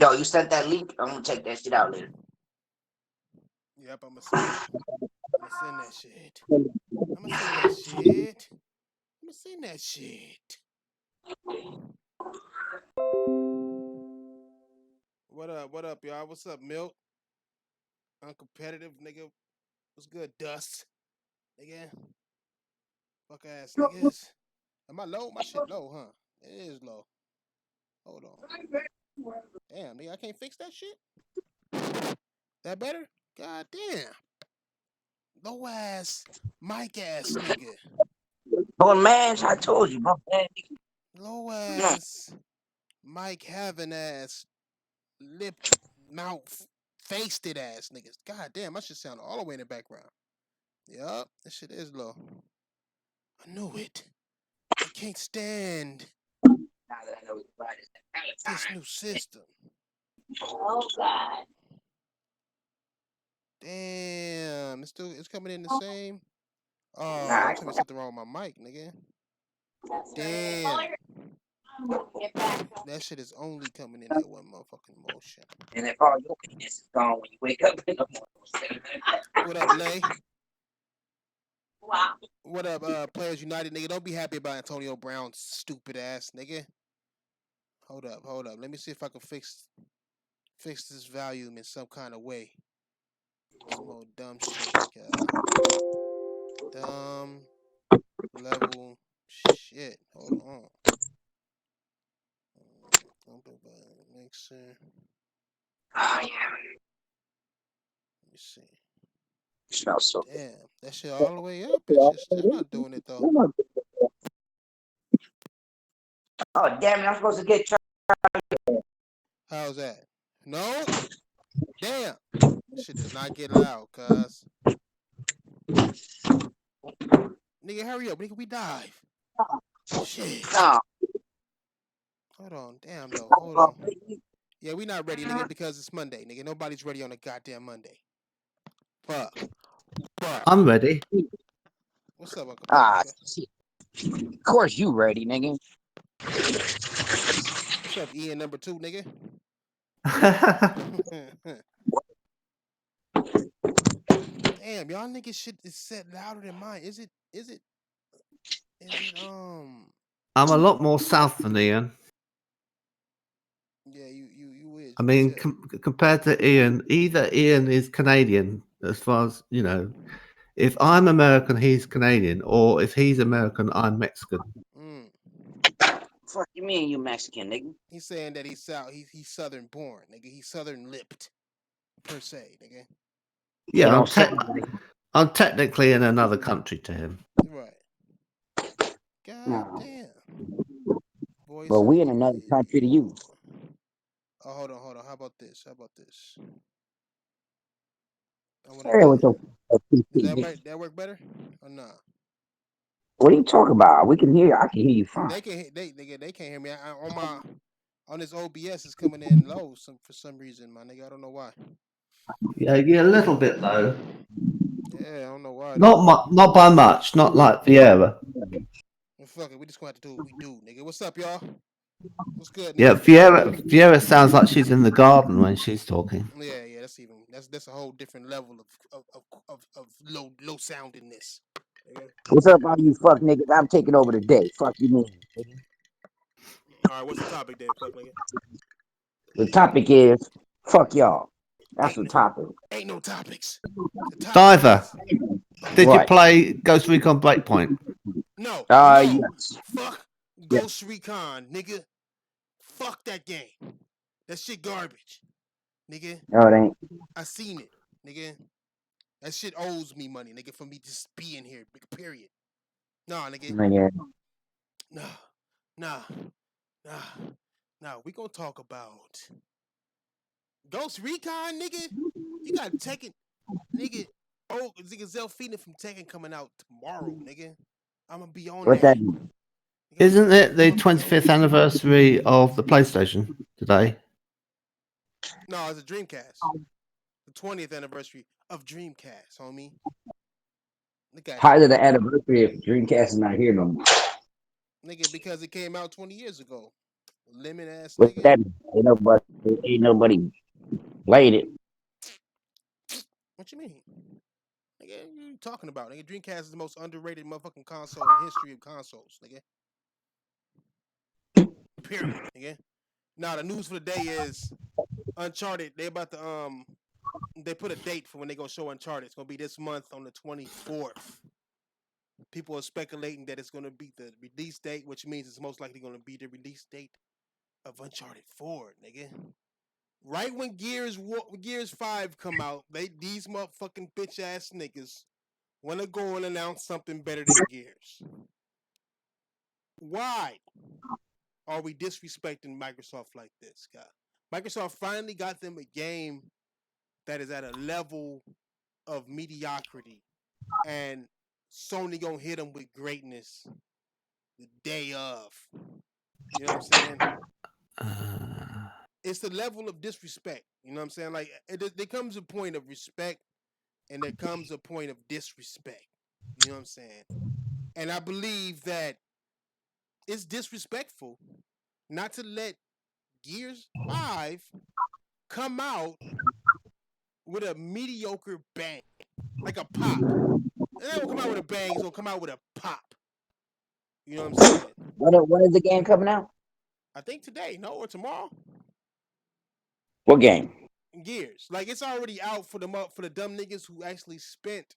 Yo, you sent that link? I'm gonna check that shit out later. Yep, I'm gonna send it. I'm gonna send that shit. I'm gonna send that shit. I'm gonna send that shit. What up? What up, y'all? What's up, Milk? Uncompetitive, nigga. What's good, Dust? Nigga. Fuck ass niggas. Am I low? My shit low, huh? It is low. Hold on. Damn, nigga, I can't fix that shit? That better? God damn. Low ass, Mike ass nigga. Oh man, I told you, bro. Man, Low ass, Mike having ass, lip, mouth, faced it ass niggas. God damn, I should sound all the way in the background. Yup, that shit is low. I knew it. I can't stand now that I know it's Friday, it's this Valentine's. new system. Oh God. Damn, it's coming in the same. Oh, Nah, don't tell me something wrong with my mic, nigga. that's Damn, get back. that shit is only coming in that one motherfucking motion. And if all your penis is gone when you wake up in the morning. What up, Lay? Wow. What up, Players United, nigga? Don't be happy about Antonio Brown's stupid ass, nigga. Hold up. Let me see if I can fix this volume in some kind of way. Some old dumb shit like dumb level shit. Hold on. Mixer. Oh yeah. Let me see. It smells so good. Damn, that shit all the way up. It's just still not doing it though. Oh damn it! I'm supposed to get. How's that? No. Damn. This shit does not get loud, cuz. Nigga, hurry up, nigga. We dive. Shit. No. Hold on. Damn though. Hold on. Yeah, we not ready, nigga, because it's Monday, nigga. Nobody's ready on a goddamn Monday. Fuck. I'm ready. What's up, Uncle Ah, Petty? of course you ready, nigga. What's up, Ian number 2, nigga? Damn, y'all niggas shit is set louder than mine. Is it I'm a lot more south than Ian. Yeah, you is. I You mean, is compared to Ian, either Ian is Canadian, as far as, you know, if I'm American, he's Canadian, or if he's American, I'm Mexican. Fuck you mean you Mexican, nigga? He's saying that he's Southern born, nigga. He's Southern lipped, per se, nigga. Yeah, I'm technically in another country to him. Right. God damn. Voice Well, we in another country to you. Oh, hold on. How about this? Does that work? That work better or nah? What are you talking about? We can hear you. I can hear you fine. They can't hear me. On this OBS is coming in low for some reason, my nigga. I don't know why. Yeah, a little bit low. Yeah, I don't know why. Not by much. Not like Vieira. Well, fuck it. We just gonna have to do what we do, nigga. What's up, y'all? What's good, Yeah, nigga? Vieira sounds like she's in the garden when she's talking. Yeah. That's a whole different level of low soundingness. What's up, all you fuck niggas? I'm taking over the day. Fuck you, mean. All right, what's the topic then, fuck nigga? The topic is fuck y'all. That's the topic. Ain't no topics. Diver, did you play Ghost Recon Breakpoint? No. Yes. Fuck Ghost Recon, nigga. Fuck that game. That shit garbage, nigga. No, it ain't. I seen it, nigga. That shit owes me money, nigga, for me just being here. Period. Nah, nigga. Nah. We gonna talk about Ghost Recon, nigga. You got Tekken, nigga. Oh, nigga, Zelfina from Tekken coming out tomorrow, nigga. I'm gonna be on that. Isn't it the 25th anniversary of the PlayStation today? No, it's a Dreamcast. The 20th anniversary of Dreamcast, homie. How is it the anniversary if Dreamcast is not here no more? Nigga, because it came out 20 years ago. Lemon ass With nigga. that, ain't nobody played it. What you mean? Nigga, what you talking about? Nigga, Dreamcast is the most underrated motherfucking console in the history of consoles, nigga. Period, nigga. Now the news for the day is Uncharted. They put a date for when they gonna show Uncharted. It's gonna be this month on the 24th. People are speculating that it's gonna be the release date, which means it's most likely gonna be the release date of Uncharted 4, nigga. Right when Gears 5 come out, these motherfucking bitch ass niggas wanna go and announce something better than Gears. Why are we disrespecting Microsoft like this, guy? Microsoft finally got them a game that is at a level of mediocrity, and Sony gonna hit them with greatness the day of. You know what I'm saying? It's the level of disrespect. You know what I'm saying? Like there comes a point of respect, and there comes a point of disrespect. You know what I'm saying? And I believe that it's disrespectful not to let Gears 5 come out with a mediocre bang, like a pop. It ain't gonna come out with a bang. It's gonna come out with a pop. You know what I'm saying? When is the game coming out? I think today, no, or tomorrow. What game? Gears, like it's already out for the dumb niggas who actually spent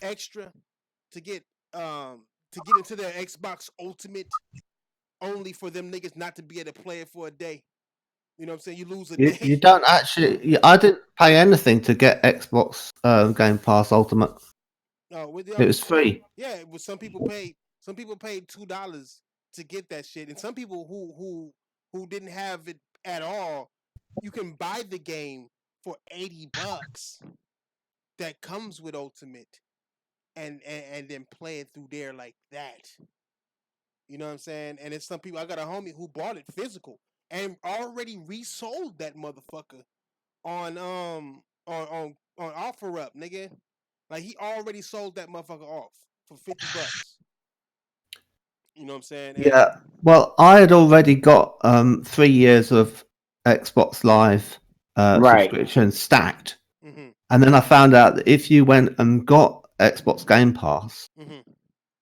extra to get into their Xbox Ultimate, only for them niggas not to be able to play it for a day. You know what I'm saying? You lose a day. You don't actually. I didn't pay anything to get Xbox Game Pass Ultimate. No, It was free. Yeah, it was, some people paid $2 to get that shit, and some people who didn't have it at all, you can buy the game for $80 that comes with Ultimate, and then play it through there like that. You know what I'm saying? And it's some people. I got a homie who bought it physical and already resold that motherfucker on on OfferUp, nigga. Like he already sold that motherfucker off for $50. You know what I'm saying? And Yeah. Well, I had already got 3 years of Xbox Live Right. subscription stacked, mm-hmm, and then I found out that if you went and got Xbox Game Pass, mm-hmm.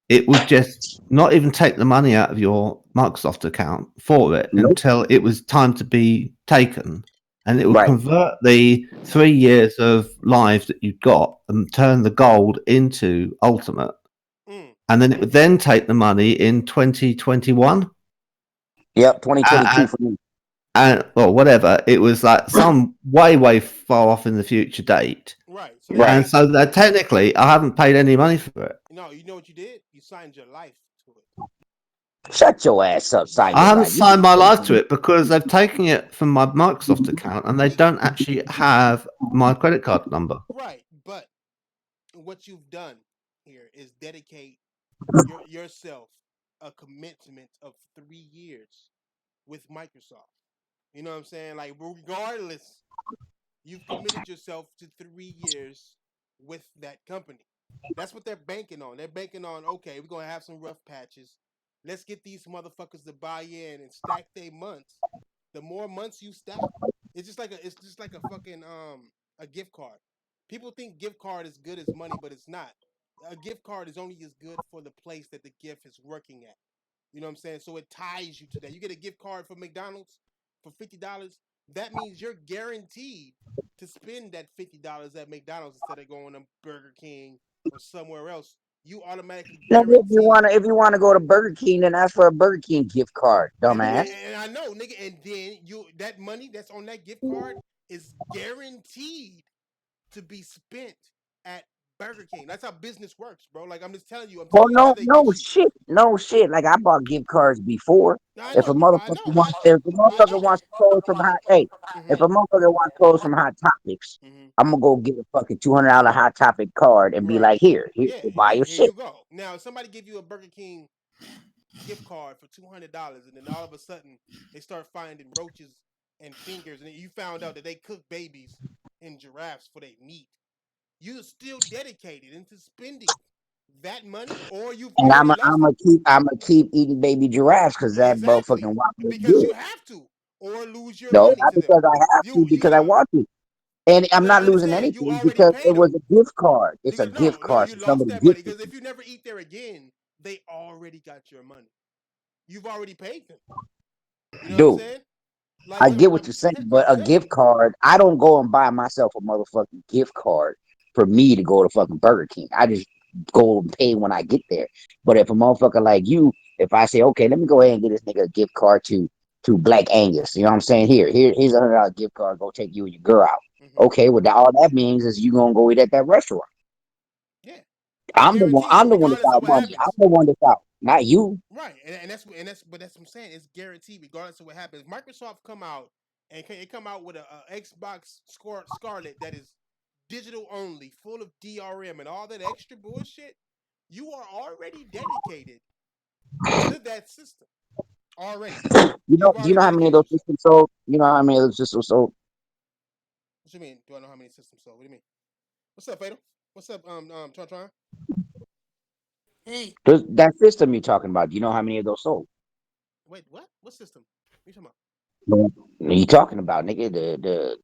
it would just not even take the money out of your Microsoft account for it Nope. until it was time to be taken. And it would Right. convert the 3 years of live that you got and turn the gold into Ultimate. And then it would then take the money in 2021. Yep, 2022 for me. And well, whatever. It was like some way far off in the future date. Right. And so that technically I haven't paid any money for it. No, you know what you did? You signed your life to it. Shut your ass up, Simon. I haven't signed my life to it because they've taken it from my Microsoft account and they don't actually have my credit card number. Right, but what you've done here is dedicate yourself a commitment of 3 years with Microsoft. You know what I'm saying? Like regardless, you've committed yourself to 3 years with that company. That's what they're banking on. They're banking on, okay, we're gonna have some rough patches. Let's get these motherfuckers to buy in and stack their months. The more months you stack, it's just like a fucking a gift card. People think gift card is good as money, but it's not. A gift card is only as good for the place that the gift is working at. You know what I'm saying? So it ties you to that. You get a gift card for McDonald's for $50. That means you're guaranteed to spend that $50 at McDonald's instead of going to Burger King or somewhere else. You automatically guarantee. If you wanna go to Burger King, then ask for a Burger King gift card, dumbass. And I know, nigga, and then that money that's on that gift card is guaranteed to be spent at Burger King. That's how business works, bro. Like I'm just telling you. Well, How they get you. no shit. Like I bought gift cards before. I If know a you. I motherfucker know. wants clothes from if a motherfucker wants clothes from Hot Topics, Mm-hmm. I'm gonna go get a fucking $200 Hot Topic card and be Right. like, here, Yeah. go buy your Here shit. you go. Now, if somebody give you a Burger King gift card for $200, and then all of a sudden they start finding roaches and fingers, and you found out that they cook babies and giraffes for their meat, you're still dedicated into spending that money, or you've And already lost it. I'm gonna keep eating baby giraffes because that Exactly, motherfucking Whopper is because good. you have to, or lose your No, money not to them. because I have to, You because I are. want to. And I'm But I not losing understand you anything already because it paid them. was a gift card. It's a No, gift no, card. you So lost somebody that money gifted because me. if you never eat there again, they already got your money. You've already paid them. You know what I'm Dude, saying? I Like, get what you're saying, but a gift card, I don't go and buy myself a motherfucking gift card for me to go to fucking Burger King. I just go and pay when I get there. But if a motherfucker like you, if I say, okay, let me go ahead and get this nigga a gift card to Black Angus, you know what I'm saying? Here's $100 gift card, go take you and your girl out. Okay, well, all that means is you gonna go eat at that restaurant. yeah, I'm the one. guaranteed, I'm the one that's regardless of out what money. I'm happens. the one that's out, not you. Right, and that's but that's what I'm saying. It's guaranteed, regardless of what happens. Microsoft come out and it come out with a Xbox Scarlet that is digital only, full of DRM and all that extra bullshit. You are already dedicated to that system already. You've Do you already know how many of dedicated those yourself. systems sold? You know how many of those systems sold? What you mean? Do I know how many systems sold? What do you mean? What's up, Fatal? What's up, Tron? Hey, That system you're talking about. Do you know how many of those sold? Wait, what? What system? What you talking about? What are you talking about, nigga?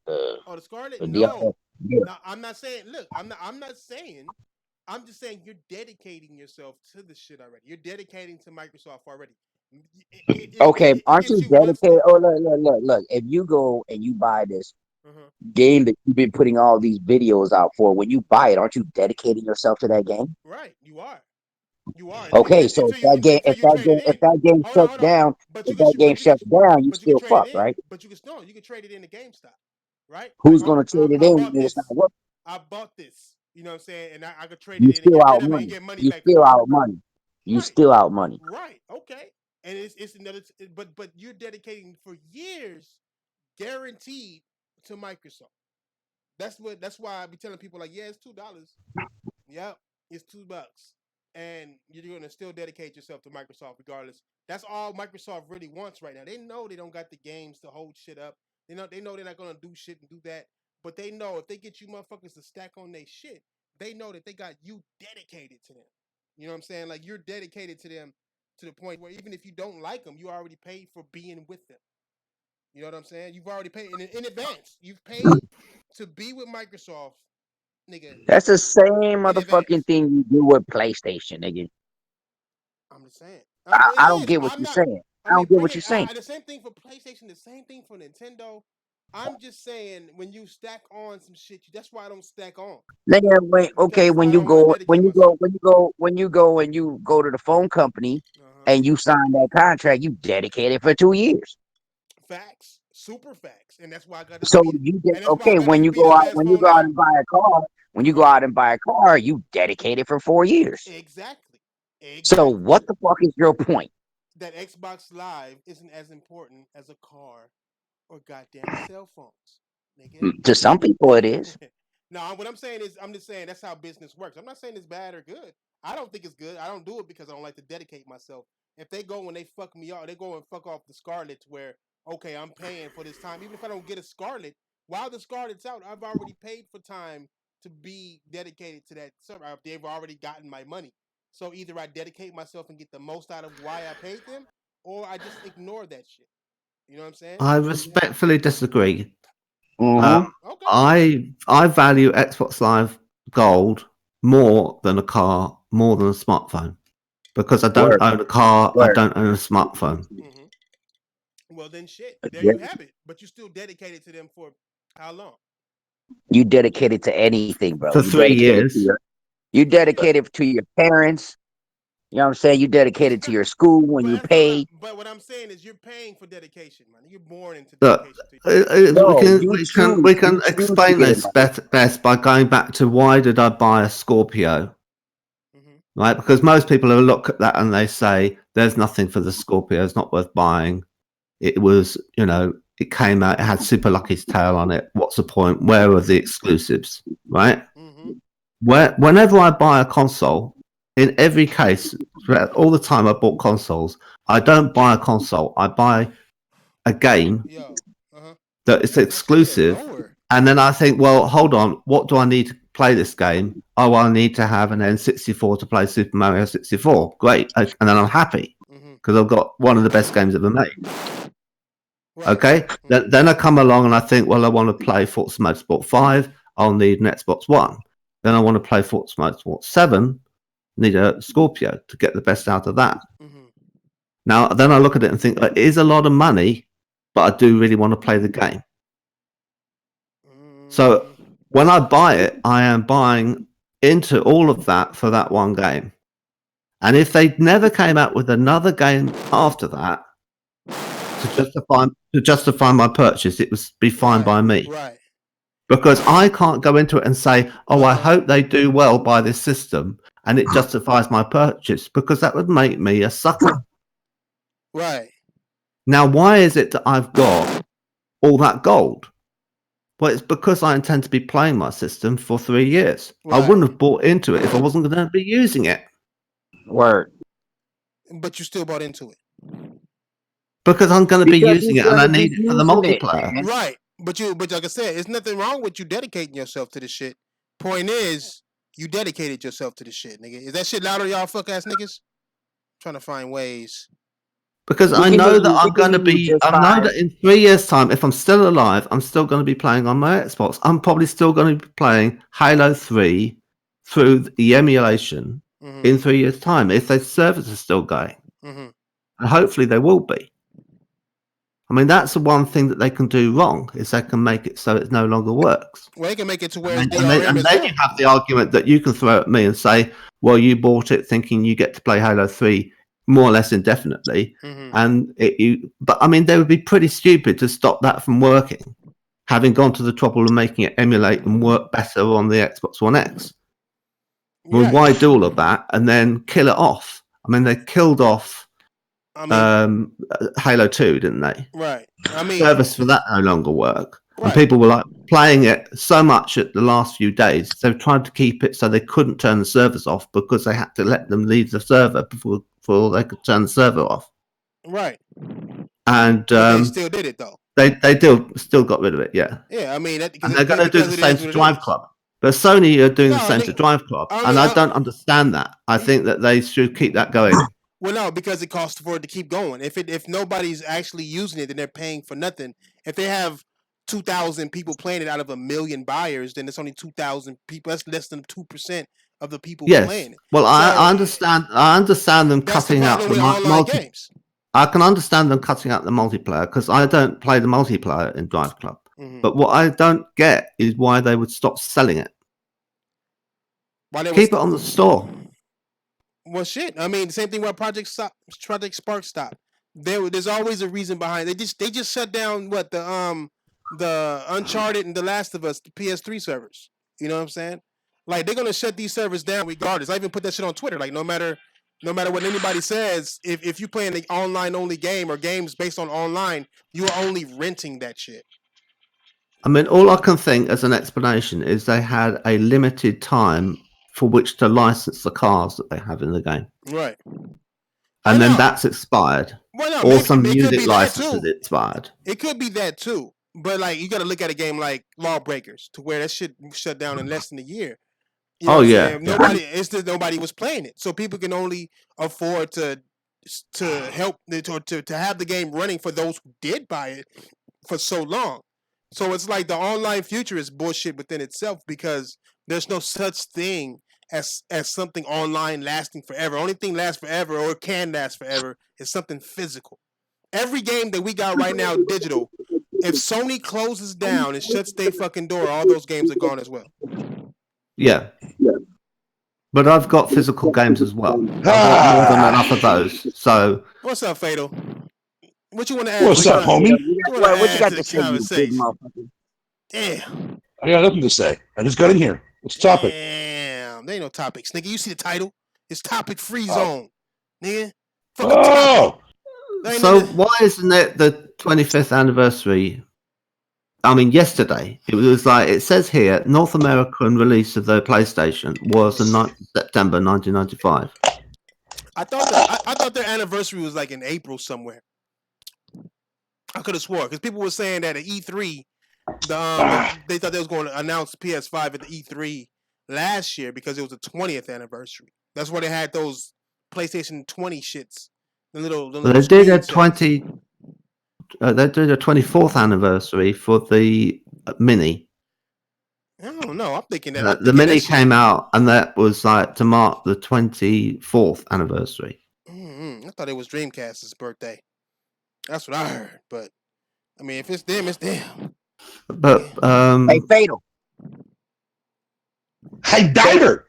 Oh, the Scarlet? The DRM. No. Yeah. No, I'm not saying. Look, I'm not saying. I'm just saying you're dedicating yourself to the shit already. You're dedicating to Microsoft already. Okay, It aren't gives you you one dedicated? step. Oh, look. If you go and you buy this Uh-huh. game that you've been putting all these videos out for, when you buy it, aren't you dedicating yourself to that game? Right, you are. You are Okay, so until you trade it if in. that game shuts Hold on. down, But you if can that game but you can shuts down, you but you can still trade it fucked, in. right? But you can no, you can trade it in the GameStop, right? Like, Who's gonna trade it I in bought when it's not this. working? I bought this. You know what I'm saying? And I could trade You it in still out and money. get money You back still for it. out money. You Right. still out money. Right. Okay. And it's another but you're dedicating for years guaranteed to Microsoft. That's why I be telling people like, yeah, it's $2. Yep, it's $2. And you're gonna still dedicate yourself to Microsoft regardless. That's all Microsoft really wants right now. They know they don't got the games to hold shit up. They know they're not gonna do shit and do that. But they know if they get you motherfuckers to stack on their shit, they know that they got you dedicated to them. You know what I'm saying? Like you're dedicated to them to the point where even if you don't like them, you already paid for being with them. You know what I'm saying? You've already paid in advance. You've paid to be with Microsoft, nigga, That's the same in motherfucking advance. thing you do with PlayStation, nigga. I'm just saying. I don't It is. get what I'm you're not. saying. I I mean, don't get bring what it. you're saying. The same thing for PlayStation. The same thing for Nintendo. I'm just saying when you stack on some shit, that's why I don't stack on Nigga, wait, okay, because I don't want to dedicate myself. and you go to the phone company Uh-huh. and you sign that contract, you dedicate it for 2 years. Facts, super facts, and that's why I got the So speed. you did And that's why I okay got the when you go speediest out ass phone ever. and buy a car. When Uh you go huh. out and buy a car, you dedicate it for 4 years. Exactly. So Exactly. what the fuck is your point? That Xbox Live isn't as important as a car or goddamn cell phones, nigga. To some people, it is. No, what I'm saying is, I'm just saying that's how business works. I'm not saying it's bad or good. I don't think it's good. I don't do it because I don't like to dedicate myself. If they go and they fuck me off, they go and fuck off the Scarlet where, okay, I'm paying for this time. Even if I don't get a Scarlet, while the Scarlet's out, I've already paid for time to be dedicated to that server. They've already gotten my money. So either I dedicate myself and get the most out of why I paid them, or I just ignore that shit. You know what I'm saying? I respectfully disagree. Mm-hmm. Okay. I value Xbox Live Gold more than a car, more than a smartphone, because I don't Word, own a car, I word. don't own a smartphone. Mm-hmm. Well, then shit. There Yeah. you have it. But you still dedicated to them for how long? You dedicated to anything, bro. For 3 years. You Yeah. dedicated to your parents. You know what I'm saying? You It's dedicated to not. your school when But you that's not what. paid. But what I'm saying is, you're paying for dedication, man. You're born into Look, dedication to we No, can we can we you can choose to explain get it, this man. best by going back to why did I buy a Scorpio, Mm-hmm. right? Because most people will look at that and they say there's nothing for the Scorpio, it's not worth buying. It was, it came out, it had Super Lucky's tail on it. What's the point? Where are the exclusives, right? Mm-hmm. Whenever I buy a console, in every case, all the time I bought consoles, I don't buy a console. I buy a game Yo. Uh-huh. that is That shit get exclusive, lower. and then I think, well, hold on, what do I need to play this game. Oh, I need to have an N64 to play Super Mario 64. Great. And then I'm happy because I've got one of the best games ever made. Right. Okay. Then I come along and I think, well, I want to play Forza Motorsport 5. I'll need an Xbox One. Then I want to play Forza Motorsport 7. Need a Scorpio to get the best out of that. Now, then I look at it and think, it is a lot of money, but I do really want to play the game. So when I buy it, I am buying into all of that for that one game. And if they never came out with another game after that to justify my purchase, it would be fine by me. Right. Because I can't go into it and say, oh, I hope they do well by this system and it justifies my purchase, because that would make me a sucker. Right. Now, why is it that I've got all that gold? Well, it's because I intend to be playing my system for 3 years. Right. I wouldn't have bought into it if I wasn't going to be using it. Word. But you still bought into it. Because I'm going to be Because using you're it and I gonna be need it for the using it, multiplayer. man. Right. But like I said, there's nothing wrong with you dedicating yourself to this shit. Point is, you dedicated yourself to this shit, nigga. Is that shit louder, y'all fuck ass niggas? Trying to find ways. Because I know that I'm going to be, I know that in 3 years' time, if I'm still alive, I'm still going to be playing on my Xbox. I'm probably still going to be playing Halo 3 through the emulation in 3 years' time, if the servers are still going. And hopefully they will be. I mean, that's the one thing that they can do wrong, is they can make it so it no longer works. Well, they can make it to where And it's then you have the argument that you can throw at me and say, well, you bought it thinking you get to play Halo 3 more or less indefinitely. But I mean, they would be pretty stupid to stop that from working, having gone to the trouble of making it emulate and work better on the Xbox One X. Well, why do all of that and then kill it off? I mean, they killed off Halo 2, didn't they? Right. I mean, service for that no longer work. Right. And people were like playing it so much at the last few days, they were trying to keep it so they couldn't turn the servers off, because they had to let them leave the server before they could turn the server off. Right. And they still did it though. They still got rid of it, yeah. Yeah, I mean, and they're going to do the same to Drive Club. But Sony are doing the same to Drive Club, and I don't understand that. I think that they should keep that going. Well, no, because it costs for it to keep going. If nobody's actually using it, then they're paying for nothing. If they have 2,000 people playing it out of 1 million buyers, then it's only 2,000 people. That's less than 2% of the people playing it. Well, I understand. I understand them cutting out the games. I can understand them cutting out the multiplayer, because I don't play the multiplayer in Drive Club. But what I don't get is why they would stop selling it. Keep it on the store. Well, shit. I mean, the same thing with Project Spark stopped. There's always a reason behind it. They just shut down the Uncharted and The Last of Us, the PS3 servers. You know what I'm saying? Like, they're gonna shut these servers down regardless. I even put that shit on Twitter. Like, no matter what anybody says, if you're playing an online only game or games based on online, you are only renting that shit. I mean, all I can think as an explanation is they had a limited time for which to license the cars that they have in the game. Right. And then that's expired. Well, no, or some music license is expired. It could be that too. But like, you got to look at a game like Lawbreakers, to where that shit shut down in less than a year. You know nobody was playing it, so people can only afford to help to have the game running for those who did buy it for so long. So it's like the online future is bullshit within itself, because there's no such thing as something online lasting forever. Only thing lasts forever, or can last forever, is something physical. Every game that we got right now digital, if Sony closes down and shuts their fucking door, all those games are gone as well. Yeah. But I've got physical games as well. I've got more than enough of those. So what's up, Fatal? What you want to add? What's up, homie? What you got to say, you big motherfucker? Damn. I got nothing to say. I just got in here. What's the topic? Damn. There ain't no topics, nigga. You see the title? It's Topic Free Zone, nigga. So why isn't it the 25th anniversary? I mean, yesterday it was like, it says here, North American release of the PlayStation was the 9th of September 1995. I thought their anniversary was like in April somewhere. I could have swore, because people were saying that at E3, they thought they was going to announce PS5 at the E3 last year because it was the 20th anniversary. That's why they had those PlayStation 20 shits. The little They did screen a sets. 20. They did a 24th anniversary for the Mini. I don't know. I'm thinking that The Mini came out, and that was like to mark the 24th anniversary. I thought it was Dreamcast's birthday. That's what I heard. But I mean, if it's them, it's them. But Hey, Fatal. Hey, Diver.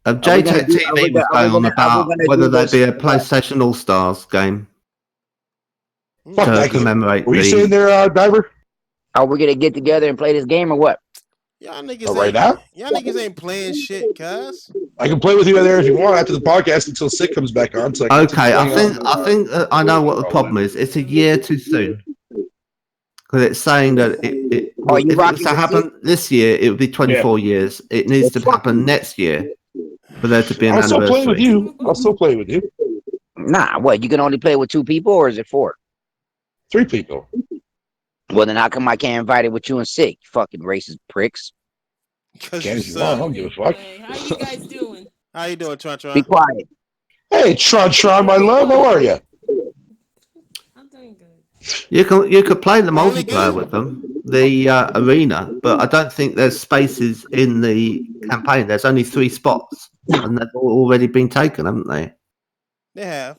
JTech TV was going on about whether there'd be a PlayStation All Stars game Fuck to that game. commemorate. Were you saying there, Diver? Are we gonna get together and play this game or what? Y'all niggas Oh, right ain't, now? y'all niggas ain't playing shit, cuz. I can play with you there if you want after the podcast until Sick comes back on. So Okay, I think I know what the problem is. It's a year too soon because it's saying that if it was to happen this year, it would be 24 years. It needs to happen next year for there to be an I'll still anniversary. play with you. I'll still play with you. Nah, what? You can only play with 2 people, or is it 4? 3 people. Well, then how come I can't invite it with you and Sick? You fucking racist pricks. Because Can you if you want. I suck. don't give a fuck. Hey, how you guys doing? How you doing, Tron? Be quiet. Hey, Tron, my love, how are you? I'm doing good. You could play the Only multiplayer game? with them, the arena, but I don't think there's spaces in the campaign. There's only 3 spots, and they've all already been taken, haven't they? They have.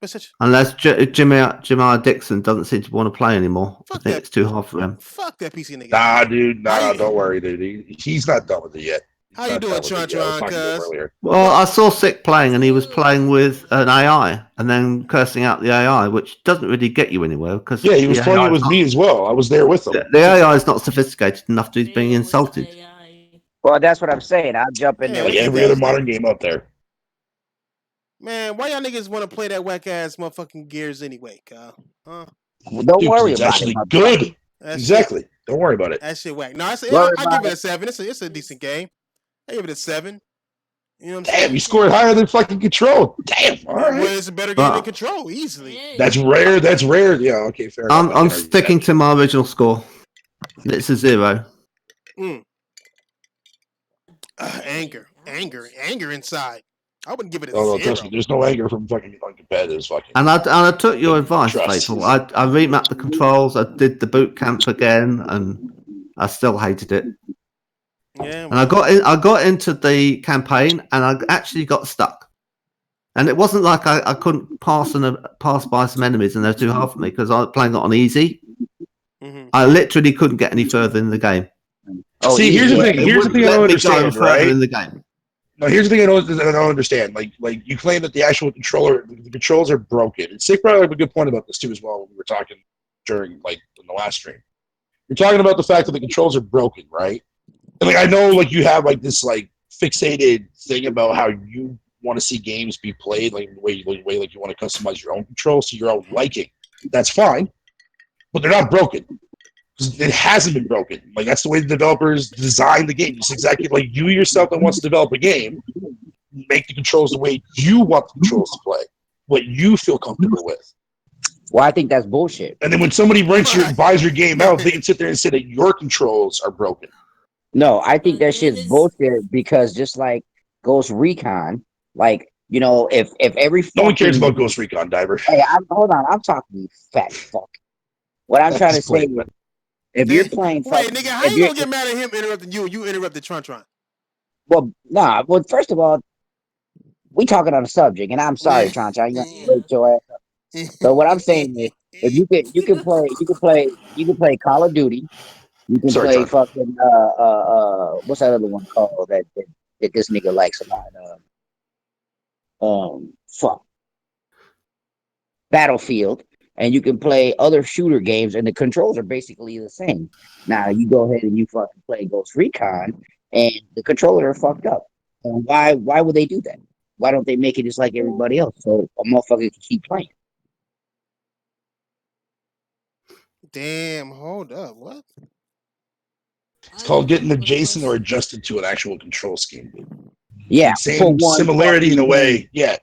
But such, Unless Jamar Dixon doesn't seem to want to play anymore. I Fuck think that. it's too hard for him. fuck that PC nigga. Nah, dude. How Nah, you- don't worry, dude. He's not done with it yet. How you doing, Tron? Cuz? Well, I saw Sick playing, and he was playing with an AI, and then cursing out the AI, which doesn't really get you anywhere. Because Yeah, he was playing it with me as well. I was there with him. The AI is not sophisticated enough to be being insulted. Well, that's what I'm saying. I'll jump in Yeah, there. Like with every you other guys. modern game out there. Man, why y'all niggas want to play that whack ass motherfucking Gears anyway, cuz? Huh? Well, don't Dude, worry it's about actually it. my good. brother. That Exactly. Don't worry about it. That shit whack. No, I Worry give about it a 7. It's a decent game. I give it a 7. You know what I'm Damn, saying? you scored higher than fucking Control. Damn, all Well, right. it's a better game than Control, easily. That's rare. That's rare. Yeah, okay, fair enough. I'm sticking to my original score. It's a 0. Anger inside. I wouldn't give it a Oh, no, 0. trust me. There's no anger from fucking uncompetitive fucking. And I took your advice, Trust. Faithful. I remapped the controls. I did the boot camp again, and I still hated it. Yeah, And I got into the campaign, and I actually got stuck. And it wasn't like I couldn't pass by some enemies, and they're too hard for me because I was playing it on easy. Mm-hmm. I literally couldn't get any further in the game. Oh, See, here's the thing. It Here's the wouldn't thing I let don't me go understand, further right? in the game. No, here's the thing I don't understand. Like you claim that the actual the controls are broken. And Sick brought up a good point about this too as well when we were talking during in the last stream. You're talking about the fact that the controls are broken, right? And I know you have this fixated thing about how you want to see games be played, the way you want to customize your own controls to your own liking. That's fine, but they're not broken. It hasn't been broken. That's the way the developers design the game. It's exactly like you yourself that wants to develop a game, make the controls the way you want the controls to play, what you feel comfortable with. Well, I think that's bullshit. And then when somebody buys your game out, they can sit there and say that your controls are broken. No, I think that shit's bullshit because just like Ghost Recon, if every No one cares about Ghost Recon, Diver. Hey, hold on, I'm talking to you, fat fuck. What I'm trying to say is, if you're playing, wait, nigga, how you gonna get mad at him interrupting you? You interrupted Tron. Well, nah. Well, first of all, we talking on a subject, and I'm sorry, Tron. You gonna wake your ass up. So what I'm saying is, if you can play Call of Duty. You can play fucking what's that other one called that this nigga likes a lot? Fuck. Battlefield, and you can play other shooter games, and the controls are basically the same. Now you go ahead and you fucking play Ghost Recon, and the controllers are fucked up. And why would they do that? Why don't they make it just like everybody else so a motherfucker can keep playing? Damn, hold up, what? It's called getting adjacent or adjusted to an actual control scheme. Yeah, same similarity in a way. Yeah.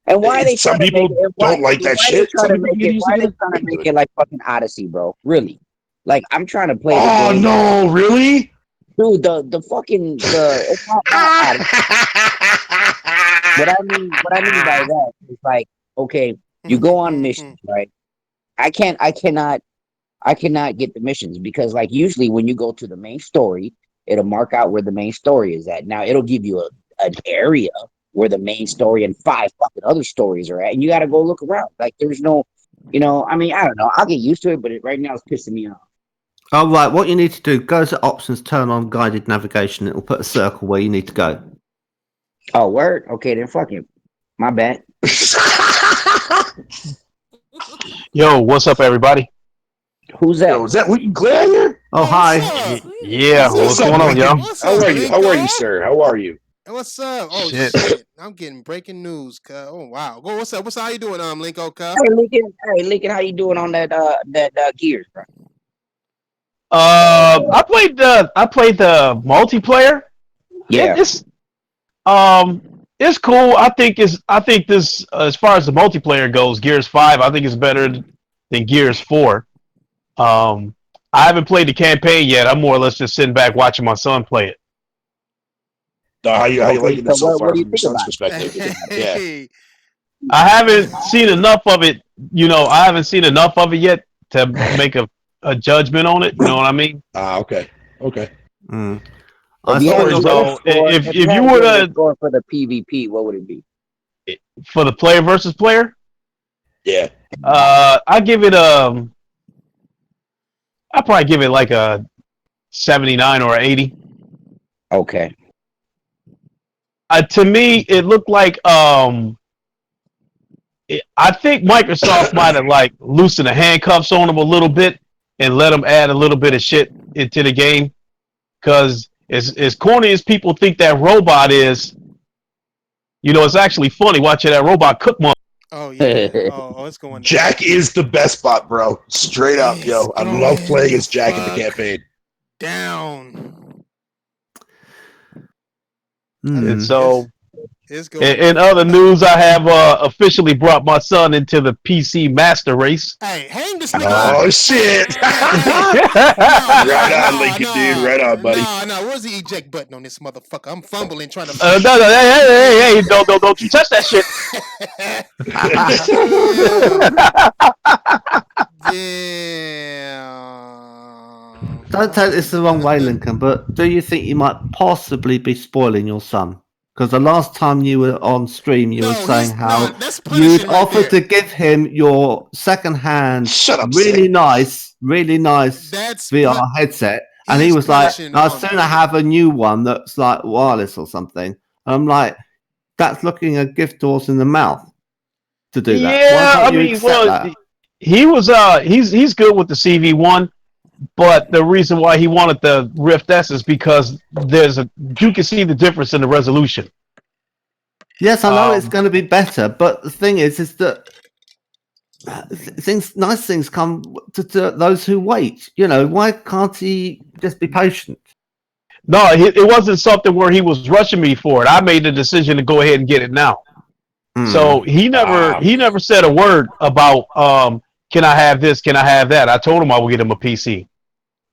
And why they some people don't like that shit. Why they trying to make it like fucking Odyssey, bro? Really? I'm trying to play. Oh no, really? dude, the fucking it's what I mean by that is like, okay, you go on missions, right? I cannot get the missions because like usually when you go to the main story, it'll mark out where the main story is at. Now it'll give you an area where the main story and 5 fucking other stories are at, and you got to go look around. Like there's no, I mean, I don't know. I'll get used to it, but right now it's pissing me off. Oh, right. What you need to do, go to options, turn on guided navigation. It will put a circle where you need to go. Oh, word. Okay, then fuck you. My bad. Yo, what's up, everybody? Who's that? Yo, is that Lincoln Clay here? Oh, hi. Yeah, what's going on, yo? How are you? How are you, sir? How are you? Hey, what's up? Oh Shit. shit. I'm getting breaking news, cuz. Oh wow. Go, what's up? How you doing, Linko, cuz? Hey, Lincoln, how you doing on that Gears, bro? I played the multiplayer. Yeah. It's cool. I think this as far as the multiplayer goes, Gears 5, I think is better than Gears 4. I haven't played the campaign yet. I'm more or less just sitting back watching my son play it. How you liking it so what far do you from your think son's about perspective? Yeah. Hey. I haven't seen enough of it. I haven't seen enough of it yet to make a judgment on it. You know what I mean? Okay. Mm. If you had to So, give it a score, if you you had were give it a to score for the PvP, what would it be? for the player versus player, Yeah. I give it I'll probably give it like a 79 or 80. Okay. To me, it looked like I think Microsoft might have like loosened the handcuffs on them a little bit and let them add a little bit of shit into the game. Because as corny as people think that robot is, it's actually funny watching that robot cook money. Oh yeah. Oh, it's going down. Jack is the best bot, bro. Straight up, yo. I love playing as Jack in the Fuck. campaign. Down. And so, It's going in other news, I have officially brought my son into the PC master race. Hey, hang this nigga. Oh shit! Right on, Lincoln, dude. Right on, buddy. No. Where's the eject button on this motherfucker? I'm fumbling trying to. No, hey, don't you touch that shit. Damn. Don't take this the wrong way, Lincoln, but do you think you might possibly be spoiling your son? Because the last time you were on stream, you were saying how that's you'd punishing right offered there. to give him your second-hand, Shut up, really Sid. nice That's VR headset, and he he's was like, punishing "I'd on sooner have a new one that's like wireless or something." And I'm like, "That's looking a gift horse in the mouth to do that." Yeah, Why I can't you mean, accept that? he was he's good with the CV1, but the reason why he wanted the Rift S is because you can see the difference in the resolution. Yes, I know it's Um, going to be better, but the thing is that nice things come to those who wait. Why can't he just be patient? No, it wasn't something where he was rushing me for it. I made the decision to go ahead and get it now. So he never said a word about can I have this, can I have that. I told him I would get him a PC.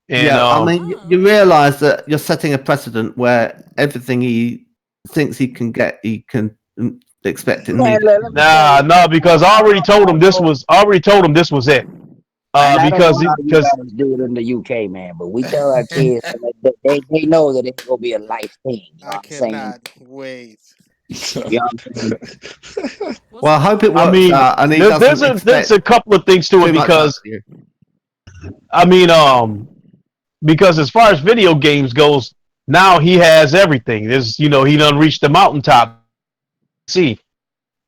And yeah, I mean, you realize that you're setting a precedent where everything he thinks he can get, he can expect it. no, because I already told him this was it. Because you guys do it in the UK, man, but we tell our kids they know that it's gonna be a life thing. You know I what I'm saying? cannot wait. You know what I'm saying? Well, I hope it works I mean, out. And he there's a couple of things to it because because as far as video games goes, now he has everything. He done reached the mountaintop. See,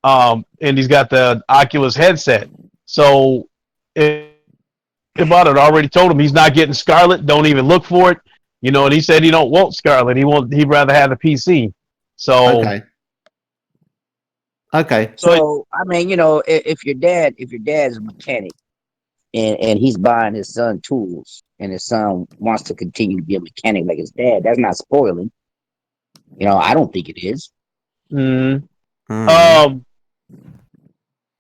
and he's got the Oculus headset. So about it, I already told him he's not getting Scarlet. Don't even look for it. And he said he don't want Scarlet. He'd rather have the PC. So okay. So I mean, if your dad's a mechanic and he's buying his son tools and his son wants to continue to be a mechanic like his dad, that's not spoiling. I don't think it is. But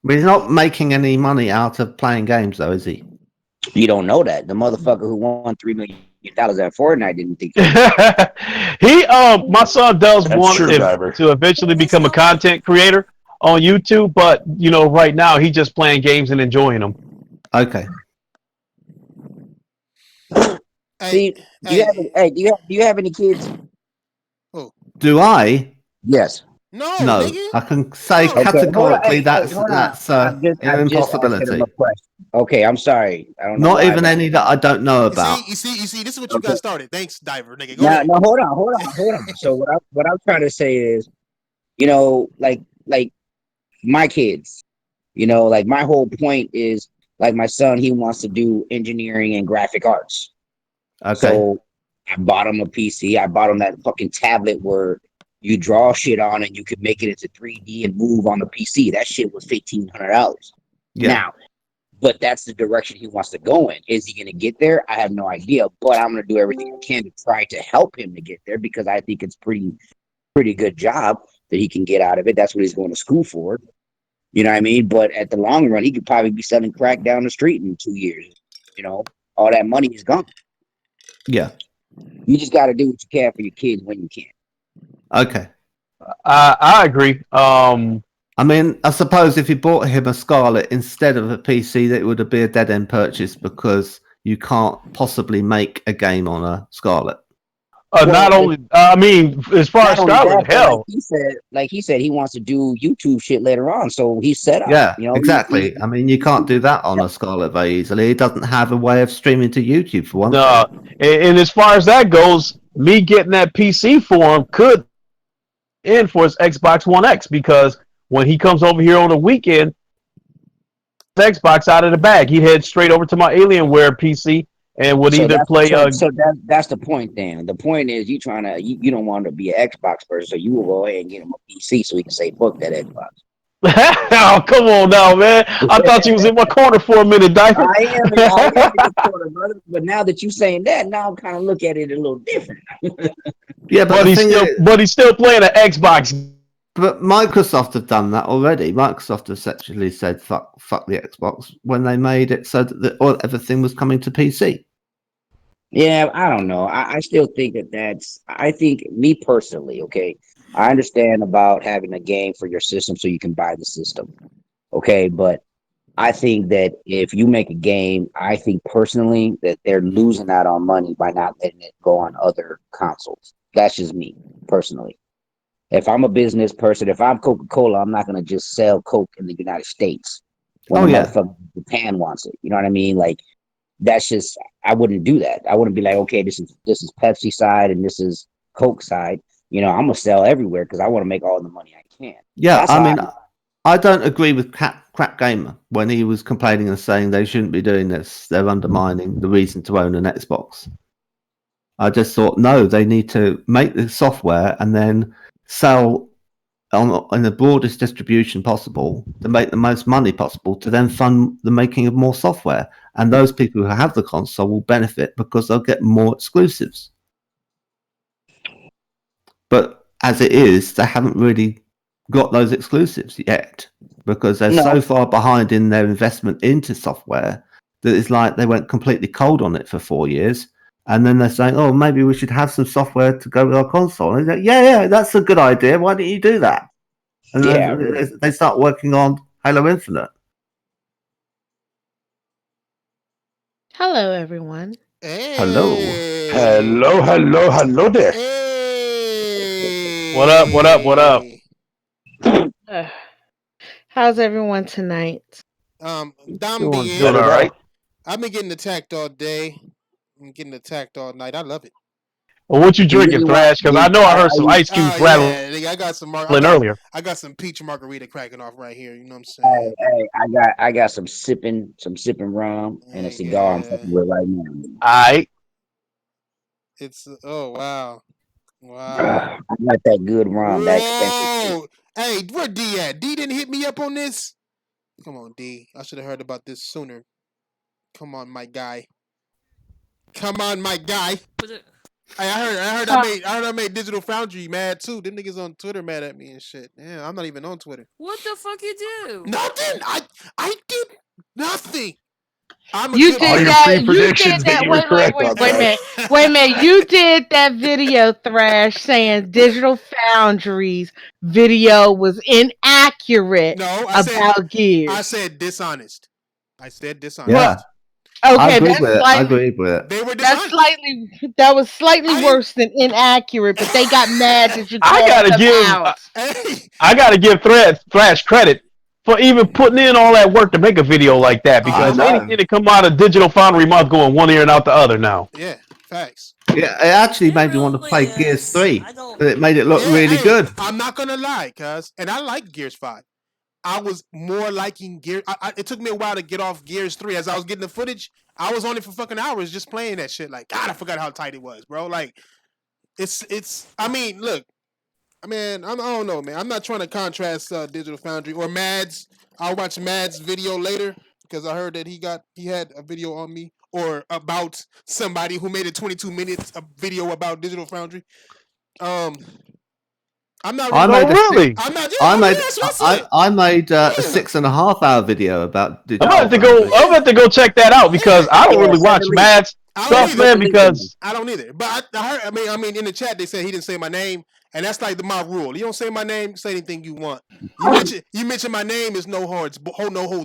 he's not making any money out of playing games, though, is he? You don't know that. The motherfucker who won $3 million at Fortnite didn't think My son does That's want true, Diver. to eventually Let's become a go. content creator on YouTube, but right now he's just playing games and enjoying them. Okay. Hey, See, do you have hey, hey, do you have any kids? oh Do I? Yes. no, No. nigga. I can say No. Okay, hold on. categorically Hey, that's hold on. an I've just asked him impossibility. a question. Okay, I'm sorry. I don't know Not why. even any that I don't know about. You see. This is what you Okay. got started. Thanks, Diver, nigga. Go Now, ahead. no, hold on. So what I'm trying to say is, like my kids, like my whole point is, like my son, he wants to do engineering and graphic arts. Okay. So I bought him a PC. I bought him that fucking tablet where you draw shit on and you could make it into 3D and move on the PC. That shit was $1,500. Yeah. Now, but that's the direction he wants to go in. Is he going to get there? I have no idea. But I'm going to do everything I can to try to help him to get there because I think it's pretty good job that he can get out of it. That's what he's going to school for. You know what I mean? But at the long run, he could probably be selling crack down the street in 2 years. All that money is gone. Yeah. You just got to do what you can for your kids when you can. Okay. I agree. I mean, I suppose if you bought him a Scarlet instead of a PC, that would be a dead end purchase because you can't possibly make a game on a Scarlet. Not only, I mean, as far as Not only Scarlet, that, but hell, like he said, he wants to do YouTube shit later on, so he's set up. Yeah, You know, exactly. I mean, you can't do that on a Scarlet very easily. It doesn't have a way of streaming to YouTube for one no. thing. And as far as that goes, me getting that PC for him could end for his Xbox One X because when he comes over here on the weekend, Xbox out of the bag, he'd head straight over to my Alienware PC and would either play. That's the point. Then the point is you don't want to be an Xbox person, so you will go ahead and get him a PC so he can say fuck that Xbox. Oh, come on now, man! I thought you was in my corner for a minute, Diver. I am in the corner, brother. But now that you're saying that, now I'm kind of look at it a little different. Yeah, but he's still playing an Xbox. But Microsoft have done that already. Microsoft has actually said fuck the Xbox when they made it so that everything was coming to PC. Yeah, I don't know. I still think I think me personally, okay, I understand about having a game for your system so you can buy the system. Okay, but I think that if you make a game, I think personally that they're losing out on money by not letting it go on other consoles. That's just me personally. If I'm a business person, if I'm Coca-Cola, I'm not going to just sell Coke in the United States when motherfucker Japan wants it. You know what I mean? Like that's just I wouldn't do that. I wouldn't be like, okay, this is Pepsi side and this is Coke side. I'm gonna sell everywhere because I want to make all the money I can. Yeah, I don't agree with Crap Gamer when he was complaining and saying they shouldn't be doing this. They're undermining the reason to own an Xbox. I just thought, no, they need to make the software and then sell in the broadest distribution possible to make the most money possible to then fund the making of more software. And those people who have the console will benefit because they'll get more exclusives. But as it is, they haven't really got those exclusives yet because they're so far behind in their investment into software that it's like they went completely cold on it for 4 years. And then they're saying, oh, maybe we should have some software to go with our console. And they're like, yeah, that's a good idea. Why don't you do that? And then they start working on Halo Infinite. Hello, everyone. Hey. Hello there. Hey. What up? How's everyone tonight? Dom doing all right. I've been getting attacked all day. I'm getting attacked all night. I love it. Well, what you drinking, Thrash? Because I know I heard some ice cubes rattling I got some earlier. I got some peach margarita cracking off right here. You know what I'm saying? Hey, I got some sipping rum and a cigar I'm fucking with right now. Alright. It's wow. I got that good rum. That expensive. Hey, where D at? D didn't hit me up on this. Come on, D. I should have heard about this sooner. Come on, my guy. I heard I made Digital Foundry mad too. Them niggas on Twitter mad at me and shit. Yeah, I'm not even on Twitter. What the fuck you do? Nothing. I did nothing. I'm a You good did All your that. You pre-predictions did that that. you were Wait, correct on. wait a minute. Wait a minute. You did that video, Thrash, saying Digital Foundry's video was inaccurate No, about Gears. I said dishonest. I said dishonest. Yeah, Well, I okay, agree that's with it. I slightly. agree with it. They were That's dishonest. that was slightly I didn't- worse than inaccurate, but they got mad that you I called gotta them give out. Hey, I gotta give Flash credit for even putting in all that work to make a video like that, because know. anything that come out of Digital Foundry mouth going one ear and out the other now. yeah, facts. Yeah, it actually It made me want to really play Gears is. 3. I don't. It made it look Yeah, really hey, good. I'm not gonna lie, cuz, and I like Gears 5. I was more liking Gears. It took me a while to get off Gears 3. As I was getting the footage, I was on it for fucking hours just playing that shit. Like, God, I forgot how tight it was, bro. Like, it's. I mean, look, I mean, I don't know, man. I'm not trying to contrast Digital Foundry or Mads. I'll watch Mads' video later because I heard that he had a video on me or about somebody who made a 22 minutes a video about Digital Foundry. I'm not. I Really, made a really? I'm not. Yeah, I made that's what I said. I made a Yeah. 6.5 hour video about Digital I'm about to go check that out because I don't Yeah, really send watch the link. Matt's I don't stuff, either. man, because I don't either. But I heard. I mean, in the chat they said he didn't say my name, and that's like my rule. You don't say my name, say anything you want. You mention my name is no holds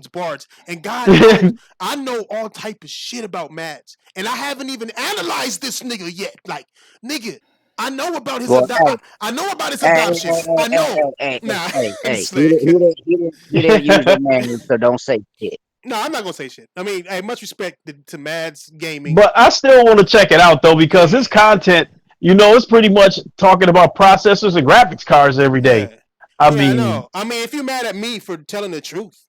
barred. And God knows I know all type of shit about Mads, and I haven't even analyzed this nigga yet. Like, nigga, I know about his Well, adoption. I know about his adoption. I know. Nah, I'm He slick. didn't use your name, so don't say shit. No, I'm not gonna say shit. I mean, hey, much respect to Mads Gaming. but I still want to check it out though, because his content, it's pretty much talking about processors and graphics cards every day. Yeah. I Yeah, I mean, know. I mean, if you're mad at me for telling the truth,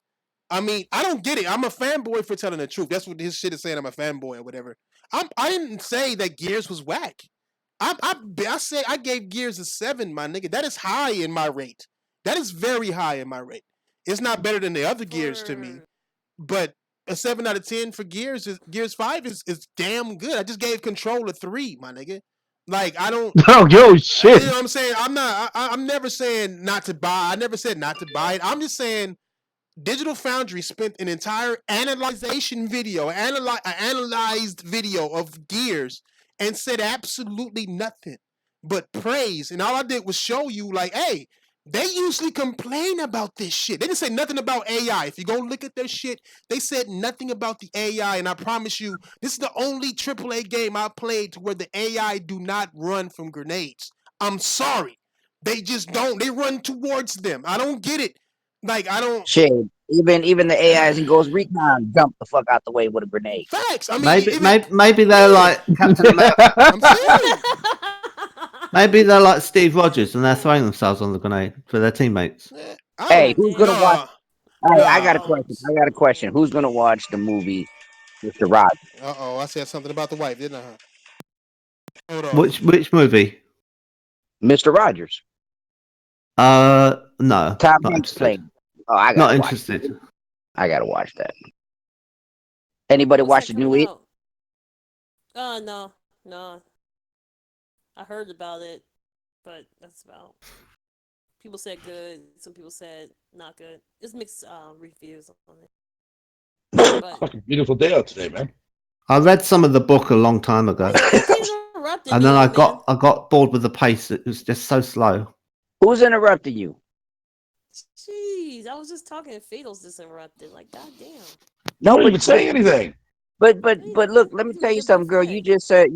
I mean, I don't get it. I'm a fanboy for telling the truth. That's what his shit is saying. I'm a fanboy or whatever. I didn't say that Gears was whack. I say I gave Gears a 7, my nigga. That is high in my rate. That is very high in my rate. It's not better than the other Gears to me, but a 7 out of 10 for Gears 5 is damn good. I just gave Control a 3, my nigga. Like, I don't. oh, yo, shit. You know what I'm saying? I'm never saying not to buy. I never said not to buy it. I'm just saying Digital Foundry spent an entire analyzed video of Gears and said absolutely nothing but praise. And all I did was show you, like, hey, they usually complain about this shit. They didn't say nothing about AI. If you go look at their shit, they said nothing about the AI. And I promise you, this is the only AAA game I played to where the AI do not run from grenades. I'm sorry. They just don't. They run towards them. I don't get it. Like, I don't. Shit, even the AIs in Ghost Recon jump the fuck out the way with a grenade. Facts. I mean, maybe they're like Captain America. I'm saying. Maybe they're like Steve Rogers and they're throwing themselves on the grenade for their teammates. Hey, who's gonna watch? I got a No. question. Who's gonna watch the movie Mr. Rogers? Uh-oh, I said something about the wife, didn't I? Hold on. Which movie? Mr. Rogers. No. Tom not Hanks interested. played. Oh, I Not gotta watch interested. it. I gotta watch that. Anybody watch the new It? No. I heard about it, but that's about. People said good. Some people said not good. It's mixed reviews on it. But Fucking beautiful day out today, man. I read some of the book a long time ago, and then I got bored with the pace. It was just so slow. Who's interrupting you? Jeez, I was just talking. Fatal's just interrupted. Like, goddamn. No, I'm not even saying anything. But look, let me tell you something, girl. You just said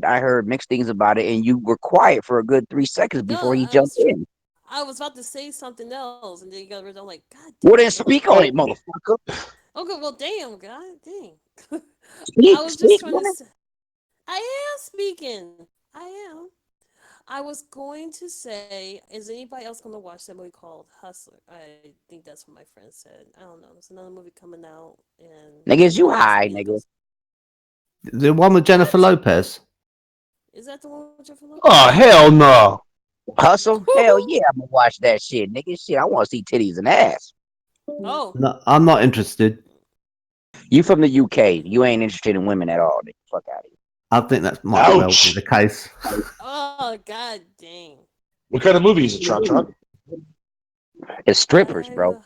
I heard mixed things about it, and you were quiet for a good 3 seconds before he jumped in. I was about to say something else, and then you got rid of. I'm like, God. Well, then speak on it, motherfucker. Okay, well, damn, God, dang. Speak, I was speak, just trying woman. to say, I am speaking. I am. I was going to say, is anybody else going to watch that movie called Hustler? I think that's what my friend said. I don't know. There's another movie coming out, and Niggas, you high, nigga. The one with Jennifer Lopez. Is that the one with Jennifer Lopez? Oh, hell no. Hustle? Hell yeah, I'm gonna watch that shit, nigga. Shit, I want to see titties and ass. Oh. No, I'm not interested. You from the UK? You ain't interested in women at all, nigga. Fuck out of here. I think that might well be the case. Oh, God dang. What kind of movie is it, Tron? It's strippers, bro.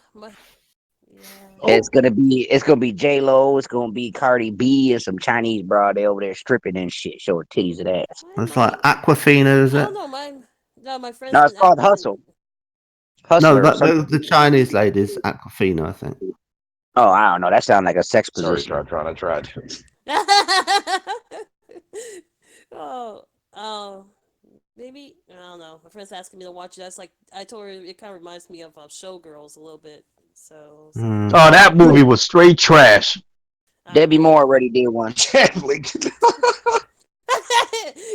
Yeah. It's gonna be J Lo. It's gonna be Cardi B and some Chinese broad. They over there stripping and shit, showing titties and ass. It's like Aquafina, is I it? don't know. My friend's No, it's been called asking. Hustle. No, Hustler or that, something. the Chinese lady's Aquafina, I think. Oh, I don't know. That sounds like a sex Sorry, position. Tron. I tried. Oh, maybe I don't know. My friend's asking me to watch it. That's like I told her it kind of reminds me of Showgirls a little bit. So Hmm. Oh, that movie was straight trash. Debbie Moore already did one.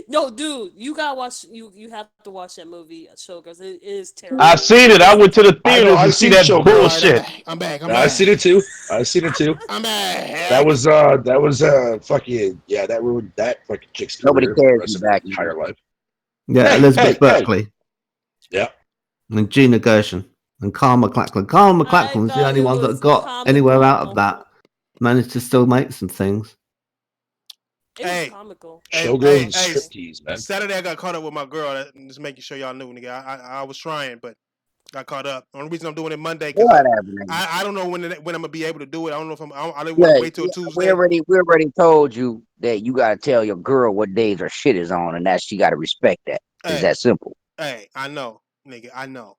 No, dude, you gotta watch. You have to watch that movie, Showgirls. It is terrible. I've seen it. I went to the I theater know, to I've see seen that Showgirls. bullshit. I'm back. I've seen it too. I've seen it too. I'm back. That was fucking that ruined that fucking chick's Nobody career for the cares. rest You of her back. entire life. Yeah, Hey, Elizabeth hey, hey. Berkley Yeah. and Gina Gershon and Carl McLachlan. Carl McLachlan's the thought only it one that was got anywhere out of comical. that. Managed to still make some things. It was Hey. comical. Showgirls and hey, striptease, man. Saturday I got caught up with my girl. Just making sure y'all knew, nigga. I was trying, but got caught up. Only reason I'm doing it Monday because Whatever, nigga. I don't know when I'm gonna be able to do it. I don't know if I didn't want to wait till We Tuesday. already told you that you gotta tell your girl what days her shit is on, and that she gotta respect that. It's Hey. that simple. Hey, I know, nigga. I know,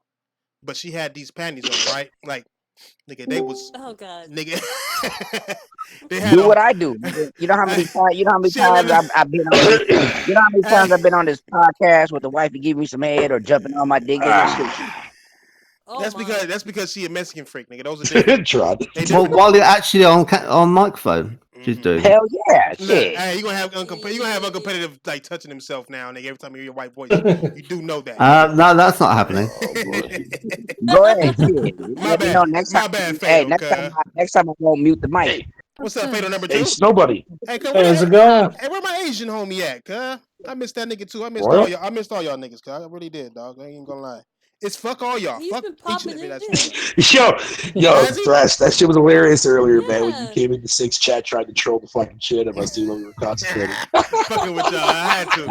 but she had these panties on, right? Like, nigga, they was, Oh God. nigga. They had Do what I do. You know how many times? You know how many times I've been on this. You know how many times I've been on this podcast with the wife to give me some head or jumping on my dick and shit. Oh That's my. because she a Mexican freak, nigga. Those are different. Tron. They Well, different. while you're actually on microphone, she's doing it. Hell yeah, Look, shit. hey, you gonna have uncompetitive like touching himself now, nigga. Every time you hear your white voice, you do know that. No, that's not happening. Go ahead, shit. My Let me bad. know next My time. bad, Hey, Fatal. next time I won't mute the mic. Hey, What's up, Fatal number hey, 2? Snowbuddy. Hey, cuz, Hey, how's it going? Hey, where my Asian homie at, cuz? I missed that nigga too. I missed Royal? all y'all. I missed all y'all niggas, cuz. I really did, dog. I ain't even gonna lie. It's fuck all y'all. He's Fuck been each and popping every in. last one of y'all. Yo, Has he? Thrash, that shit was hilarious earlier, man. When you Yeah. came into Six Chat, tried to troll the fucking shit of us, dude, when we were concentrating. Fucking with y'all. I had to.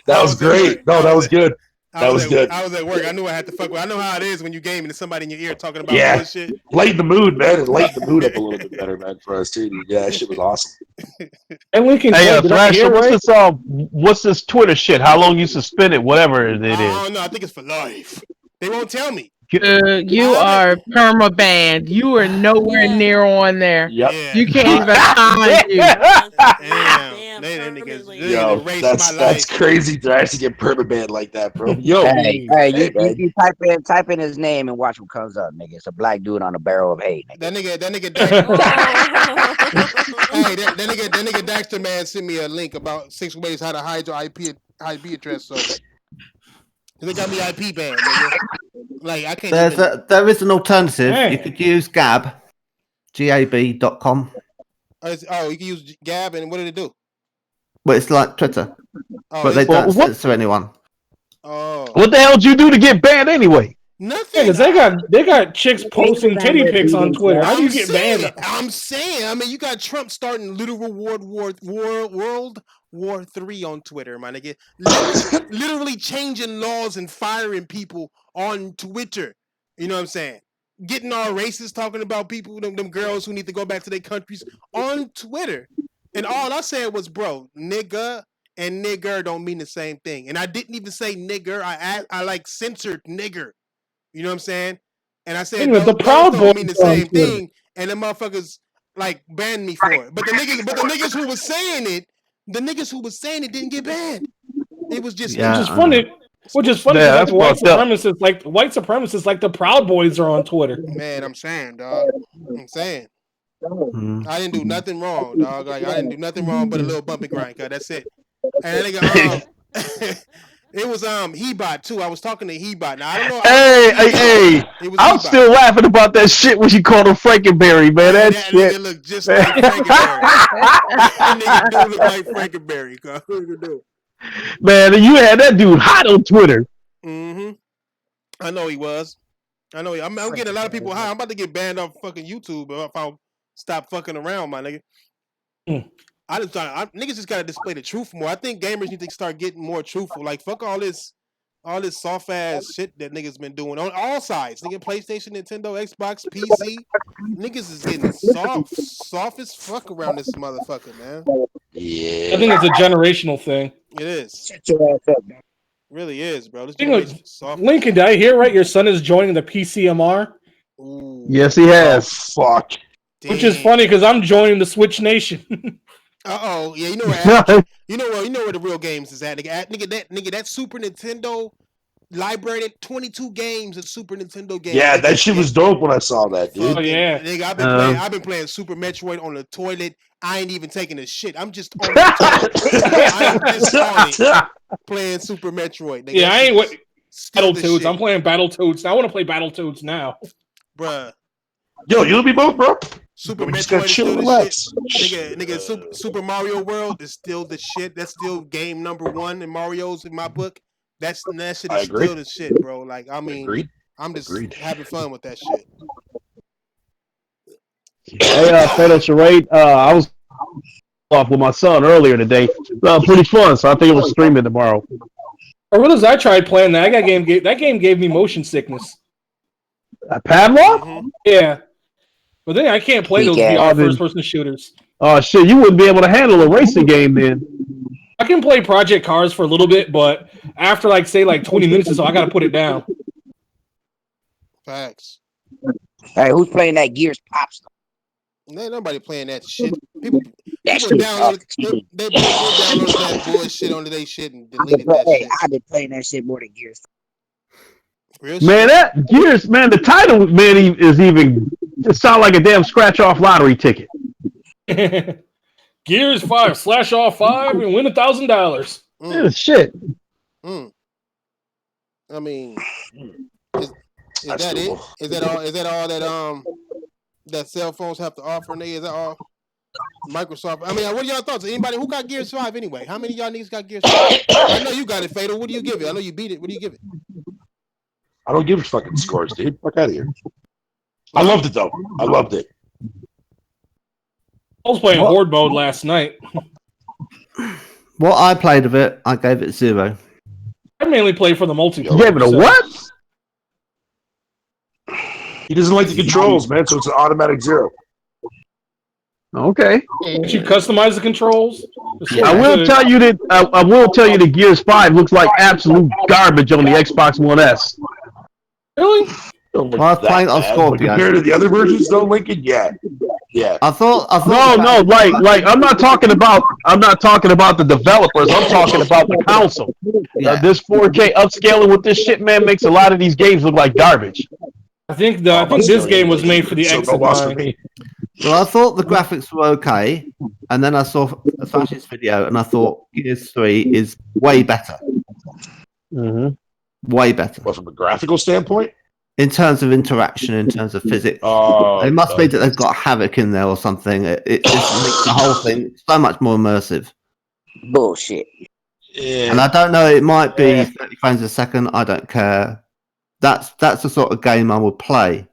That I was was at work. great. No, that was good. That was good. I was at work. I knew I had to fuck with. I know how it is when you gaming and somebody in your ear talking about Yeah. bullshit. Lighten the mood, man, and lighten the mood up a little bit better, man, for us too. Yeah, that shit was awesome. And we can Hey, did I Thrasher, hear right? what's this Twitter shit? How long you suspended? Whatever it I is. don't know. I think it's for life. They won't tell me. You are perma-banned. You are nowhere Yeah. near on there. Yep. Yeah. You can't even find you. Damn. They niggas permanently. they Yo, erased that's my life. crazy to actually get permabanned like that, bro. Yo, Hey, hey, man. you type in his name and watch what comes up, nigga. It's a black dude on a barrel of hay, nigga. That nigga Dax. Oh. Hey, that nigga Daxter man sent me a link about 6 ways how to hide your IP address. So they got me IP banned, nigga. Like I can't even. There is an alternative. Hey. You could use Gab, gab.com. Oh, you can use Gab, and what did it do? Well, it's like Twitter, Oh, but they is it? don't what- censor anyone. Oh, What the hell did you do to get banned anyway? nothing. Because they got chicks posting titty pics on Twitter. How do you get banned? I'm saying. I mean, you got Trump starting literal World War III on Twitter, my nigga. Literally changing laws and firing people on Twitter. You know what I'm saying? Getting all racist, talking about people, them girls who need to go back to their countries on Twitter. And all I said was, bro, nigga and nigger don't mean the same thing. And I didn't even say nigger. I like censored nigger. You know what I'm saying? And I said The those Proud don't mean the Boys on same Twitter. thing. And the motherfuckers like banned me for it. But the niggas who was saying it, didn't get banned. It was just Yeah, Which is funny. Which is funny Yeah, because like that's fucked up. white supremacists, like the Proud Boys, are on Twitter. man, I'm saying, dog. I'm saying. Mm. I didn't do nothing wrong, dog. Like I didn't do nothing wrong but a little bumpy grind, cuz that's it. And that nigga, it was Hebot too. I was talking to Hebot. Now I don't know. Hey, It was I'm Hebot. still laughing about that shit when you called him Frankenberry, man. Hey, That that shit. nigga look just like Frankenberry. That nigga do look like Frankenberry, cuz. Nigga do. Man, you had that dude hot on Twitter. Mm-hmm. I know he was. I'm getting a lot of people high. I'm about to get banned off fucking YouTube if I don't stop fucking around, my nigga. Niggas just gotta display the truth more. I think gamers need to start getting more truthful. Like fuck all this all this soft ass shit that niggas been doing on all sides. Nigga, PlayStation, Nintendo, Xbox, PC. Niggas is getting soft as fuck around this motherfucker, man. Yeah. I think it's a generational thing. It is. Shut your ass up, man. Really is, bro. This Thing of- generation soft. Lincoln, did I hear right? Your son is joining the PCMR, Ooh, Yes, he has. Fuck. which is damn. funny because I'm joining the Switch Nation. Uh-oh. Yeah, you know where you know where the real games is at, nigga. That Super Nintendo library, 22 games of Super Nintendo games. Yeah, nigga. that shit was dope when I saw that, dude. Fucking- yeah. Nigga, I've been playing Super Metroid on the toilet. I ain't even taking a shit. I'm just on the toilet. I am just on it playing Super Metroid. Nigga. Yeah, I ain't what Still the Battletoads. shit, I'm playing Battletoads. I want to play Battletoads now. bruh. Yo, you and me both, bro. Super We just Metroid gotta is chill still and the relax. shit. Nigga, Super Mario World is still the shit. That's still game number 1 in Mario's in my book. That shit I is agree. still the shit, bro. Like, I mean, Agreed. I'm just Agreed. having fun with that shit. Hey, Fatal Charade. I was off with my son earlier today. Pretty fun, so I think it was streaming tomorrow. Or what is I tried playing that? That game gave me motion sickness. Padlock? Mhm. Yeah. But then I can't play those Weak ass. VR Then- first-person shooters. Oh shit, you wouldn't be able to handle a racing game then. I can play Project Cars for a little bit, but after say 20 minutes or so, I gotta put it down. Facts. Hey, who's playing that Gears Pops? Ain't nobody playing that shit. People That people shit downloaded sucks. they downloaded that bullshit onto their shit and deleted that shit. I've been playing that shit more than Gears. Real Man, shit. that Gears, man, the title, man, is even just sound like a damn scratch-off lottery ticket. Gears 5, slash off 5 and win $1,000. Yeah, shit. Mm. I mean, is That's that doable. it? Is that all? Is that all that that cell phones have to offer? Nigga, is that all? Microsoft. I mean, what are y'all thoughts? Anybody who got Gears 5 anyway? How many of y'all niggas got Gears 5? I know you got it, Fatal. What do you give it? I know you beat it. What do you give it? I don't give fucking scores, dude. Fuck out of here. I loved it though. I loved it. I was playing Horde mode last night. What I played of it, I gave it 0. I mainly play for the multiplayer. You gave it a so- what? He doesn't like the controls, man, so it's an automatic 0. Okay. Did you customize the controls? I will tell you that I will tell you that Gears 5 looks like absolute garbage on the Xbox One S. Really? Well, I was playing on Scorpio. Compared to the other versions, though, Lincoln, yeah. I thought No, like I'm not talking about the developers. I'm talking about the console. Yeah. This 4K upscaling with this shit, man, makes a lot of these games look like garbage. I think this game was made for the So X no and loss for Y. me. Well, I thought the graphics were okay, and then I saw Flash's video, and I thought Gears 3 is way better. Mm-hmm. Way better. What, from a graphical standpoint? In terms of interaction, in terms of physics. It must be that they've got Havoc in there or something. It just makes the whole thing so much more immersive. Bullshit. Yeah. And I don't know, it might be 30 frames a second. I don't care. That's the sort of game I would play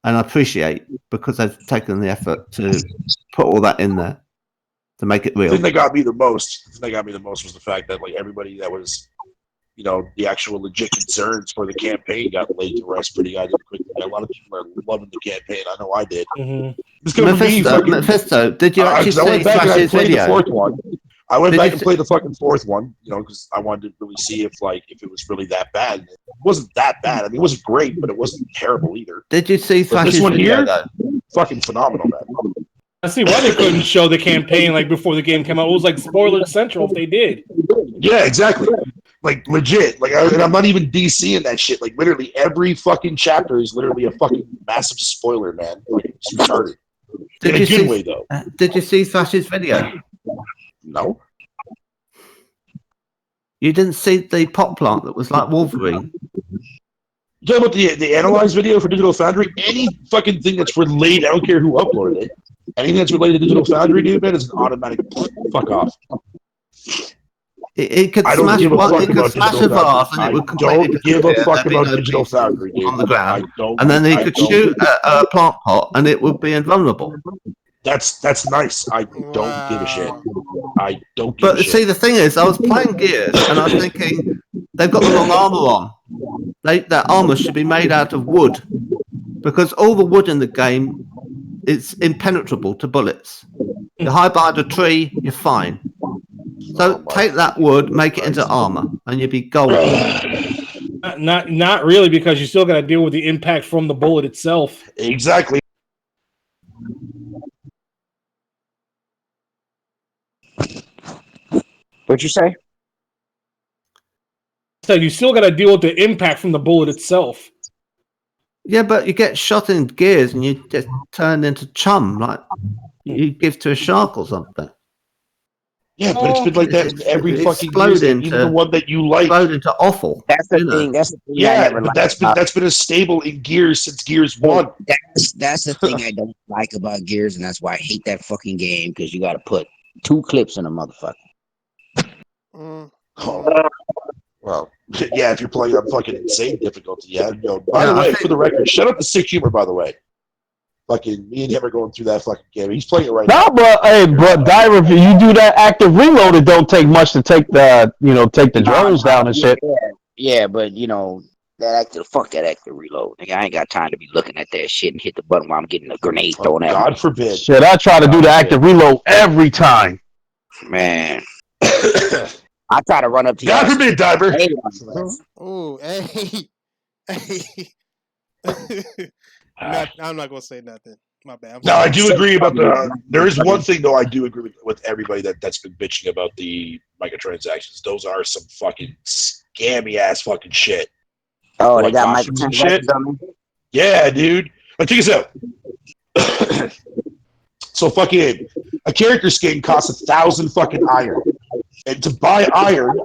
and I appreciate because they've taken the effort to put all that in there to make it The real. thing that got me the most was the fact that like everybody that was, you know, the actual legit concerns for the campaign got laid to rest pretty goddamn quickly. A lot of people are loving the campaign. I know I did. Mm-hmm. It's gonna be Mephisto, did you actually 'cause I see went back and I Flash's played the video? fourth one. I went Did back you and see- played the fucking fourth one, you know, because I wanted to really see if it was really that bad. It wasn't that bad. I mean, it wasn't great, but it wasn't terrible either. Did you see But this Flash's one video here? though? Fucking phenomenal, man. I see why they couldn't show the campaign before the game came out. It was like spoiler central if they did. Yeah, exactly. Like legit. And I'm not even DC in that shit. Like literally every fucking chapter is literally a fucking massive spoiler, man. Like it's retarded. In a you good see- way, though. Did you see Flash's video? No. You didn't see the pot plant that was like Wolverine? You talking about the analyze video for Digital Foundry? Any fucking thing that's related, I don't care who uploaded it. Anything that's related to Digital Foundry, dude, man, is an automatic fuck off. It could I don't smash give a one, fuck it could about smash a Digital vase Foundry. and it would I completely don't give a disappear. fuck There'd be about no Digital pieces Foundry, dude. on the ground. I don't. And then they I could don't- shoot a plant pot and it would be invulnerable. That's nice. I don't give a shit. I don't give But a see, shit. the thing is, I was playing Gears and I was thinking, they've got the wrong armor on. That armor should be made out of wood, because all the wood in the game is impenetrable to bullets. You hide behind a tree, you're fine. So take that wood, make it into armor, and you'll be golden. Not really, because you still got to deal with the impact from the bullet itself. Exactly. What'd you say? So you still got to deal with the impact from the bullet itself. Yeah, but you get shot in Gears and you just turn into chum, like you give to a shark or something. Yeah, but it's been like that in every It fucking explode game, even the one that you like. Explode into offal. That's the you know. thing. That's the thing. I Yeah, never but liked that's been a staple in Gears since Gears 1. That's the thing I don't like about Gears, and that's why I hate that fucking game, because you got to put 2 clips in a motherfucker. Oh. Well, yeah, if you're playing on fucking insane difficulty, yeah. Yo, by the Yeah, I way, think- for the record, shut up to Sick Humor, by the way. Fucking me and him are going through that fucking game. He's playing it right now. No, but hey, but Diver, if you do that active reload, it don't take much to take the drones down and shit. Yeah, but you know that active reload. Nigga, I ain't got time to be looking at that shit and hit the button while I'm getting a grenade Oh, thrown at me. God forbid. Shit, I try to do the active reload every time. Man, I try to run up to God y'all. forbid, Diver. Hey, Ooh, hey. I'm not gonna say nothing. My bad. I'm No, I sorry. do agree about the. There is one thing though. I do agree with everybody that's been bitching about the microtransactions. Those are some fucking scammy ass fucking shit. Oh, they Like got costumes and shit. microtransactions on them? Yeah, dude. But check this out. So fucking a character skin costs 1,000 fucking iron, and to buy iron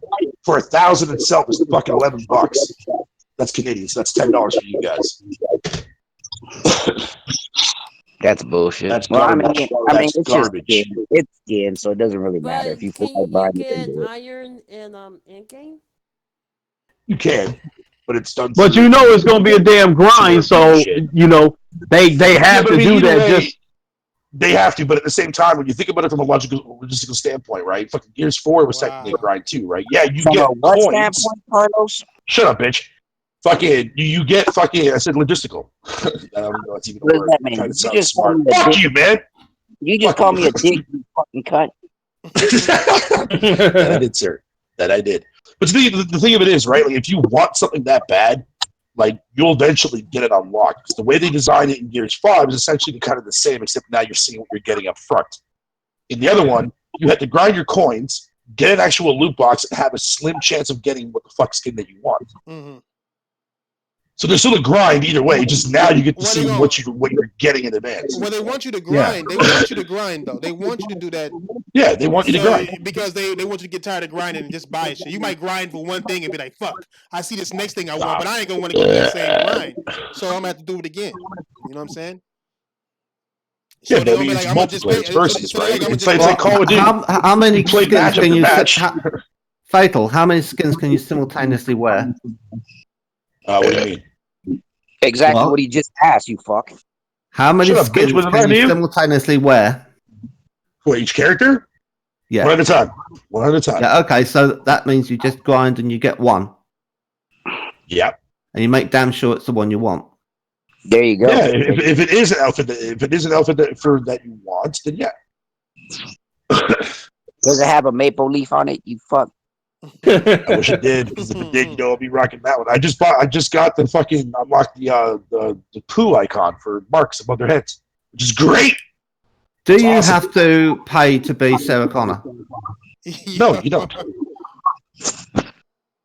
for 1,000 itself is fucking $11. That's Canadian, so that's $10 for you guys. That's bullshit. That's well, garbage. it's That's garbage. just skin. It's skin, so it doesn't really matter But if you feel can like you buying it. get then do it. iron in game? You can, but it's done. But you know it's gonna be a damn grind, so you know they have but to I mean, do either that. way, Just they have to, but at the same time, when you think about it from a logistical standpoint, right? Fucking Gears 4 was Wow. technically a grind too, right? Yeah, you From get a what coins. standpoint, Carlos? Shut up, bitch. Fucking, you get fucking. I said logistical. I don't know what's even a What does word. that I'm mean? trying to You sound just smart. called me a Fuck dick. you, man. You just Fuck call me you. a dick, you fucking cunt. That I did, sir. That I did. But the thing of it is, right? Like, if you want something that bad, like you'll eventually get it unlocked. Because the way they designed it in Gears 5 is essentially kind of the same, except now you're seeing what you're getting up front. In the other one, you had to grind your coins, get an actual loot box, and have a slim chance of getting what the fuck skin that you want. Mm-hmm. So there's still a grind either way. Just now you get to Well, see they what you're getting in advance. Well, they want you to grind. They want you to grind, though. They want you to do that. Yeah, they want you to grind. Because they want you to get tired of grinding and just buy shit. You might grind for one thing and be like, fuck, I see this next thing I want, but I ain't going to want to go to that same grind. So I'm going to have to do it again. You know what I'm saying? Yeah, So but I they'll mean, be it's like, I'ma just multiplayer, pay- it's versus, so right? like, I'ma It's just- like Call of Duty. How many You play skins match can after you match. Fatal? How many skins can you simultaneously wear? What do you mean? Exactly What? what he just asked, you fuck. How many Shut up, bitch. skins What did I can you do? simultaneously wear? For each character? Yeah. One at a time. One at a time. Yeah. Okay. So that means you just grind and you get one, Yeah. and you make damn sure it's the one you want. There you go. Yeah. If it is an outfit, that you want, then yeah. Does it have a maple leaf on it? You fuck. I wish it did, because if it did, you know, I'll be rocking that one. I just got the fucking unlocked the poo icon for marks above their heads, which is great. Do It's you awesome. have to pay to be Sarah Connor? No, you don't.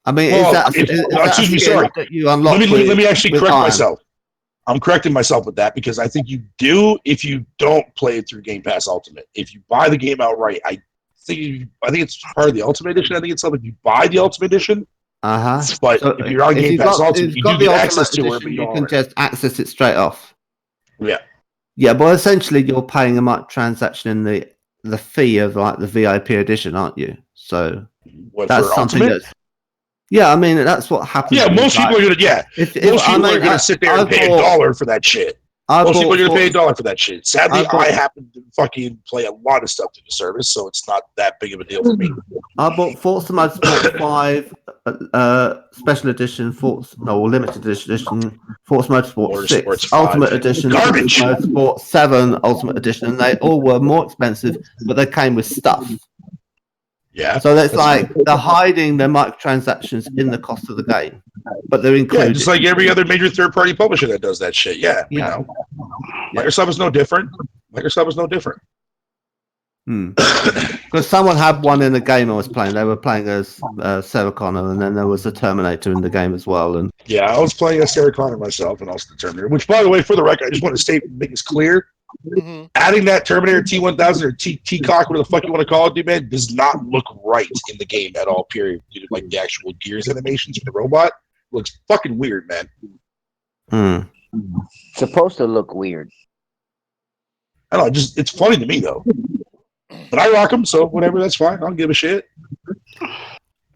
I mean, Well, is that a excuse me, skill sorry. that you unlock? Let me actually with correct iron? myself. I'm correcting myself with that, because I think you do if you don't play it through Game Pass Ultimate. If you buy the game outright, I think it's part of the Ultimate Edition. I think it's something you buy the Ultimate Edition. Uh-huh. But So if you're on Game Pass Ultimate, you do get access to it, but you can just access it straight off. Yeah. Yeah, but essentially you're paying a microtransaction in the fee of like the VIP edition, aren't you? So What, that's for something Ultimate? that's yeah. I mean, that's what happens. Yeah, with, most people are gonna. Yeah, If most people I are mean, gonna sit there and pay bought- $1 for that shit. Most people are going to pay Forza- $1 for that shit. Sadly, I bought- I happen to fucking play a lot of stuff through the service, so it's not that big of a deal for me. I bought Forza Motorsport 5 Special Edition, Limited Edition, Forza Motorsport Motorsports 6 5. Ultimate Edition, Garbage. Forza Motorsport 7 Ultimate Edition, and they all were more expensive, but they came with stuff. Yeah. So that's like they're hiding their microtransactions in the cost of the game, but they're Yeah, included. just like every other major third-party publisher that does that shit. Yeah, we Yeah. know. Microsoft is no different. Microsoft is no different. Because someone had one in the game I was playing. They were playing as Sarah Connor, and then there was a Terminator in the game as well. And Yeah, I was playing as Sarah Connor myself and also the Terminator, which, by the way, for the record, I just want to state, make this clear. Mm-hmm. Adding that Terminator T1000 or T-Cock, whatever the fuck you want to call it, dude, man, does not look right in the game at all, period. Due to, like, the actual Gears animations for the robot. Looks fucking weird, man. Supposed to look weird. I don't know, just it's funny to me, though. But I rock them, so whatever, that's fine. I don't give a shit.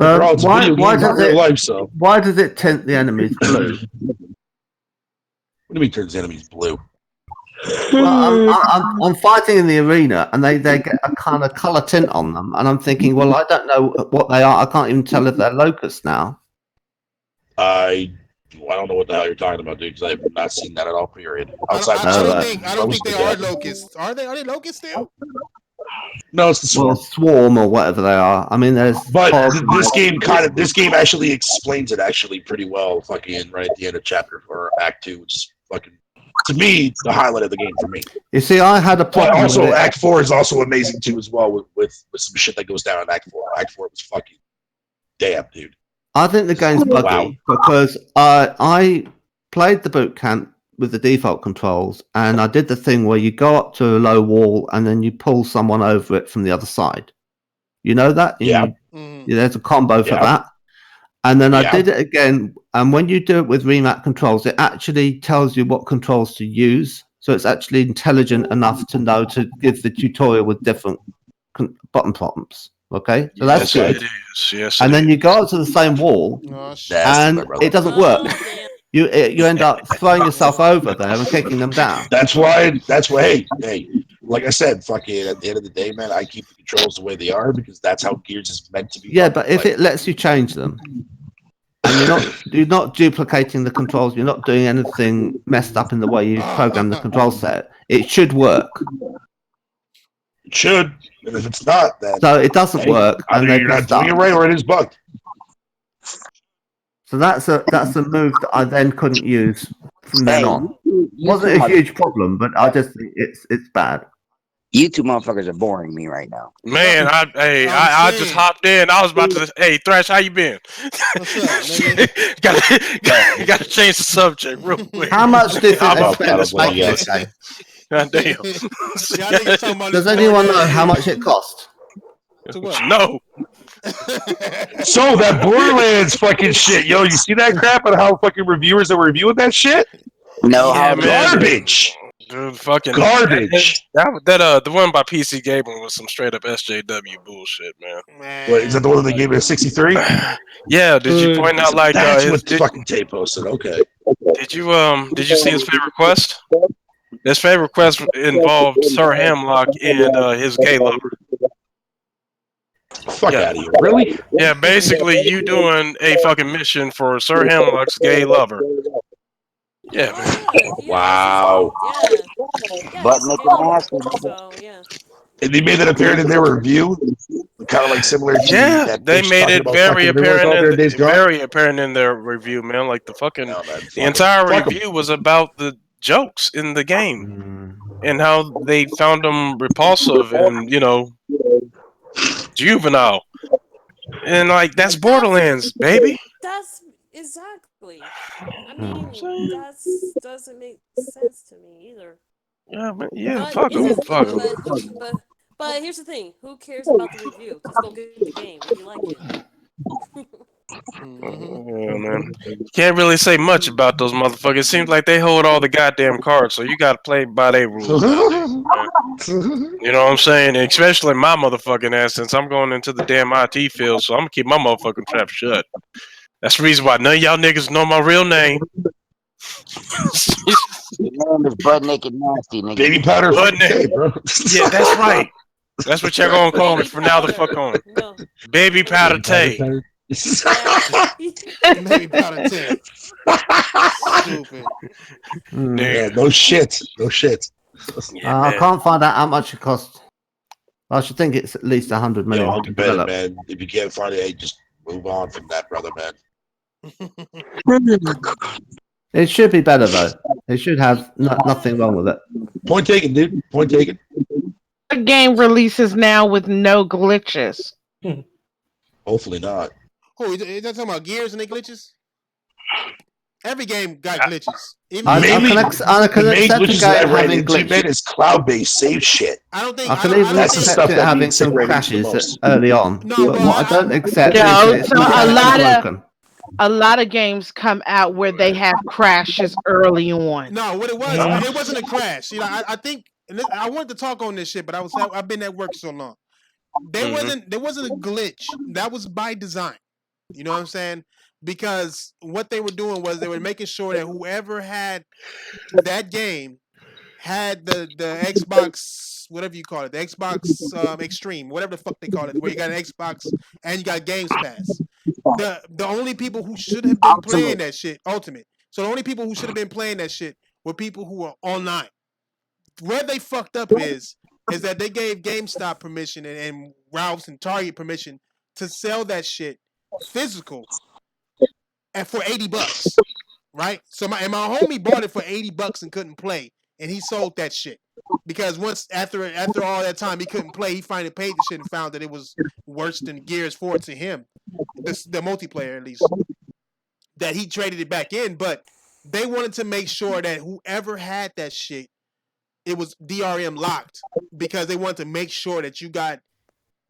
After all, it's a video game, not real life, so. why does it tint the enemies blue? What do you mean turns enemies blue? Well, I'm fighting in the arena, and they get a kind of color tint on them, and I'm thinking, well, I don't know what they are. I can't even tell if they're locusts now. I don't know what the hell you're talking about, dude, because I've not seen that at all, period. I Outside don't think they are locusts. Are they? Are they locusts still? No, it's the Well, swarm. swarm or whatever they are. I mean, there's But this game actually explains it actually pretty well, fucking right at the end of chapter or Act 2, which is fucking, to me, the highlight of the game for me. You see, I had a But problem also, with it. Act 4 is also amazing too, as well, with some shit that goes down in Act 4. Act 4 was fucking damn, dude. I think the game's buggy Wow. because I played the boot camp with the default controls, and I did the thing where you go up to a low wall and then you pull someone over it from the other side. You know that? Yeah. There's a combo for Yeah. that. And then I Yeah. did it again, and when you do it with remap controls, it actually tells you what controls to use. So it's actually intelligent enough to know to give the tutorial with different button prompts. Okay, so that's good. It is. Yes, And it then you go up to the same wall, Oh, shit. and it doesn't work. Oh, damn. You end up throwing yourself over there and kicking them down. That's why, hey, like I said, fucking at the end of the day, man, I keep the controls the way they are because that's how Gears is meant to be. Yeah, but if it lets you change them, and you're not duplicating the controls, you're not doing anything messed up in the way you program the control set, it should work. It should, and if it's not, then So it doesn't hey, work, and either they you're not messed up. doing it right or it is bugged. So that's a move that I then couldn't use from then Hey, on. you Wasn't a two huge problem, but I just think it's bad. You two motherfuckers are boring me right now. Man, I just saying. hopped in. I was about to. Hey, Thrash, how you been? What's up, nigga? gotta change the subject real quick. How much do you think I'm they up, spent I'm to up, make yeah. this game? God damn. Y'all niggas talking about Does this anyone boring know ass how shit. much it cost? To what? No. So that Borderlands fucking shit, yo, you see that crap and how fucking reviewers that were reviewing that shit? No, Yeah, how man. Garbage. Dude, fucking Garbage. The one by PC Gaming was some straight up SJW bullshit, man. Man. What, is that the one that they gave it a 63? Yeah, did you point out like That's what did, fucking Tay posted. Okay. did you see his favorite quest? His favorite quest involved Sir Hamlock and his gay lover. Fuck Yeah. out of here. Really? Yeah, basically you doing a fucking mission for Sir Hamlock's gay lover. Yeah, man. Oh, yeah, Wow. Yeah. Butt he's naked gay, nasty. So yeah. And they made that apparent in their review, kind of like similar to Yeah, that they bitch made talking it about very fucking Mirrors out there in apparent Days Gone. very apparent in their review, man. Like the fucking No, man, the entire fuck 'em. review was about the jokes in the game Mm. and how they found them repulsive and juvenile. And like that's Borderlands, baby. That's exactly. I Hmm. mean, that's doesn't make sense to me either. Yeah, man, yeah, But fuck here's them, the fuck thing, 'em. but here's the thing: who cares about the review? Just go get the game if you like it. Yeah, man. Can't really say much about those motherfuckers. It seems like they hold all the goddamn cards, so you gotta play by their rules. You know what I'm saying? And especially my motherfucking ass, since I'm going into the damn IT field, so I'm gonna keep my motherfucking trap shut. That's the reason why none of y'all niggas know my real name. The name is Butt Naked Nasty, nigga. Baby powder, Butt fucking tape, bro. Yeah, that's right. That's what y'all gonna call it from now the fuck on. No. Baby powder tape. Yeah. Maybe powder tape. Stupid. Mm. Yeah, no shit. No shit. Yeah, I man. can't find out how much it costs. I should think it's at least 100 Yeah, million. I'll to bet it, develop. man. If you can't find it, hey, just move on from that, brother, man. It should be better though. It should have nothing wrong with it. Point taken, dude. Point taken. The game releases now with no glitches. Hopefully not. Oh, you talking about Gears and they glitches? Every game got glitches. Even I Mainly- can accept the The main game glitches that I ran having into, man, glitches. is cloud-based save shit. I don't think I can don't- even don't That's the think- stuff accept it that having means some it ran into the crashes most. early on. No, but well, what I don't accept No, is it's so a mechanically lot of- broken. A lot of games come out where they have crashes early on. No, what it was, it wasn't a crash. You know, I think and I wanted to talk on this shit, but I've been at work so long. There wasn't a glitch. That was by design. You know what I'm saying? Because what they were doing was they were making sure that whoever had that game had the Xbox, whatever you call it, the Xbox Extreme, whatever the fuck they call it, where you got an Xbox and you got Games Pass. The only people who should have been playing that shit, Ultimate. So the only people who should have been playing that shit were people who were online. Where they fucked up is that they gave GameStop permission and Ralph's and Target permission to sell that shit physical and for $80, right? So my homie bought it for $80 and couldn't play, and he sold that shit because once after all that time he couldn't play, he finally paid the shit and found that it was worse than Gears 4 to him, the multiplayer at least. That he traded it back in, but they wanted to make sure that whoever had that shit, it was DRM locked because they wanted to make sure that you got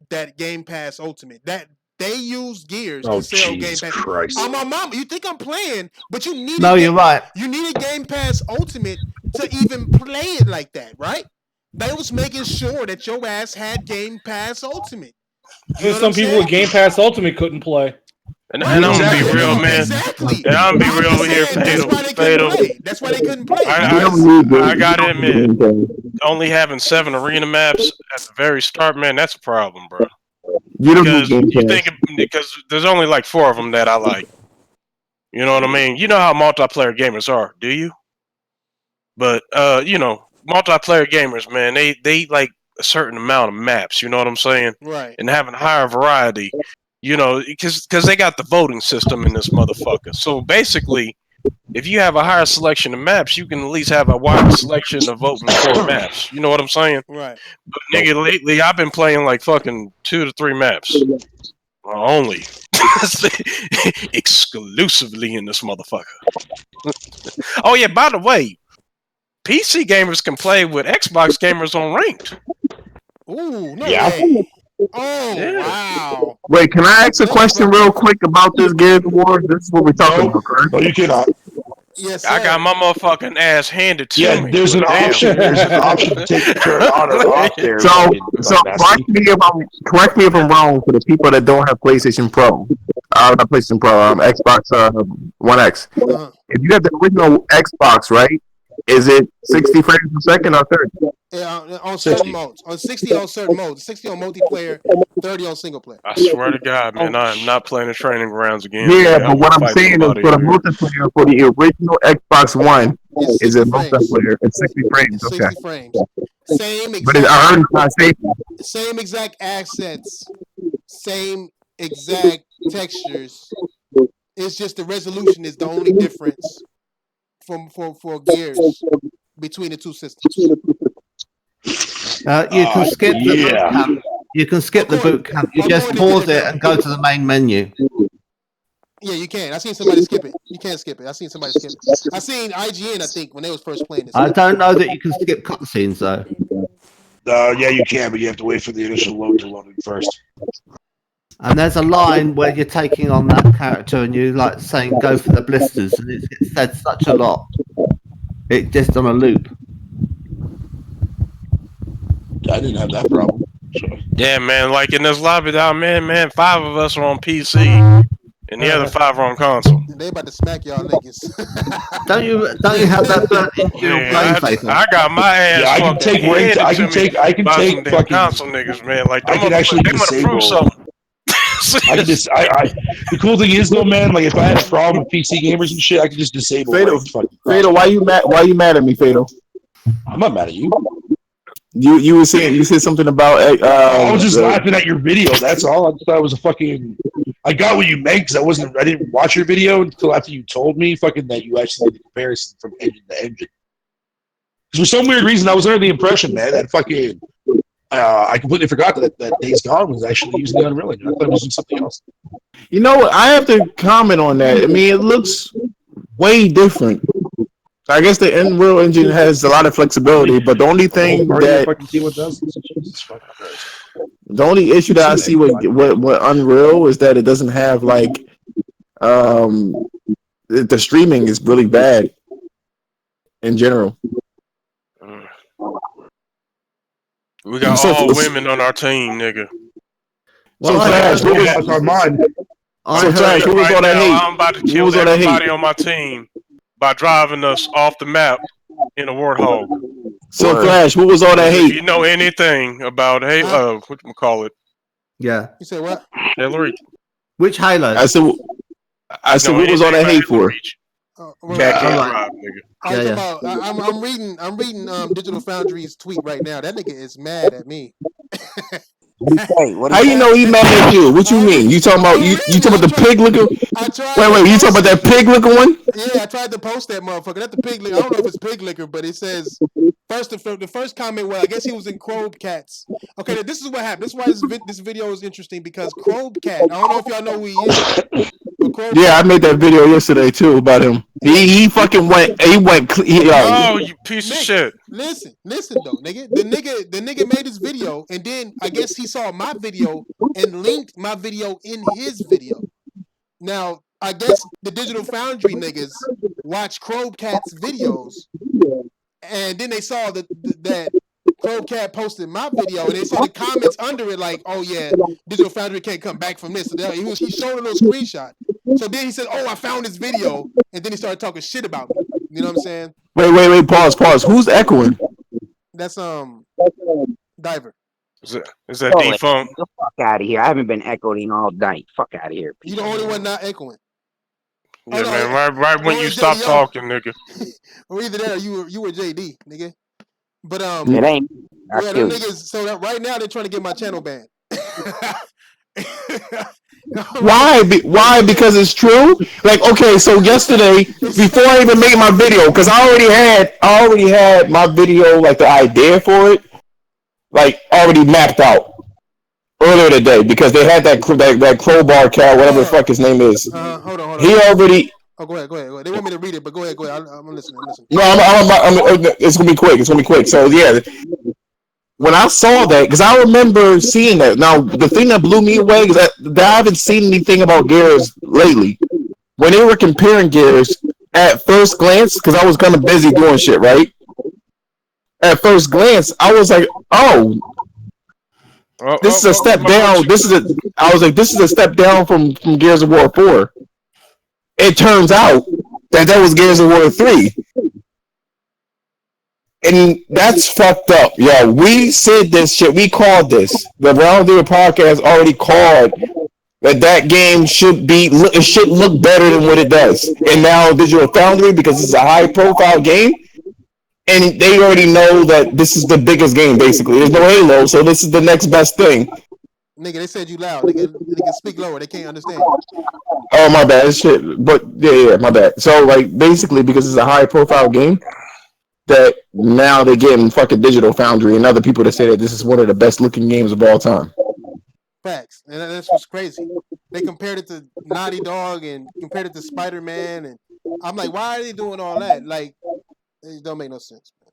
that Game Pass Ultimate. That they used Gears Oh, to sell Jesus Game Pass. Christ. Oh, my mom, you think I'm playing, but you need No, you're right. You need a Game Pass Ultimate to even play it like that, right? They was making sure that your ass had Game Pass Ultimate. You know Some what I'm people with saying? Game Pass Ultimate couldn't play. And I'm gonna be Exactly. real, man. Exactly. And I'm gonna be I'm real just here, saying, that's why they Fatal. couldn't play. That's why they couldn't play. I gotta admit, only having 7 arena maps at the very start, man, that's a problem, bro. Because because there's only like 4 of them that I like. You know what I mean? You know how multiplayer gamers are, do you? But you know, multiplayer gamers, man, they like a certain amount of maps. You know what I'm saying? Right. And having higher variety, you know, because they got the voting system in this motherfucker. So basically, if you have a higher selection of maps, you can at least have a wider selection of voting for maps. You know what I'm saying? Right. But nigga, lately I've been playing like fucking 2 to 3 maps. Only. Exclusively in this motherfucker. Oh yeah, by the way, PC gamers can play with Xbox gamers on ranked. Ooh, no Yeah. way. Oh, Yeah. wow. Wait, can I ask a question real quick about this Gears of War? This is what we're talking about, correct? No, you cannot. Yes, I sir. got my motherfucking ass handed to Yeah, me. there's an Damn. option. There's an option to take the turn on or off there. So correct me if I'm wrong for the people that don't have PlayStation Pro, not PlayStation Pro, Xbox One X. Uh-huh. If you have the original Xbox, right? Is it 60 frames per second or 30? Yeah, on 60. certain modes. On 60 on certain modes. 60 on multiplayer, 30 on single player. I swear to God, man, I am not playing the training grounds again. Yeah, man. but what I'm fight saying is somebody for the over here. multiplayer for the original Xbox One, It's is it 60 frames. multiplayer? It's 60 frames, It's okay. 60 frames. Same But I exact, heard it's not safe. same exact assets, same exact textures. It's just the resolution is the only difference for Gears between the two systems. You can skip the boot yeah. camp. You can skip the boot camp. You just pause it and go to the main menu. Yeah, you can. I seen somebody skip it. You can't skip it. I seen somebody skip it. I seen IGN, I think, when they was first playing this. I don't know that you can skip cutscenes though. Yeah, you can, but you have to wait for the initial load to load in first. And there's a line where you're taking on that character and you like saying go for the blisters, and it's said such a lot. It just on a loop. I didn't have that problem. So. Yeah, man, like in this lobby down, man, 5 of us are on PC. and the other 5 are on console. They about to smack y'all niggas. Don't you have that burnt into your brain, Yeah, Faithful? I got my ass. Yeah, I can fucked take and handed I to can me take by some damn fucking console niggas, man. Like I can actually they want to prove disable. something. I can just the cool thing is though, man, like if I had a problem with PC gamers and shit, I could just disable Fatal, like, fucking Fatal, why you mad? Why you mad at me, Fatal? I'm not mad at you. You were saying, you said something about. I was just laughing at your video. That's all. I thought it was a fucking. I got what you meant because I didn't watch your video until after you told me fucking that you actually did the comparison from engine to engine. Because for some weird reason, I was under the impression, man, that fucking. I completely forgot that Days Gone was actually using the Unreal Engine. I thought it was using something else. You know what? I have to comment on that. I mean, it looks way different. I guess the Unreal Engine has a lot of flexibility, but the only thing the only issue that I see with Unreal is that it doesn't have like the streaming is really bad in general. We got all women on our team, nigga. So Flash, what was on mine? So Flash, what was all that hate? I'm about to kill everybody on my team by driving us off the map in a warthog. So Flash, what was all that hate? If you know anything about what you call it? Yeah. You say what? Hillary. Which Halo? I said, what was all that hate for? I'm reading Digital Foundry's tweet right now. That nigga is mad at me. How you know he mad at you? What you mean? You talking about you talking about the pig looking? Wait, you talking about that pig looking one? Yeah, I tried to post that motherfucker. That's the pig liquor. I don't know if it's pig liquor, but it says the first comment. Well, I guess he was in Crobe Cats. Okay, this is what happened. This is why this video is interesting because Crobe Cat. I don't know if y'all know who he is. Yeah, I made that video yesterday too about him. He fucking went. Oh, you piece of shit! Listen though, nigga. The nigga made his video, and then I guess he saw my video and linked my video in his video. Now, I guess the Digital Foundry niggas watch Crobe Cat's videos, and then they saw that Crobe Cat posted my video, and they saw the comments under it like, "Oh yeah, Digital Foundry can't come back from this." So he showed a little screenshot. So then he said, "Oh, I found this video," and then he started talking shit about me. You know what I'm saying? Wait, pause. Who's echoing? That's Diver. Is that defunct? Get the fuck out of here! I haven't been echoing all night. Fuck out of here. You the only one not echoing. Yeah, man. Right when you stop talking, nigga. Or either that, or you were JD, nigga. But it ain't. Yeah, them niggas. So that right now they're trying to get my channel banned. Why? Why? Because it's true. Like, okay, so yesterday, before I even made my video, because I already had my video, like the idea for it, like already mapped out earlier today, because they had that crowbar cat, whatever the fuck his name is. Hold on. He already. Oh, go ahead. They want me to read it, but go ahead. I'm listening. No, it's gonna be quick. So yeah. When I saw that, because I remember seeing that. Now, the thing that blew me away is that I haven't seen anything about Gears lately. When they were comparing Gears, at first glance, because I was kind of busy doing shit, right? At first glance, I was like, "Oh, this is a step down." I was like, "This is a step down from Gears of War 4." It turns out that was Gears of War 3. And that's fucked up. Yeah, we said this shit. We called this. The Round Table podcast already called that game should look better than what it does. And now Digital Foundry, because this is a high profile game, and they already know that this is the biggest game, basically. There's no Halo, so this is the next best thing. Nigga, they said you loud. They can speak lower. They can't understand. Oh, my bad. Shit. But yeah, my bad. So, like, basically, because it's a high profile game, that now they're getting fucking Digital Foundry and other people that say that this is one of the best looking games of all time. Facts. And that's what's crazy. They compared it to Naughty Dog and compared it to Spider-Man, and I'm like, why are they doing all that? Like, it don't make no sense, man.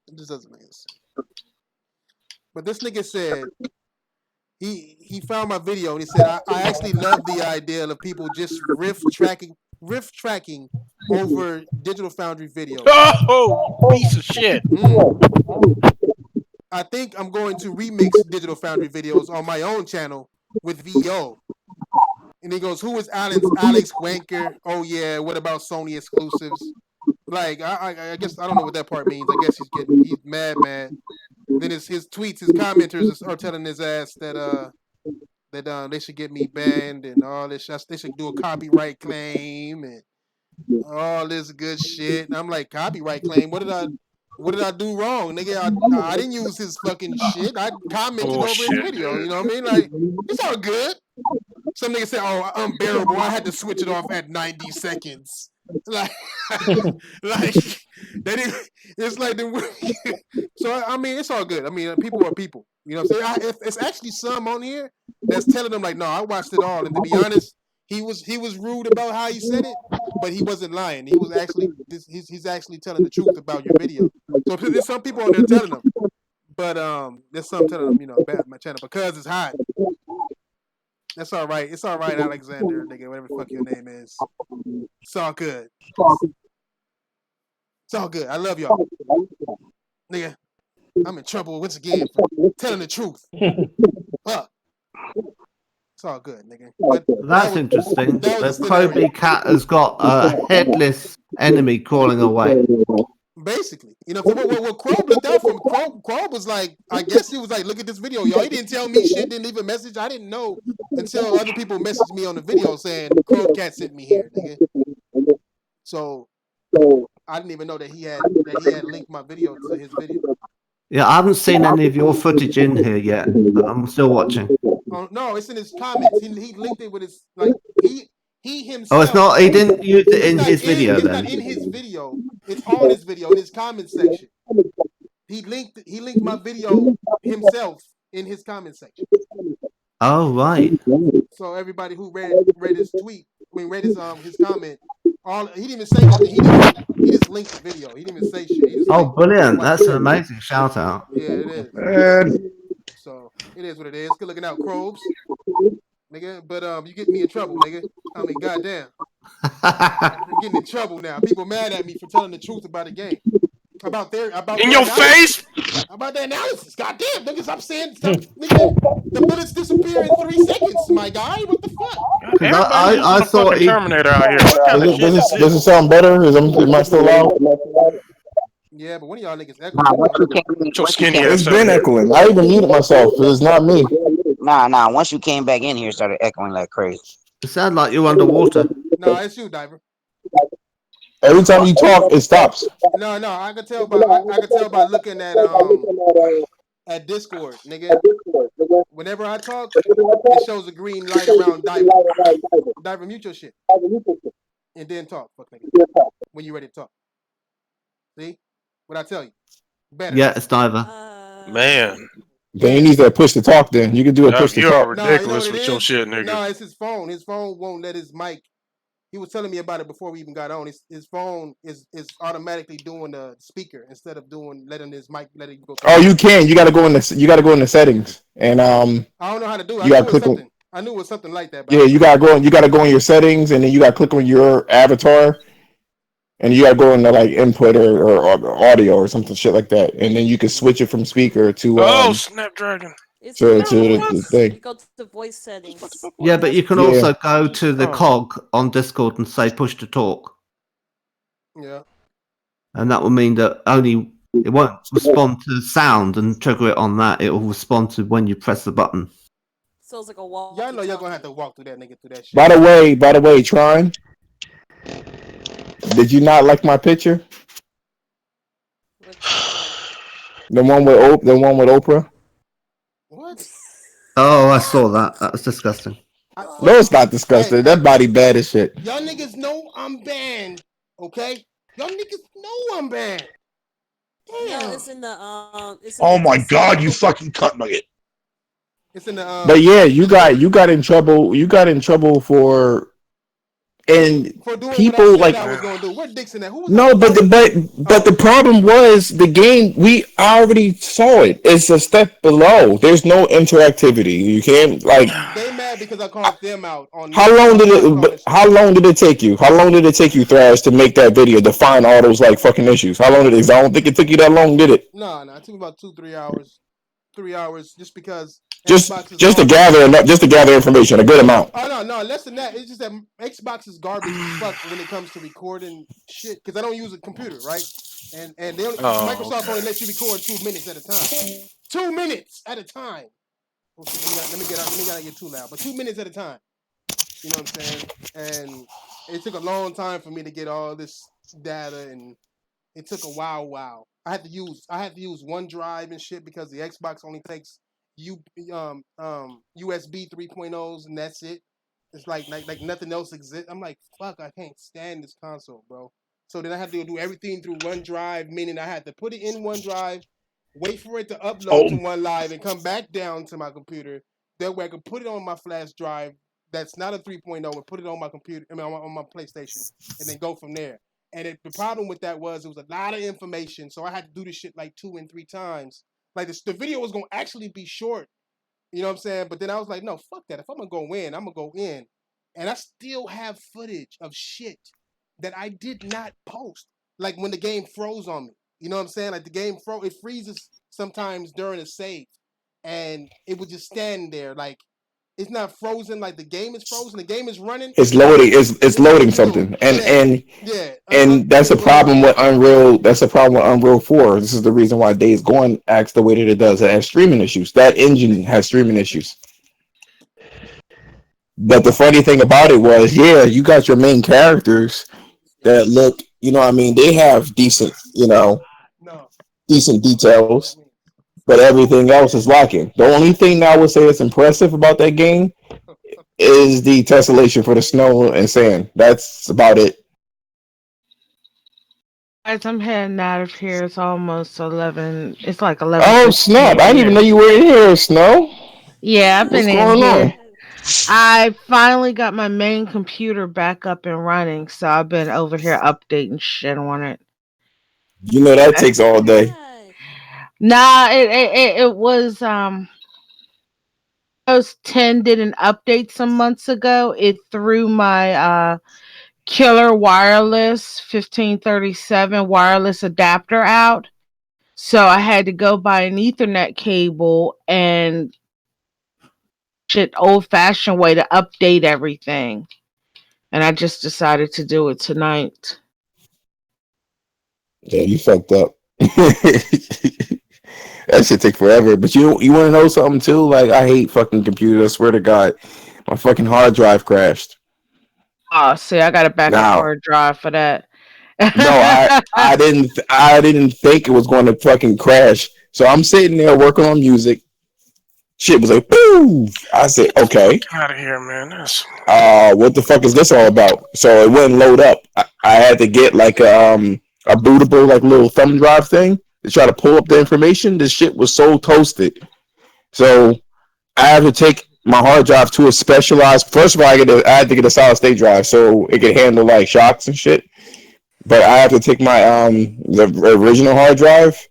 It just doesn't make no sense. But this nigga said he found my video and he said, I actually love the idea of people just riff tracking over Digital Foundry videos. Oh, piece of shit. I think I'm going to remix Digital Foundry videos on my own channel with VO. And he goes, "Who is Alex Wanker? Oh yeah, what about Sony exclusives?" Like I guess I don't know what that part means. I guess he's mad. Then his tweets, his commenters are telling his ass that they should get me banned and all this. They should do a copyright claim and all this good shit. And I'm like, copyright claim? What did I do wrong, nigga? I didn't use his fucking shit. I commented over his video. You know what I mean? Like, it's all good. Some nigga said, "Oh, unbearable. I had to switch it off at 90 seconds." Like they didn't. It's like so. I mean, it's all good. I mean, people are people. You know what I'm saying? It's actually some on here that's telling them like, "No, I watched it all." And to be honest, he was rude about how he said it, but he wasn't lying. He was actually he's actually telling the truth about your video. So there's some people on there telling them, but there's some telling them, bad my channel because it's hot. That's all right. It's all right, Alexander, nigga, whatever the fuck your name is. It's all good. It's all good. I love y'all. Nigga, I'm in trouble once again for telling the truth. Fuck. It's all good, nigga. But That's interesting. that The was the Kobe scenario. cat has got a headless enemy crawling away. Basically, so what Crow looked out from Crow was like, I guess he was like, look at this video, y'all. He didn't tell me shit, didn't leave a message. I didn't know until other people messaged me on the video saying Crow Cat sent me here, nigga. So I didn't even know that he had linked my video to his video. Yeah, I haven't seen any of your footage in here yet, but I'm still watching. Oh no, it's in his comments. He linked it with his he himself. Oh, it's not. He didn't use it in his video It's then. not in his video. It's on his video in his comment section. He linked my video himself in his comment section. Oh right. So everybody who read his tweet, read his comment, he didn't even say nothing. He just linked the video. He didn't even say shit. He just Oh, linked brilliant! what- That's an amazing shout out. Yeah, it is. Man, So it is what it is. Good looking out, Crobes, nigga. But you get me in trouble, nigga. I mean, goddamn, I'm getting in trouble now. People mad at me for telling the truth about the game. About In their your analysis. face. About the analysis. Goddamn, niggas, I'm saying stuff. Nigga, the bullets disappear in 3 seconds, my guy. What the fuck? Everybody I using a thought fucking he- Terminator out here. What kind of shit is Does this? it sound better? Am I still loud? Yeah, but one of y'all niggas echoing. Nah, once you came Your once you skinny came- It's ass. been echoing. I even muted myself. It's not me. Nah, once you came back in here, it started echoing like crazy. It sounded like you're underwater. No, it's you, Diver. Every time you talk, it stops. No, I can tell by looking at Discord, nigga. Whenever I talk, it shows a green light around Diver. Diver, mute your shit. And then talk, fuck nigga. When you ready to talk. See? What I tell you? Better. Yeah, it's Diver. Man, Then he needs that push to talk. Then you can do a push to you're talk. No, you know ridiculous what it with your is? shit, nigga. No, it's his phone. His phone won't let his mic. He was telling me about it before we even got on. His phone is automatically doing the speaker instead of letting his mic let it go. Oh, you can. You got to go in the. You got to go in the settings, and I don't know how to do it. you gotta click on. I knew it was something like that. But Yeah, you gotta go. You gotta go in your settings, and then you gotta click on your avatar, and you gotta go into like input or audio or something shit like that, and then you can switch it from speaker to Oh, Snapdragon. It's to not the voice. thing. You go to the voice settings. Yeah, but you can Yeah. also go to the Oh. cog on Discord and say push to talk, yeah. and that will mean that only it won't respond to sound and trigger it on that. It will respond to when you press the button. So it's like a wall. Y'all know y'all gonna have to walk through that nigga through that shit. By the way, Tron, did you not like my picture? The one with Oprah? What? Oh, I saw that. That was disgusting. No, it's not disgusting. That body bad as shit. Y'all niggas know I'm banned, okay? Y'all niggas know I'm banned. Yeah, Damn. it's in the It's in oh the my Discord. god, you fucking cunt nugget. It's in the But yeah, you got in trouble. You got in trouble for and for doing people what I said like I was gonna do. Where Dixon at? Who was no, that? but the problem was the game. We already saw it. It's a step below. There's no interactivity. You can't like. They mad because I called them out on. How long did it take you? How long did it take you, Thrash, to make that video to find all those like fucking issues? How long did it? I don't think it took you that long, did it? No, it took me about 2-3 hours. 3 hours, just because Xbox is just to garbage. gather information, a good amount. Oh no, less than that. It's just that Xbox is garbage as fuck when it comes to recording shit. Because I don't use a computer, right? And they only, Microsoft only lets you record 2 minutes at a time. 2 minutes at a time. Oh, let me not get too loud. But 2 minutes at a time. You know what I'm saying? And it took a long time for me to get all this data, and it took a while. I had to use OneDrive and shit because the Xbox only takes USB 3.0s and that's it. It's like nothing else exists. I'm like, fuck, I can't stand this console, bro. So then I had to do everything through OneDrive, meaning I had to put it in OneDrive, wait for it to upload to OneLive, and come back down to my computer. That way I could put it on my flash drive that's not a 3.0 and put it on my computer, on my PlayStation, and then go from there. And the problem with that was it was a lot of information, so I had to do this shit like 2 and 3 times. Like the video was gonna actually be short, you know what I'm saying? But then I was like, no, fuck that. If I'm gonna go in, I'm gonna go in. And I still have footage of shit that I did not post. Like when the game froze on me. You know what I'm saying? Like the game it freezes sometimes during a save. And it would just stand there. Like it's not frozen, like the game is frozen. The game is running. It's loading. It's loading something, and that's a problem with Unreal. That's a problem with Unreal 4. This is the reason why Days Gone acts the way that it does. It has streaming issues. That engine has streaming issues. But the funny thing about it was, you got your main characters that look, they have decent, decent details. But everything else is lacking. The only thing that I would say is impressive about that game is the tessellation for the snow and sand. That's about it. Guys, I'm heading out of here. It's almost 11. It's like 11. Oh, snap. I didn't even know you were in here, Snow. Yeah, I've been in here. On? I finally got my main computer back up and running, so I've been over here updating shit on it. That takes all day. Nah, it was Windows 10 did an update some months ago. It threw my Killer Wireless 1537 wireless adapter out. So I had to go buy an Ethernet cable and shit old-fashioned way to update everything. And I just decided to do it tonight. Yeah, you fucked up. That shit take forever. But you want to know something too? Like, I hate fucking computers. I swear to God, my fucking hard drive crashed. Oh, see, I got a backup hard drive for that. No, I didn't think it was going to fucking crash. So I'm sitting there working on music. Shit was like, boom. I said, okay. Get out of here, man. What the fuck is this all about? So it wouldn't load up. I had to get like a bootable like little thumb drive thing to try to pull up the information. This shit was so toasted. So I have to take my hard drive to a specialized. First of all, I had to get a solid state drive so it could handle like shocks and shit. But I have to take my the original hard drive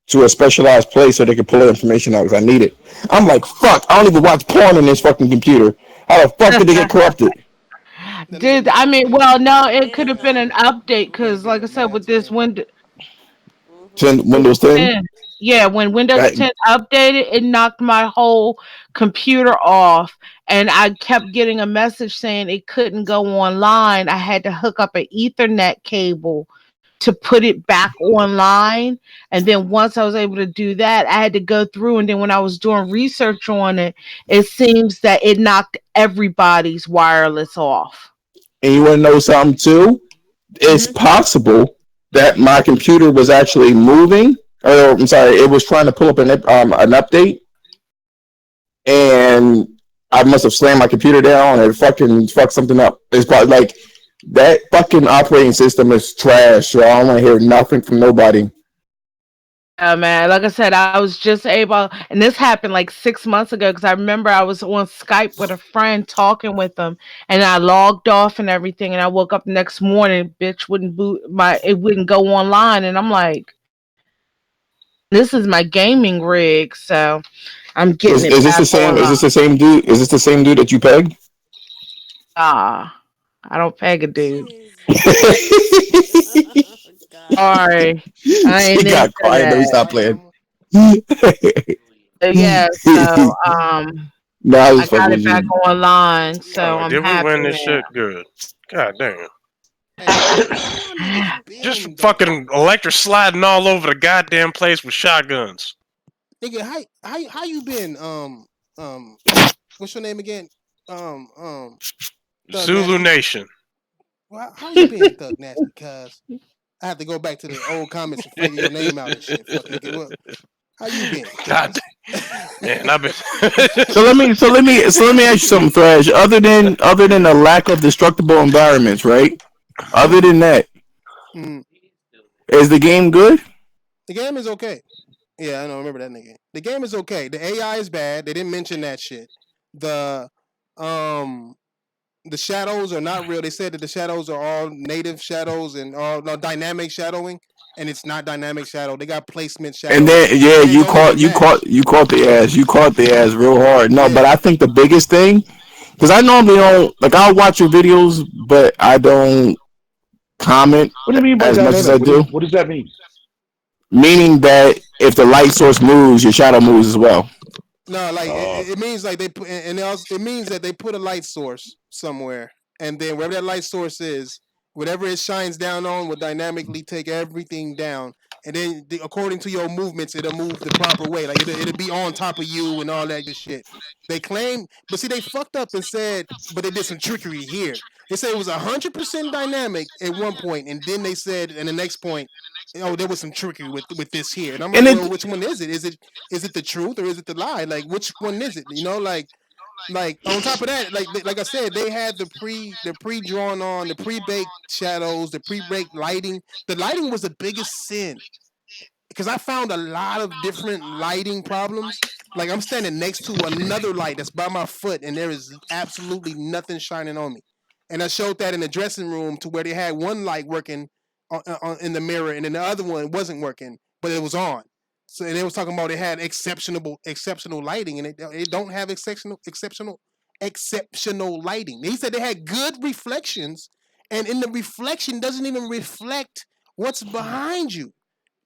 to a specialized place so they can pull the information out because I need it. I'm like, fuck, I don't even watch porn on this fucking computer. How the fuck did they get corrupted? I mean, well, no, it could have been an update because, like I said, with this Windows 10? Yeah, when Windows 10 updated, it knocked my whole computer off, and I kept getting a message saying it couldn't go online. I had to hook up an Ethernet cable to put it back online, and then once I was able to do that, I had to go through, and then when I was doing research on it, it seems that it knocked everybody's wireless off. And you want to know something too? It's possible that my computer was actually moving. Or I'm sorry, it was trying to pull up an update, and I must have slammed my computer down and fucking fucked something up. It's probably like that fucking operating system is trash. So I don't want to hear nothing from nobody. Man, like I said, I was just able, and this happened like 6 months ago because I remember I was on Skype with a friend talking with them, and I logged off and everything, and I woke up the next morning, bitch wouldn't it wouldn't go online, and I'm like, this is my gaming rig, so I'm getting Is this the same? Online. Is this the same dude? Is this the same dude that you pegged? I don't peg a dude. Sorry. He got quiet. No, he stopped playing. Yeah, so No, I I was fucking got with it back you. online, so I'm Did we happy win this now. shit? Good. God damn. Hey, how y'all niggas Just been though? fucking electric sliding all over the goddamn place with shotguns. Nigga, how you been? What's your name again? Thug Zulu Nasty. Nation. Well, how you been, Thug Nasty? Cause I have to go back to the old comments and figure your name out and shit. Fuck nigga. Well, how you been? God Cause man, I've been. So let me ask you something, Thrash. Other than the lack of destructible environments, right? Other than that, mm, is the game good? the game is okay. Yeah, I know. Remember that nigga. The game is okay. The AI is bad. They didn't mention that shit. The um the shadows are not real. They said that the shadows are all native shadows and all no, dynamic shadowing, and it's not dynamic shadow. They got placement And shadows, then yeah, and they don't even match. you caught the ass real hard. No, but Yeah, I think the biggest thing, because I normally don't like, I'll watch your videos, but I don't comment What do you mean by as much as dynamic? I do. What does that mean? Meaning that if the light source moves, your shadow moves as well. no, like Uh, it means like they put, and it means that they put a light source somewhere, and then wherever that light source is, whatever it shines down on will dynamically take everything down, and then according to your movements, it'll move the proper way. Like it'll be on top of you and all that good shit. They claim, but see, they fucked up and said, but they did some trickery here. They said it was 100% dynamic at one point, and then they said, in the next point, oh, there was some trickery with this here, and I'm And like, well, it which one is it? Is it the truth or is it the lie? Like, which one is it? You know, like on top of that, like I said, they had the pre drawn on, the pre baked shadows, the pre baked lighting. The lighting was the biggest sin because I found a lot of different lighting problems. Like I'm standing next to another light that's by my foot, and there is absolutely nothing shining on me. And I showed that in the dressing room to where they had one light working in the mirror, and then the other one wasn't working, but it was on. So and they was talking about it had exceptional lighting, and it don't have exceptional lighting. He said they had good reflections, and in the reflection doesn't even reflect what's behind you.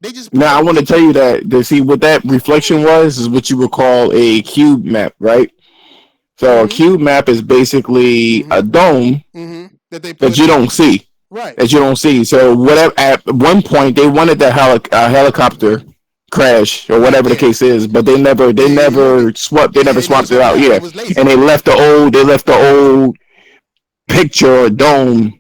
They just put Now I a want to tell you that see what that reflection was is what you would call a cube map, right? So a mm-hmm, cube map is basically a mm-hmm, dome that they that put you don't see. right. That you don't see. So whatever. At one point, they wanted the helicopter crash or Right whatever the there. case is, but they Yeah, you moved it. never swapped. They Yeah, never they never swapped it swapped it out. out. Yeah, It was and lazy. they left the old picture or dome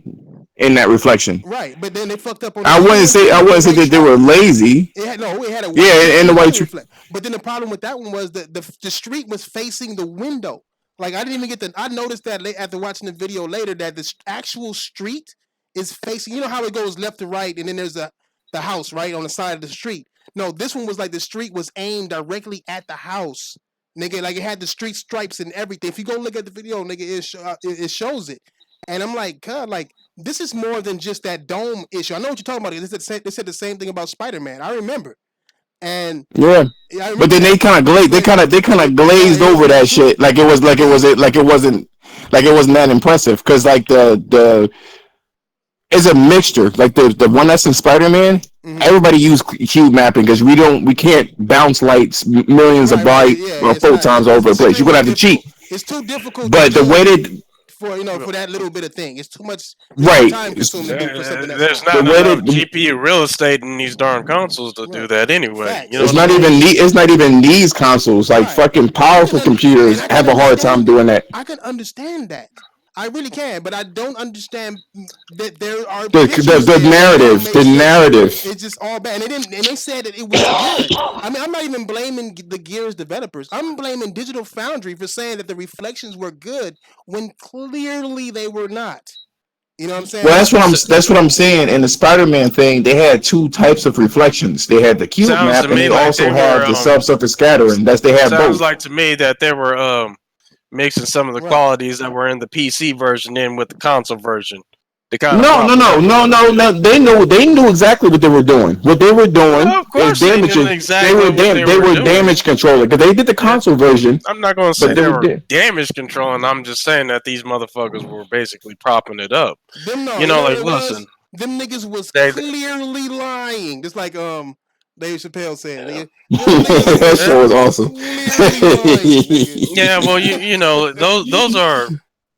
in that reflection. Right, but then they fucked up on the new one too I with the wouldn't say white that they were street. lazy. It had a white Yeah, street and and the a white. light reflect. But then the problem with that one was that the street was facing the window. Like I didn't even get the. I noticed that after watching the video later that the actual street is facing. You know how it goes left to right, and then there's the house right on the side of the street. No, this one was like the street was aimed directly at the house, nigga. Like it had the street stripes and everything. If you go look at the video, nigga, it shows it. And I'm like, God, like this is more than just that dome issue. I know what you're talking about. They said the same thing about Spider-Man. I remember, and Yeah. yeah, I But remember then that. But they kind of no, glazed over it was that too. shit like it was like it wasn't that impressive because like the it's a mixture like the one that's in Spider-Man. Mm-hmm. Everybody use cube mapping because we can't bounce lights millions of Right. light Yeah, or it's not. photons over the It's place. You're extremely gonna have to cheat. difficult. It's too difficult to But the way do that for that little bit of thing. It's too much. It's too right, time consuming to do for something that's There's small. the not way enough that GPU real estate in these darn consoles to do Right. that anyway. You know Facts. it's what I not mean? even it's not even these consoles like Right. fucking I can powerful computers and I can have a hard time understand it. doing that. I can understand that. I really can, but I don't understand that there are The issues there that don't narrative, make the sense. narrative. It's just all bad, and they said that it was good. I mean, I'm not even blaming the Gears developers. I'm blaming Digital Foundry for saying that the reflections were good when clearly they were not. You know what I'm Well, saying? that's what I'm saying. In the Spider-Man thing, they had two types of reflections. They had the cube Sounds to map, and me they like also they were had the subsurface scattering. They had sounds both. like to me that they were mixing some of the Right. qualities that were in the PC version in with the console version to kind of No, prop no, it no, up a no, little no, bit. no. They knew exactly what they were doing. What they were doing Well, of is course they knew damaging. exactly what they They were were doing. damage controlling because they did the Yeah, console version, I'm not going to say but they they were were dead. damage controlling. I'm just saying that these motherfuckers were basically propping it up. Them no, You you know, know what like it was? listen, Them niggas was they clearly lying. Just like Dave Chappelle said, nigga. That show was awesome. Yeah, well, you know those are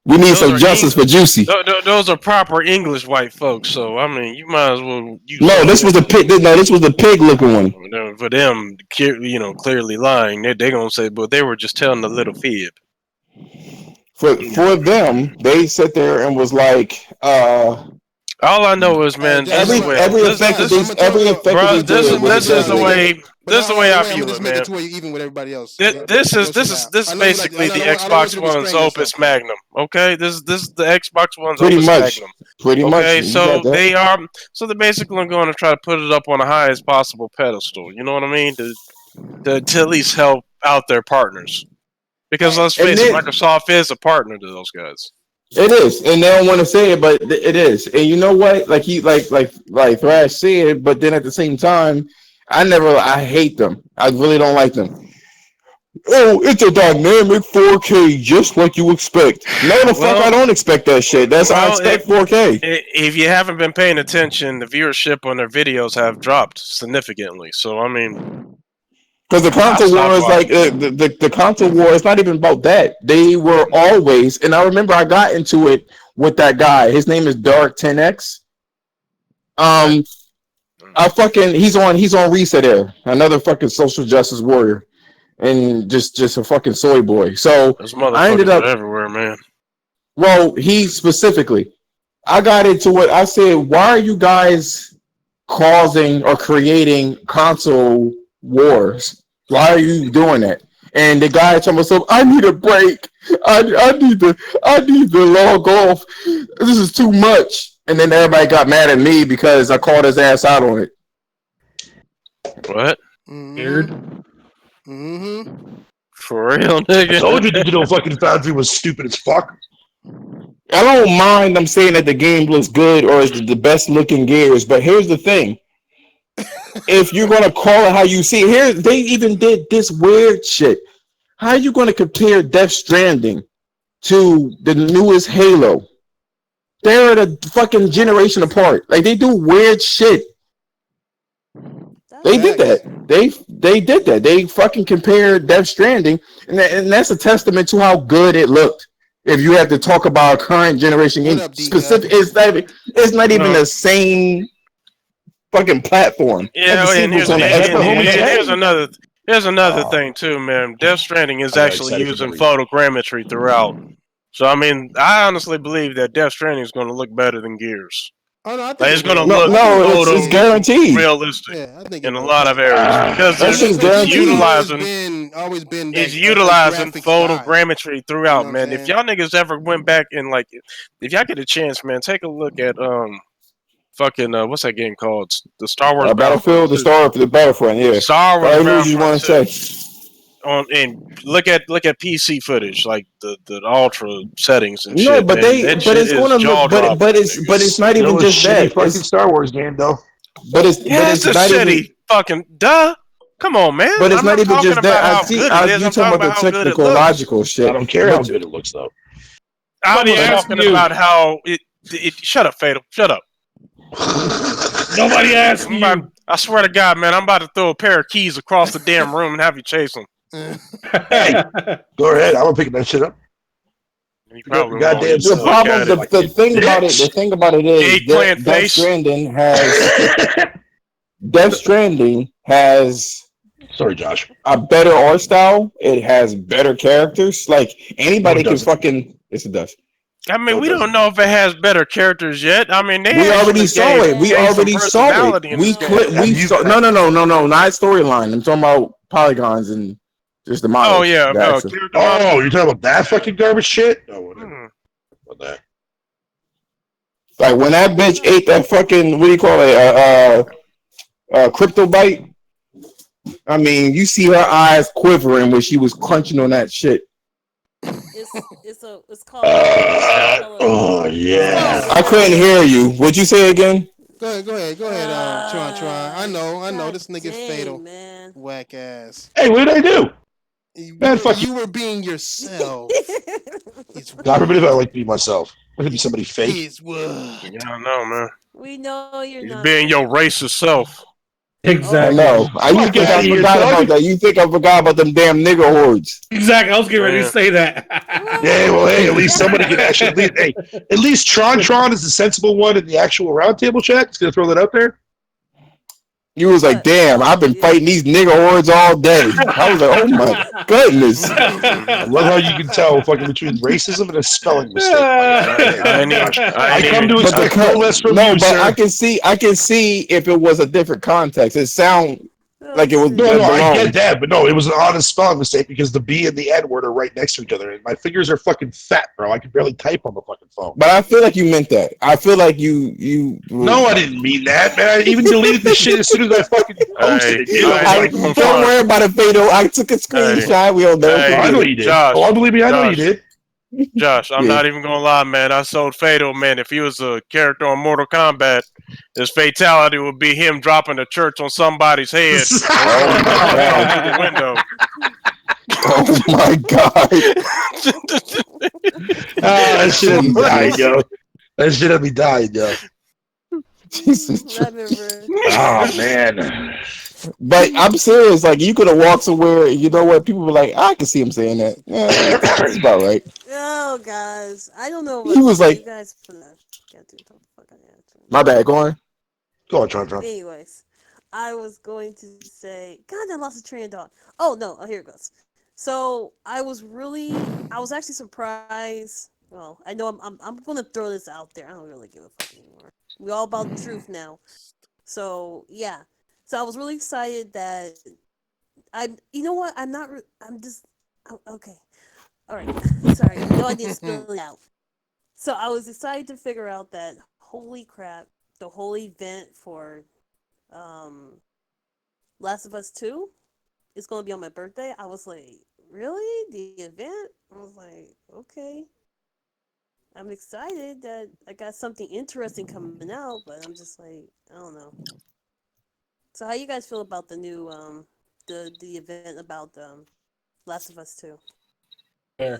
We need those some are justice for Juicy. those are proper English white folks. So I mean, you might as well use. No, this was the pig. No, this was the pig looking one. For them, you know, clearly lying. They gonna say, but they were just telling a little fib. For them, they sit there and was like, all I know is, man, every effect that this is the way. This is the way I view it, man. Even with everybody else. This is basically the Xbox One's opus magnum. Okay, this is the Xbox One's opus magnum. Pretty much. Okay, so they're basically going to try to put it up on the highest possible pedestal. You know what I mean? To at least help out their partners, because let's face it, Microsoft is a partner to those guys. It is, and they don't want to say it, but it is. And you know what? Like Thrash said, but then at the same time, I hate them. I really don't like them. Oh, it's a dynamic 4K, just like you expect. No, the fuck, I don't expect that shit. I expect 4K. If you haven't been paying attention, the viewership on their videos have dropped significantly. So I mean, because the console war is like the console war. It's not even about that. They were always, and I remember I got into it with that guy. His name is Dark 10X. He's on Reset Air, another fucking social justice warrior, and just a fucking soy boy. So I ended up everywhere, man. Well, he specifically, I got into it. I said, why are you guys causing or creating console wars? Why are you doing that? And the guy told me, I need a break. I need to log off. This is too much. And then everybody got mad at me because I called his ass out on it. What? Weird. For real, nigga. I told you Digital fucking Foundry was stupid as fuck. I don't mind them saying that the game looks good or is the best looking Gears, but here's the thing. If you're going to call it how you see it, they even did this weird shit. How are you going to compare Death Stranding to the newest Halo? They're a fucking generation apart. Like, they do weird shit. They did that. They did that. They fucking compared Death Stranding, and that's a testament to how good it looked. If you have to talk about a current generation game, specific, it's not even the same fucking platform. Yeah, and here's another thing too, man. Death Stranding is actually using photogrammetry throughout. So I mean, I honestly believe that Death Stranding is going to look better than Gears. Oh, no, I think it's going to look it's guaranteed, realistic I think in a lot of areas because it's utilizing photogrammetry throughout, man. If y'all niggas ever went back and if y'all get a chance, man, take a look at fucking what's that game called? The Star Wars Battlefield, the Battlefront, yeah. Star Wars Battlefront. You want to say? And look at PC footage, like the ultra settings and shit. No, but it's going to look, but it's not even just that. Fucking Star Wars game though. But it's a shitty fucking duh. Come on, man. But it's not even just that. You talking about the technical, logical shit. I don't care how good it looks though. I'm asking about how it. Shut up, Fatal. Shut up. Nobody asked you. I swear to God, man, I'm about to throw a pair of keys across the damn room and have you chase them. Hey, go ahead. I'm gonna pick that shit up. Goddamn. The problem, the thing about it is Death Stranding has. Sorry, Josh. A better art style. It has better characters. Like anybody can fucking. Yes, it does. I mean, we don't know if it has better characters yet. I mean, we already saw it. We already saw it. No, not storyline. I'm talking about polygons and just the models. Oh yeah. You're talking about that fucking garbage shit? No, whatever. What that? Like when that bitch ate that fucking crypto bite. I mean, you see her eyes quivering when she was crunching on that shit. It's called. Oh yeah. I couldn't hear you. What'd you say again? Go ahead, Tron. I know this nigga Fatal, man. Whack ass. Hey, what did I do? You were being yourself. God forbid if I like to be myself. I could be somebody fake. Yeah, I know, man. We know you're not being your racist self. I Exactly. know. You think I forgot about that? You think I forgot about them damn nigger hordes? Exactly. I was getting ready to say that. Yeah, well, hey, at least somebody can actually. At least Tron is the sensible one in the actual roundtable chat. Just gonna throw that out there. You was like, damn, I've been fighting these nigger hordes all day. I was like, oh my goodness. I love how you can tell fucking between racism and a spelling mistake. I come to expect no less from you, but sir. I can see if it was a different context. It sound like it was. No, I get that, but no, it was an honest spelling mistake because the B and the N word are right next to each other, and my fingers are fucking fat, bro. I can barely type on the fucking phone. But I feel like you meant that. I feel like you. No, I didn't mean that, man. I even deleted the shit as soon as I fucking posted it. Don't worry about it, Fado. I took a screenshot. We all know. I know you did. Josh, oh, believe me, I know you did. Josh, I'm not even gonna lie, man. I sold Fatal, man. If he was a character on Mortal Kombat, his fatality would be him dropping a church on somebody's head through the window. Oh my god! That shit had me dying, yo. That shit had me dying, yo. Jesus. Oh man. But I'm serious. Like you could have walked somewhere. You know what? People were like, I can see him saying that. Yeah, that's about right. Oh, guys, I don't know. He was like, you guys. my bad. Go on. Go on, Tron. Anyways, I was going to say, God, I lost a train of thought. Oh no, here it goes. So I was actually surprised. Well, I know I'm gonna throw this out there. I don't really give a fuck anymore. We're all about the truth now. So yeah. So I was really excited that you know what? I'm just okay. All right. Sorry. No, I didn't spill it out. So I was excited to figure out that holy crap, the whole event for Last of Us 2 is going to be on my birthday. I was like, really? The event? I was like, okay. I'm excited that I got something interesting coming out, but I'm just like, I don't know. So how you guys feel about the new the event about Last of Us 2? Yeah.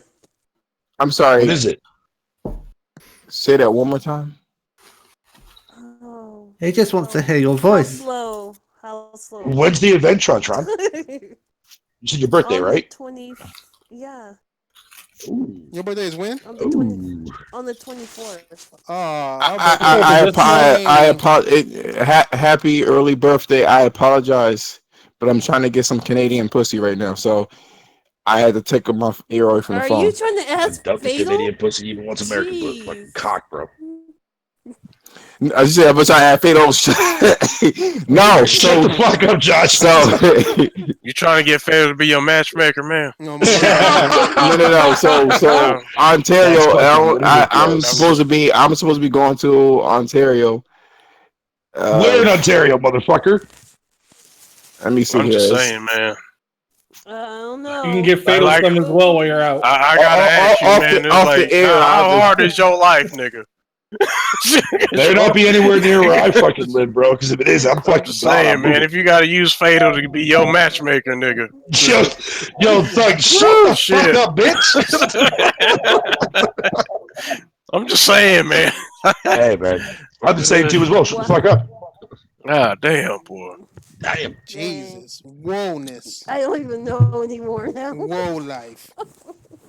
I'm sorry. What is it? Say that one more time. Oh. He just wants to hear your voice. How slow? When's the event, Tron? You said your birthday, right? 20. Yeah. Ooh. Your birthday is when? On the 24th. Happy early birthday. I apologize, but I'm trying to get some Canadian pussy right now, so I had to take my ear away from the phone. Are you trying to ask Fatal? Canadian pussy even wants American blood. Fucking cock, bro. I just said I'm trying to have Fatal. No, shut the fuck up, Josh. So you trying to get Fatal to be your matchmaker, man? No. So Ontario. I'm supposed to be going to Ontario. Where in Ontario, motherfucker? Let me see. I'm just saying, man. I don't know. You can get Fatal some as well while you're out. I gotta ask you, man. Off the air, how hard is your life, nigga? Better not be anywhere near where I fucking live, bro. Because if it is, I'm fucking saying, man. If you gotta use Fatal to be your matchmaker, nigga. Yo, thug, shut the fuck up, bitch. I'm just saying, man. Hey, man. I'm the same too as well. Shut the fuck up. Ah, damn, boy. Damn. Jesus. Whoa-ness. I don't even know anymore now. Whoa life.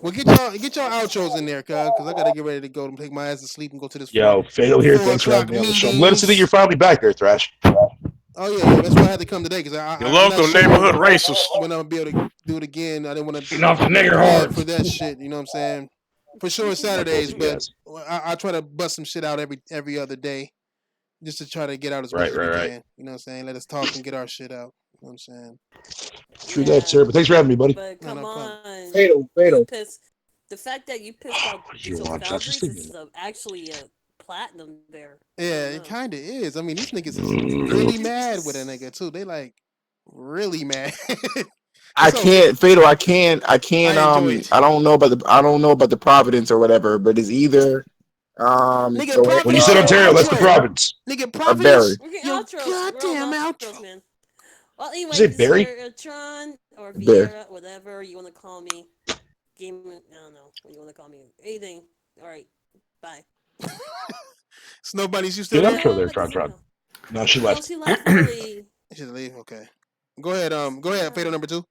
Well, get your outros in there, cuz I gotta get ready to go and take my ass to sleep and go to this. Yo, Fatal here. Thanks for having me on the show. I'm glad to see that you're finally back there, Thrash. Oh yeah, that's why I had to come today because your local neighborhood racist. When I'm gonna be able to do it again, I didn't want to get off the nigger hard for that shit. You know what I'm saying? For sure Saturdays, but I try to bust some shit out every other day, just to try to get out as much as we can. You know what I'm saying? Let us talk and get our shit out. You know what I'm saying? True that, sir. But thanks for having me, buddy. But come on. Fatal. The fact that you pissed off Foundries is actually a platinum there. Yeah, it kind of is. I mean, these niggas is really mad with a nigga too. They like really mad. I can't, Fatal. I can't. I don't know about the Providence or whatever, but it's either. Nigga, when you said Ontario, that's the province. Nigga, Providence. Yo, goddamn outro, man. Well, anyway, is it Barry? Tron or Vieira, whatever you want to call me. I don't know what you want to call me. Anything. All right. Bye. Nobody's used to that. There, Tron. No, she left. She left early. Should leave. Okay. Go ahead. Go ahead. Fatal number 2.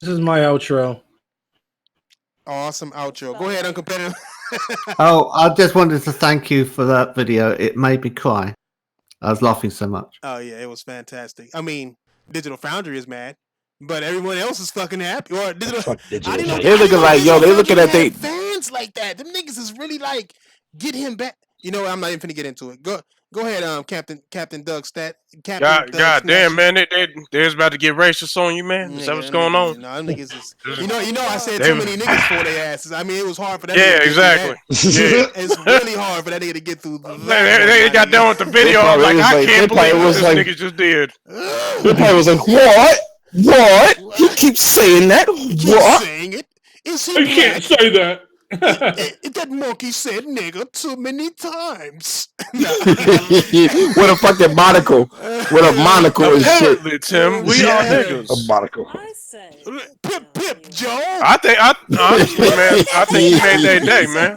This is my outro. Awesome outro. Go ahead, uncompetitive. Oh, I just wanted to thank you for that video. It made me cry. I was laughing so much. Oh yeah, it was fantastic. I mean, Digital Foundry is mad, but everyone else is fucking happy. Or Digital. Fuck Digital I didn't know. Foundry. They're I didn't looking know like, yo, Digital they looking Foundry at they. had fans like that. Them niggas is really like get him back. You know, I'm not even finna get into it. Go ahead, Captain Doug Stat. Captain God Doug damn, Snatch. man, they was about to get racist on you, man. Is that what's going on? No, them niggas is. You know, I said too many niggas for their asses. I mean, it was hard for that. Yeah, nigga to exactly. Get through Yeah. that. It's really hard for that nigga to get through. They got done with the video. I'm like, I can't believe what this nigga just did. They probably was like, what? What? He keeps saying that. What? Saying it. Is he You can't black? say that. That monkey said nigga too many times. With a fucking monocle. With a monocle and shit. Apparently, Tim, we are niggas. A monocle. I say. Pip, Joe. I think, honestly, man, I think he made that day, man.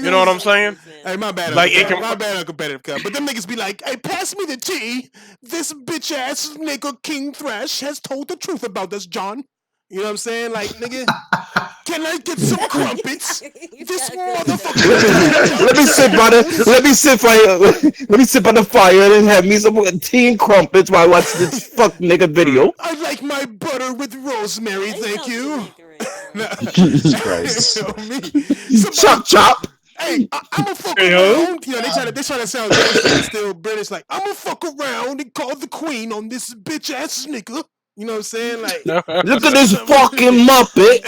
You know what I'm saying? Hey, my bad. Like, it My bad on competitive cut. But them niggas be like, hey, pass me the tea. This bitch ass nigga King Thrash has told the truth about this, John. You know what I'm saying? Like, nigga, can I get some crumpets? This motherfucker. Let me sit by the. Let me sit fire. Let me sit by the fire and have me some tea and crumpets while I watch this fuck nigga video. I like my butter with rosemary, thank you. Jesus Christ. Chop chop. Hey, I'ma fuck around. You know, they try to sound racist, still British. Like, I'ma fuck around and call the queen on this bitch ass nigga. You know what I'm saying? Like, look at this fucking muppet.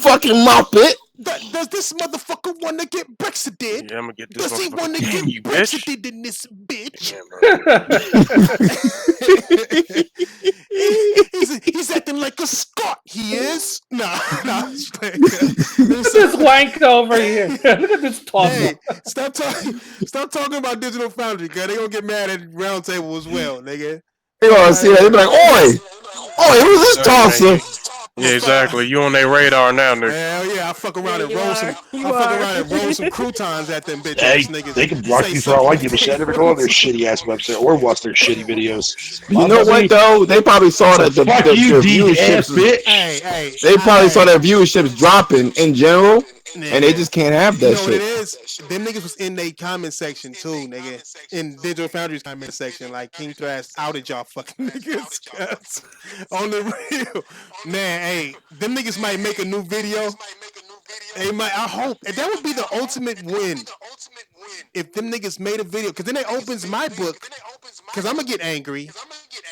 Fucking muppet. Does this motherfucker want to get Brexited? Yeah, I'm gonna get this. Does he want to get you bitch. Brexited in this bitch? He's acting like a Scot. He is. Nah. This wank over here. Look at this talk. Hey, stop talking about Digital Foundry, cause they gonna get mad at Round Table as well, nigga. They gonna see that. They be like, oi, who's this tosser? Yeah, exactly. You on their radar now, nigga. Hell yeah, I fuck around and roll some croutons at them bitch Hey, ass niggas. they can block you for all I give a shit. Never go on their shitty ass website or watch their shitty videos. You know what though? They probably saw that the viewerships. Hey, they probably saw that viewerships dropping in general, and they just can't have that you know shit. what it is? Them niggas was in their comment section too, nigga. In Digital Foundry's comment section, like King Thrash outed y'all fucking niggas. Cause on the real, man. Hey, them niggas might make a new video. They might. I hope that would be the ultimate win. If them niggas made a video, because then it opens my book. Because I'm gonna get angry,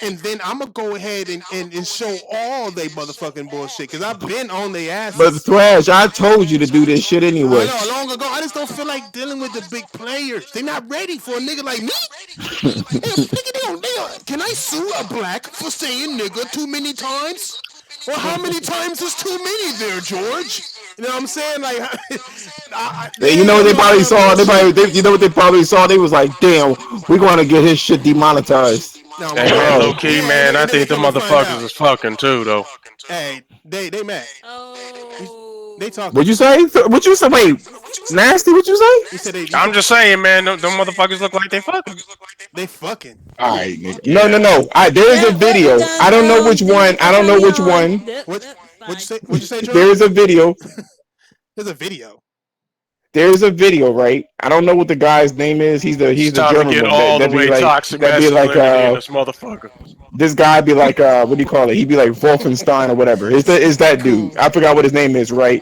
and then I'm gonna go ahead and show all they motherfucking bullshit. Because I've been on their ass. But Thrash, I told you to do this shit anyway. I know, long ago. I just don't feel like dealing with the big players. They're not ready for a nigga like me. Can I sue a black for saying nigga too many times? Well, how many times is too many there, George? You know what I'm saying? Like, You know what they probably saw? You know what they probably saw? They was like, damn, we're gonna get his shit demonetized. No, Hey, man, low key, man. I think the motherfuckers is fucking too, though. Hey, they mad. They talking. What'd you say? What you say? Wait, nasty? What you say? He said I'm just saying, man. Them motherfuckers look like they fucking. They fucking. All right, nigga. No. There's a video. I don't know which one. What'd you say, George? There's a video. There's a video. There's a video, right? I don't know what the guy's name is. He's the German to get one. all the That'd way be like, toxic that'd be like masculinity in this motherfucker. this guy be like what do you call it? He'd be like Wolfenstein or whatever. It's that dude. I forgot what his name is, right?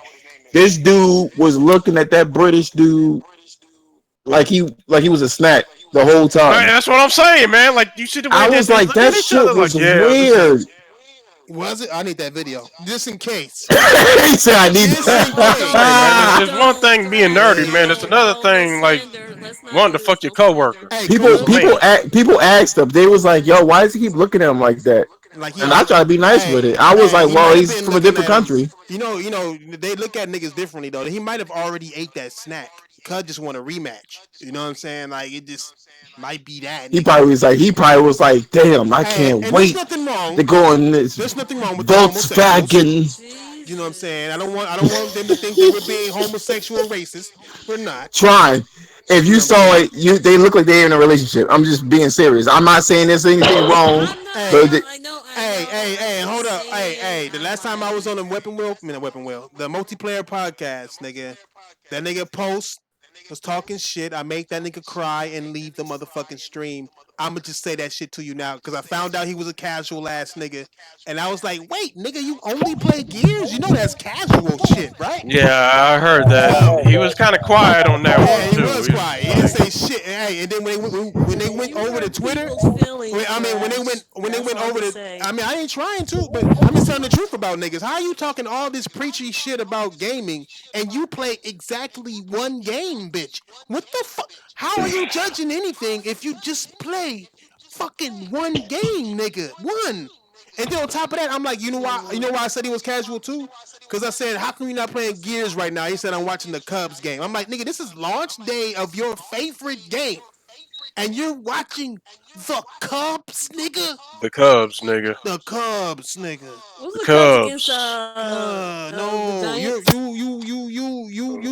This dude was looking at that British dude like he was a snack the whole time. Right, that's what I'm saying, man. Like you see the way I was like, that shit was weird. Was it? I need that video. Just in case. He said I need that. There's one thing being nerdy, man. It's another thing like wanting to fuck your coworker. People asked him. They was like, yo, why does he keep looking at him like that? And I try to be nice with it. I was like, well, he's from a different country. You know, they look at niggas differently though. He might have already ate that snack. Cuz just want a rematch. You know what I'm saying? Like it just might be that. He probably was like, damn, I can't wait to go on this. There's nothing wrong with Volkswagen. You know what I'm saying? I don't want them to think they were being homosexual racist. We're not. Trying. If you saw it, they look like they're in a relationship. I'm just being serious. I'm not saying there's anything wrong. Hey, hold up. Hey, the last time I was on the the multiplayer podcast, nigga, that nigga Post was talking shit. I make that nigga cry and leave the motherfucking stream. I'ma just say that shit to you now because I found out he was a casual ass nigga, and I was like, wait, nigga, you only play Gears? You know that's casual shit, right? Yeah, I heard that. He was kind of quiet on that one too. He was quiet. He didn't say shit. Hey, and then when they went over to Twitter, when they went over to, I ain't trying to, but I'm just telling the truth about niggas. How are you talking all this preachy shit about gaming and you play exactly one game, bitch? What the fuck? How are you judging anything if you just play fucking one game, nigga? One. And then on top of that, I'm like, you know why I said he was casual too? Because I said, how come you not playing Gears right now? He said, I'm watching the Cubs game. I'm like, nigga, this is launch day of your favorite game. And you're watching the Cubs, nigga? The Cubs, nigga. The Cubs, nigga. Who's The the Cubs against no, you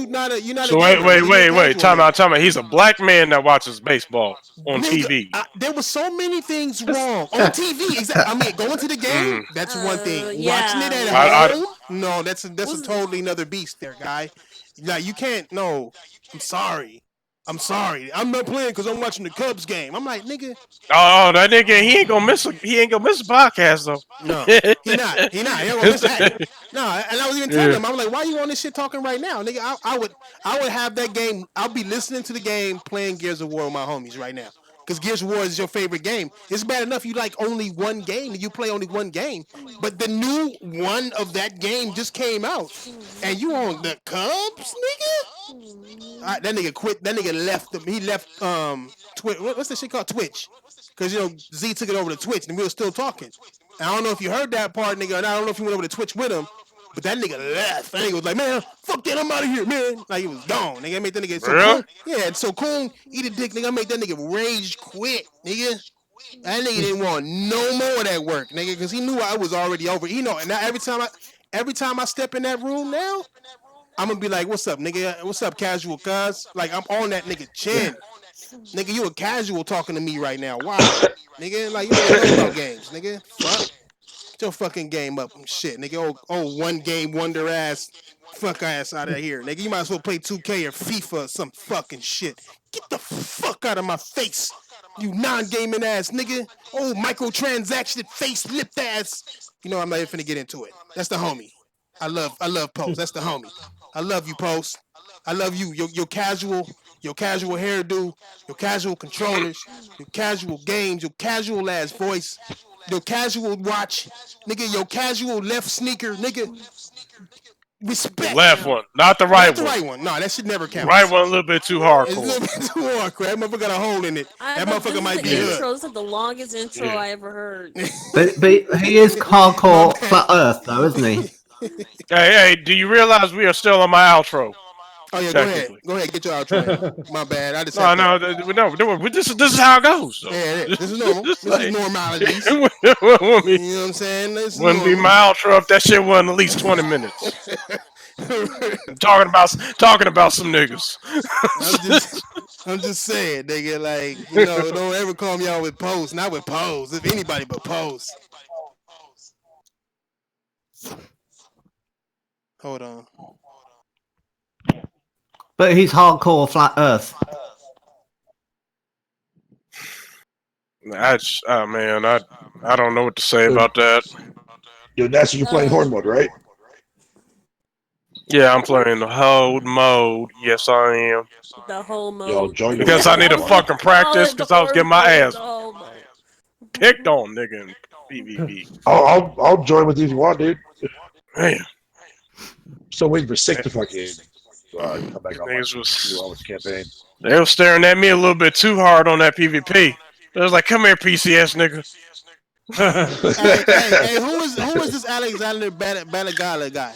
not a. So wait. Time out. He's a black man that watches baseball on TV. There were so many things wrong on TV. Exactly. Going to the game, that's one thing. Yeah. Watching it at home, no, that's a totally another beast, there, guy. Like you can't. No, I'm sorry. I'm not playing because I'm watching the Cubs game. I'm like, nigga. Oh, that nigga, he ain't gonna miss a podcast though. No, he not. He ain't gonna miss that. No, and I was even telling him, I'm like, why you on this shit talking right now, nigga? I would have that game. I'll be listening to the game, playing Gears of War with my homies right now. Because Gears of War is your favorite game. It's bad enough you like only one game and you play only one game. But the new one of that game just came out. And you on the Cubs, nigga? That nigga quit. That nigga left. He left what's that shit called? Twitch. Because, Z took it over to Twitch and we were still talking. And I don't know if you heard that part, nigga. And I don't know if you went over to Twitch with him. But that nigga left. That nigga was like, man, fuck that, I'm out of here, man. Like, he was gone. Nigga, I made that nigga so cool. Yeah, so cool. Eat a dick, nigga. I made that nigga rage quit, nigga. That nigga didn't want no more of that work, nigga, because he knew I was already over. And now every time I step in that room now, I'm gonna be like, what's up, nigga? What's up, casual cuz? Like, I'm on that nigga chin. Nigga, you a casual talking to me right now. Why? Nigga, like, you don't know about games, nigga. Fuck. Get your fucking game up and shit, nigga. Oh, one game wonder ass, fuck ass out of here, nigga. You might as well play 2K or FIFA or some fucking shit. Get the fuck out of my face, you non-gaming ass nigga. Oh, microtransaction face lipped ass. You know I'm not even finna get into it. That's the homie. I love Post. That's the homie. I love you, Post. I love you. Your casual hairdo, your casual controllers, your casual games, your casual ass voice. Your casual watch, nigga, your casual left sneaker, nigga. Respect. The left one, not the right one. Not the right one. No, that should never count. Right one a little bit too hardcore. It's a little bit too hardcore. That motherfucker got a hole in it. That motherfucker might be good. This is the longest intro I ever heard. But he is hardcore flat Earth, though, isn't he? Hey, do you realize we are still on my outro? Oh yeah, go ahead, get your outro. My bad. I just no. This is how it goes. So. Yeah, this is normal. This is normalities. You know what I'm saying? Wouldn't be my outro if that shit wasn't at least 20 minutes. talking about some niggas. I'm just saying, nigga. Like, don't ever call me out with Pose. Not with Pose. If anybody but Pose. Hold on. But he's hardcore flat Earth. I don't know what to say about that. Yo, that's when you're playing horde mode, right? Yeah, I'm playing the hold mode. Yes, I am. The whole mode. Yo, join because I need to fucking practice because I was getting my ass picked on, nigga, in PvP. I'll join with you if you want, dude. Man. Still waiting for Sick to fucking come back on my campaign. They were staring at me a little bit too hard on that PvP. They was like, come here, PCS nigga. hey, who is this Alexander Batagala guy?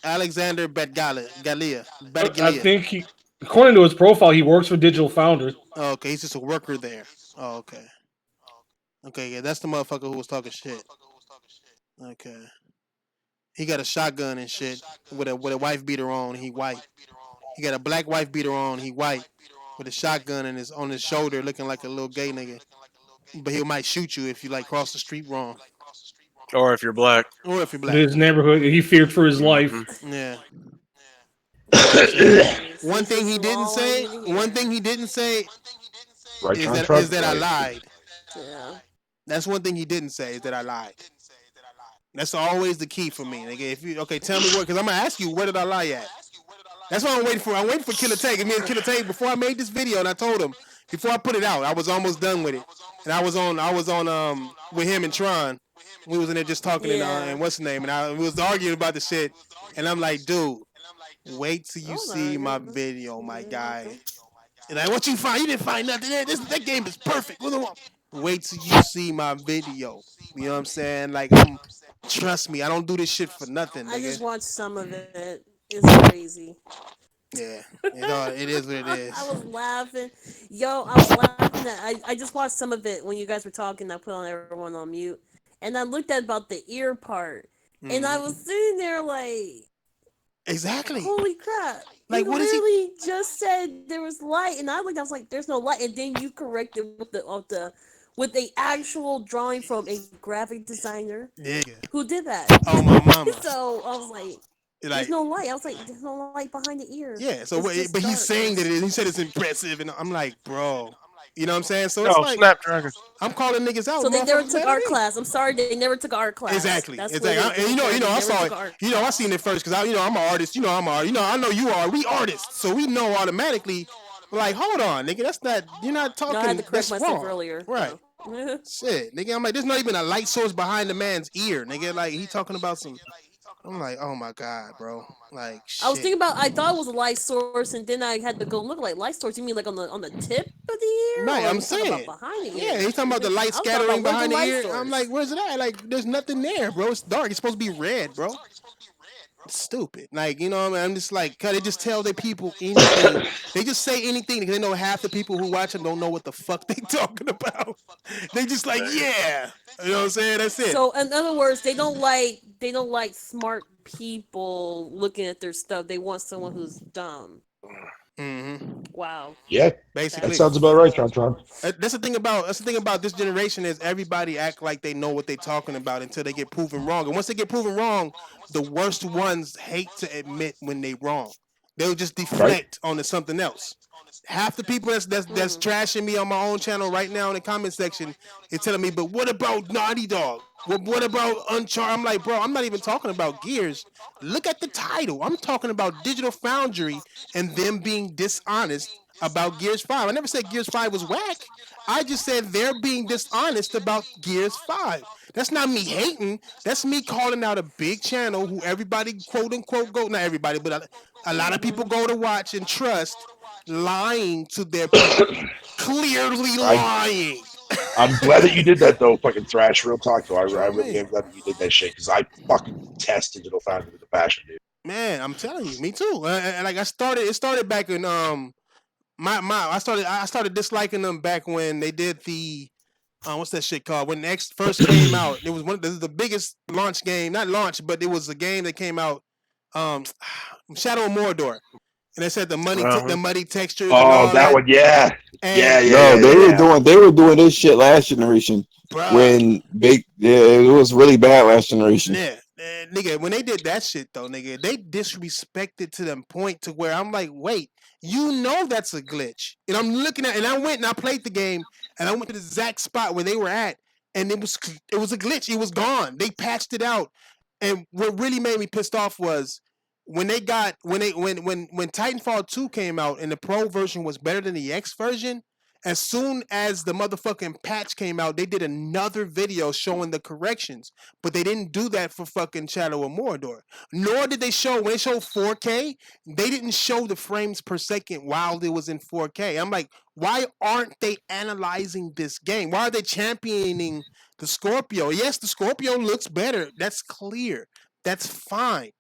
Alexander Batgalia. I think according to his profile, he works for Digital Foundry. Oh, okay, he's just a worker there. Oh, okay. Okay, yeah, that's the motherfucker who was talking shit. Okay. He got a shotgun and shit with a wife beater on. He white. He got a black wife beater on. He white with a shotgun in on his shoulder, looking like a little gay nigga. But he might shoot you if you like cross the street wrong, Or if you're black. or if you're In black. his neighborhood, he feared for his life. Yeah. This One thing he is didn't all I say. need to hear. One thing he didn't say Right is contract, that I right. lied. Yeah. That's one thing he didn't say is that I lied. That's always the key for me, nigga. If you tell me what, because I'm gonna ask you where did I lie at. That's what I'm waiting for. I'm waiting for Killer Take. Me and Killer Take before I made this video, and I told him before I put it out, I was almost done with it, and I was on with him and Tron. We was in there just talking and what's the name, and we was arguing about the shit, and I'm like, dude, wait till you see my video, my guy. And like, what you find? You didn't find nothing there. That game is perfect. Wait till you see my video. You know what I'm saying? Like, trust me, I don't do this shit for nothing, I just nigga. watched some of it. It's crazy. Yeah, it is what it is. I was laughing. Yo, I was laughing at I just watched some of it when you guys were talking. I put on everyone on mute. And I looked at about the ear part. And I was sitting there like, exactly. holy crap. Like, you what is he? literally just said there was light. And I looked, I was like, there's no light. And then you corrected with the actual drawing from a graphic designer Nigga. who did that. Oh, my mama. So I was like, there's no light. I was like, there's no light behind the ear. Yeah, so It's just but he's dark. saying that he said it's impressive, and I'm like, bro, you know what I'm saying? So No, it's like Snapdragon. I'm calling niggas out. So they never motherfuckers, took man, art hey. class. I'm sorry, they never took art class. Exactly, That's exactly. what it is. And I They saw never it. took art I seen it first because I'm an artist. I know you are. We artists, so we know automatically. Like, hold on, nigga, that's not. You're not talking. No, I had to correct that's myself wrong. earlier. Right. So. Shit, nigga. I'm like, there's not even a light source behind the man's ear, nigga. Like, he talking about some. I'm like, oh my god, bro. Like, shit. I was thinking about. I thought it was a light source, and then I had to go look like light source. You mean like on the tip of the ear? Right, Or I'm you talking saying. about behind the ear. Yeah, he's talking about the light I was talking scattering about behind the light ear. source. I'm like, where's it at? Like, there's nothing there, bro. It's dark. It's supposed to be red, bro. It's stupid. Like, you know what I mean? I'm just like, cause they just tell their people anything. They just say anything because they know half the people who watch them don't know what the fuck they talking about. They just like, yeah. You know what I'm saying? That's it. So in other words, they don't like smart people looking at their stuff. They want someone who's dumb. Mm-hmm. Wow. Yeah, Basically. that sounds about right, Tron. That's the thing about this generation is everybody act like they know what they're talking about until they get proven wrong. And once they get proven wrong, the worst ones hate to admit when they wrong. They'll just deflect onto something else. Half the people that's trashing me on my own channel right now in the comment section is telling me, but what about Naughty Dog? What about Uncharted? I'm like, bro, I'm not even talking about Gears. Look at the title. I'm talking about Digital Foundry and them being dishonest about Gears 5. I never said Gears 5 was whack. I just said they're being dishonest about Gears 5. That's not me hating. That's me calling out a big channel who everybody, quote unquote, not everybody, but a lot of people go to watch and trust, lying to their people. Clearly lying. I'm glad that you did that, though, fucking Thrash. Real talk, though. I really am glad that you did that shit, because I fucking test Digital Foundry with a passion, dude. Man, I'm telling you, me too. Like it started back in I started disliking them back when they did the what's that shit called? When X first came out, it was the biggest launch game, not launch, but it was a game that came out, Shadow of Mordor. And they said the muddy textures. Oh, that one, yeah. And No, they were doing this shit last generation. Bruh. When it was really bad last generation. Yeah, nigga, when they did that shit though, nigga, they disrespected to them point to where I'm like, wait, you know that's a glitch. And I'm looking at, and I went and I played the game, and I went to the exact spot where they were at, and it was a glitch. It was gone. They patched it out. And what really made me pissed off was when Titanfall 2 came out and the pro version was better than the X version. As soon as the motherfucking patch came out, they did another video showing the corrections. But they didn't do that for fucking Shadow of Mordor. Nor did they show, when they showed 4K, they didn't show the frames per second while it was in 4K. I'm like, why aren't they analyzing this game? Why are they championing the Scorpio? Yes, the Scorpio looks better. That's clear. That's fine.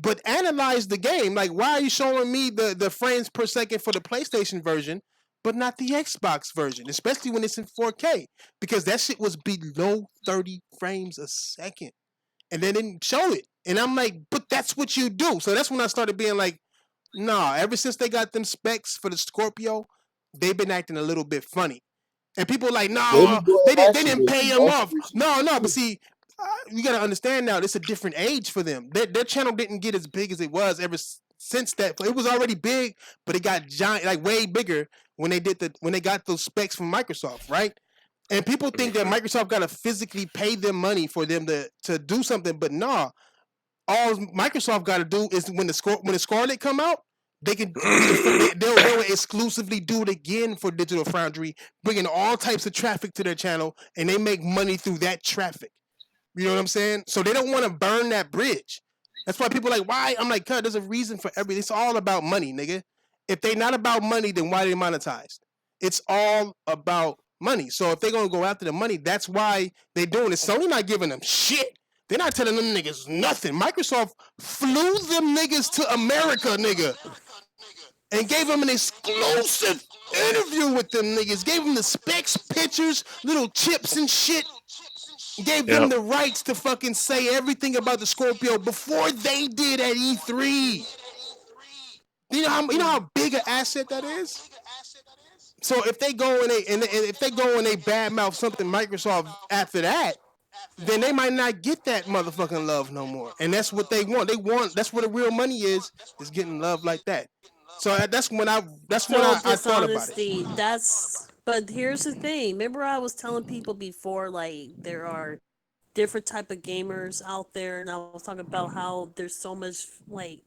But analyze the game. Like, why are you showing me the frames per second for the PlayStation version, but not the Xbox version, especially when it's in 4K? Because that shit was below 30 frames a second. And they didn't show it. And I'm like, but that's what you do. So that's when I started being like, No, ever since they got them specs for the Scorpio, they've been acting a little bit funny. And people are like, no, they didn't pay him off. No, but see, you gotta understand now. It's a different age for them. Their channel didn't get as big as it was ever since that. It was already big, but it got giant, like way bigger when they got those specs from Microsoft, right? And people think that Microsoft gotta physically pay them money for them to do something, but nah. All Microsoft got to do is when the Scarlet come out, they can they'll exclusively do it again for Digital Foundry, bringing all types of traffic to their channel, and they make money through that traffic. You know what I'm saying? So they don't want to burn that bridge. That's why people are like, why? I'm like, cuz there's a reason for everything. It's all about money, nigga. If they not about money, then why they monetized? It's all about money. So if they're gonna go after the money, that's why they doing it. Sony not giving them shit. They're not telling them niggas nothing. Microsoft flew them niggas to America, nigga, and gave them an exclusive interview with them niggas. Gave them the specs, pictures, little chips and shit. Gave them the rights to fucking say everything about the Scorpio before they did at E3. You know how big an asset that is? So if they go and they badmouth something Microsoft after that, then they might not get that motherfucking love no more. And that's what they want. That's where the real money is getting love like that. So that's when I thought about it. But here's the thing. Remember I was telling people before, like, there are different type of gamers out there, and I was talking about how there's so much, like,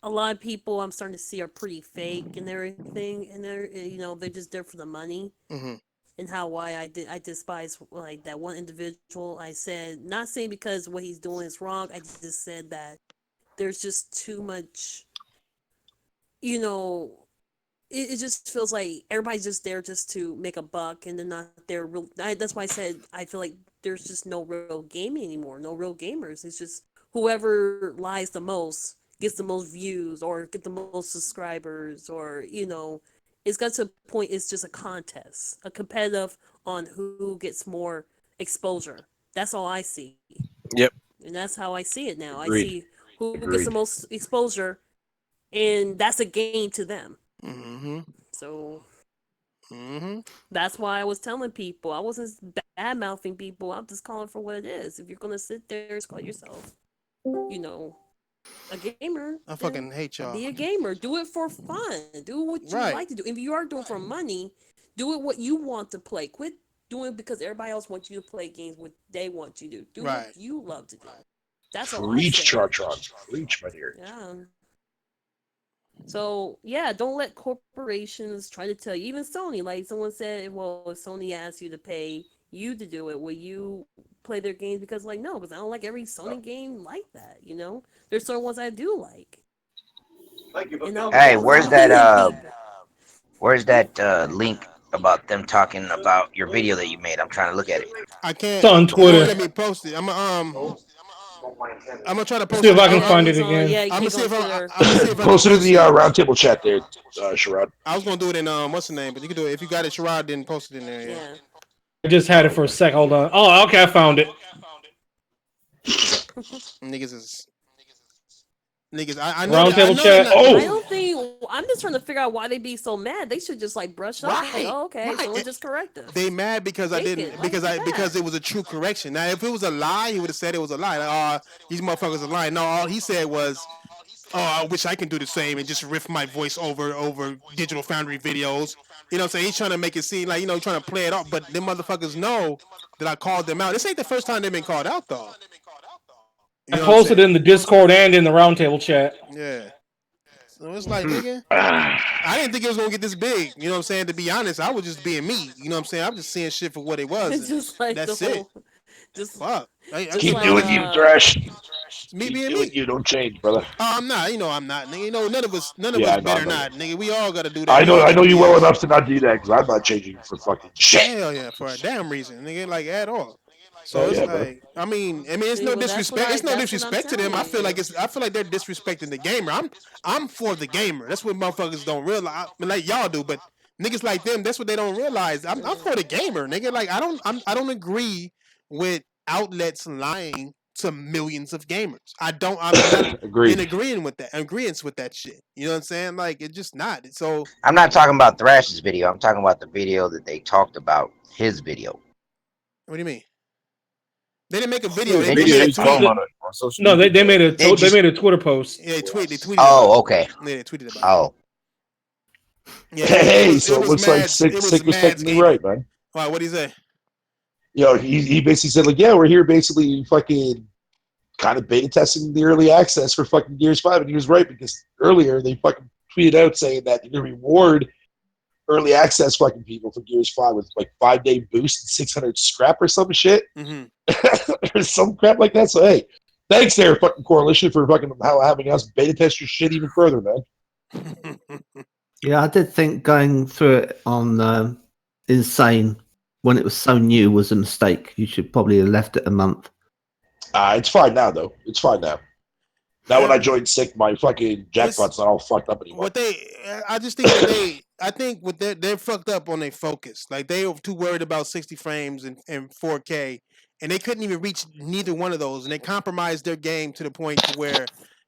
a lot of people I'm starting to see are pretty fake and everything, and they're just there for the money. Mm-hmm. And I despise, like, that one individual. I said, not saying because what he's doing is wrong. I just said that there's just too much, it just feels like everybody's just there just to make a buck, and they're not there real. That's why I said I feel like there's just no real gaming anymore, no real gamers. It's just whoever lies the most gets the most views or get the most subscribers, or it's got to a point. It's just a contest, a competitive on who gets more exposure. That's all I see. Yep. And that's how I see it now. Agreed. I see who gets the most exposure, and that's a gain to them. Mm-hmm. So Mm-hmm. that's why I was telling people. I wasn't bad mouthing people. I'm just calling for what it is. If you're gonna sit there and call yourself, a gamer, I fucking hate y'all. be a gamer. Do it for fun. Do what you Right. like to do. If you are doing it for money, do it what you want to play. Quit doing it because everybody else wants you to play games what they want you to do. Do Right. what you love to do. That's all I Reach, say. Chartron. Reach, my dear. Yeah. So yeah, don't let corporations try to tell you. Even Sony, like someone said, well, if Sony asks you to pay you to do it, will you play their games? Because no, because I don't like every Sony game like that. There's certain ones I do like. Hey, where's that link about them talking about your video that you made? I'm trying to look at it. I can't. It's on Twitter. Let me post it. I'm gonna try to post See if it. I can find it So, again. yeah, you I'm gonna can see go if to I their- can Post it in the roundtable chat there, Sherrod. I was gonna do it in what's the name, but you can do it if you got it, Sherrod. Then post it in there. Yeah. Yeah. I just had it for a sec. Hold on. Oh, okay, I found it. Niggas. I know. Roundtable I chat. know Oh! I don't think. I'm just trying to figure out why they be so mad. They should just brush up. Right, Oh, okay, right. someone just correct us. They mad because I Take didn't it. because Why I is because that? it was a true correction. Now if it was a lie, he would have said it was a lie. Like, these motherfuckers are lying. No, all he said was, I wish I can do the same and just riff my voice over Digital Foundry videos. You know what I'm saying? He's trying to make it seem like, trying to play it off, but them motherfuckers know that I called them out. This ain't the first time they've been called out though. You I know what I'm posted saying? in the Discord and in the roundtable chat. Yeah. So it's like, nigga, I didn't think it was gonna get this big. You know what I'm saying? To be honest, I was just being me. You know what I'm saying? I'm just seeing shit for what it was. It's just like that's the it. whole, just Fuck. I Keep like, doing you, Thresh. me Keep being doing me. you. Don't change, brother. I'm not. I'm not, nigga. None of us Yeah, I know, better I know. not, nigga. We all gotta do that. I We know all gotta you be well us. enough to not do that because I'm not changing for fucking shit. Hell yeah, for a damn reason, nigga. Like at all. So Oh, it's yeah, like, bro. I mean, it's See, no well, that's disrespect. what It's no that's what I'm disrespect to them. I telling feel you. like they're disrespecting the gamer. I'm for the gamer. That's what motherfuckers don't realize. I mean, like y'all do, but niggas like them, that's what they don't realize. I'm for the gamer, nigga. Like I don't agree with outlets lying to millions of gamers. I'm not Agreed. in agreeance with that shit. You know what I'm saying? Like it's just not. So I'm not talking about Thrash's video. I'm talking about the video that they talked about. His video. what do you mean? They didn't make a video. The They video made a he's talking tweet. about it on social No, media. they made a They just- they made a Twitter post. Yeah, they tweeted. Oh, about okay. it. Yeah, they tweeted about it. Oh, Yeah, Hey, it so it was looks like mad- Sick it was was mad technically skating. right, man. All right, what do you say? He basically said like, yeah, we're here basically fucking kind of beta testing the early access for fucking Gears 5, and he was right because earlier they fucking tweeted out saying that they're gonna reward early access fucking people for Gears 5 with like 5-day boost and 600 scrap or some shit. Mm-hmm. Or some crap like that. So hey, thanks there, fucking Coalition, for fucking having us beta test your shit even further, man. Yeah, I did think going through it on Insane when it was so new was a mistake. You should probably have left it a month. It's fine now, though. It's fine now. Now when I joined Sick, my fucking jackpot's not all fucked up anymore. I just think that I think what they're fucked up on their focus. Like they were too worried about 60 frames and 4K, and they couldn't even reach neither one of those, and they compromised their game to the point to where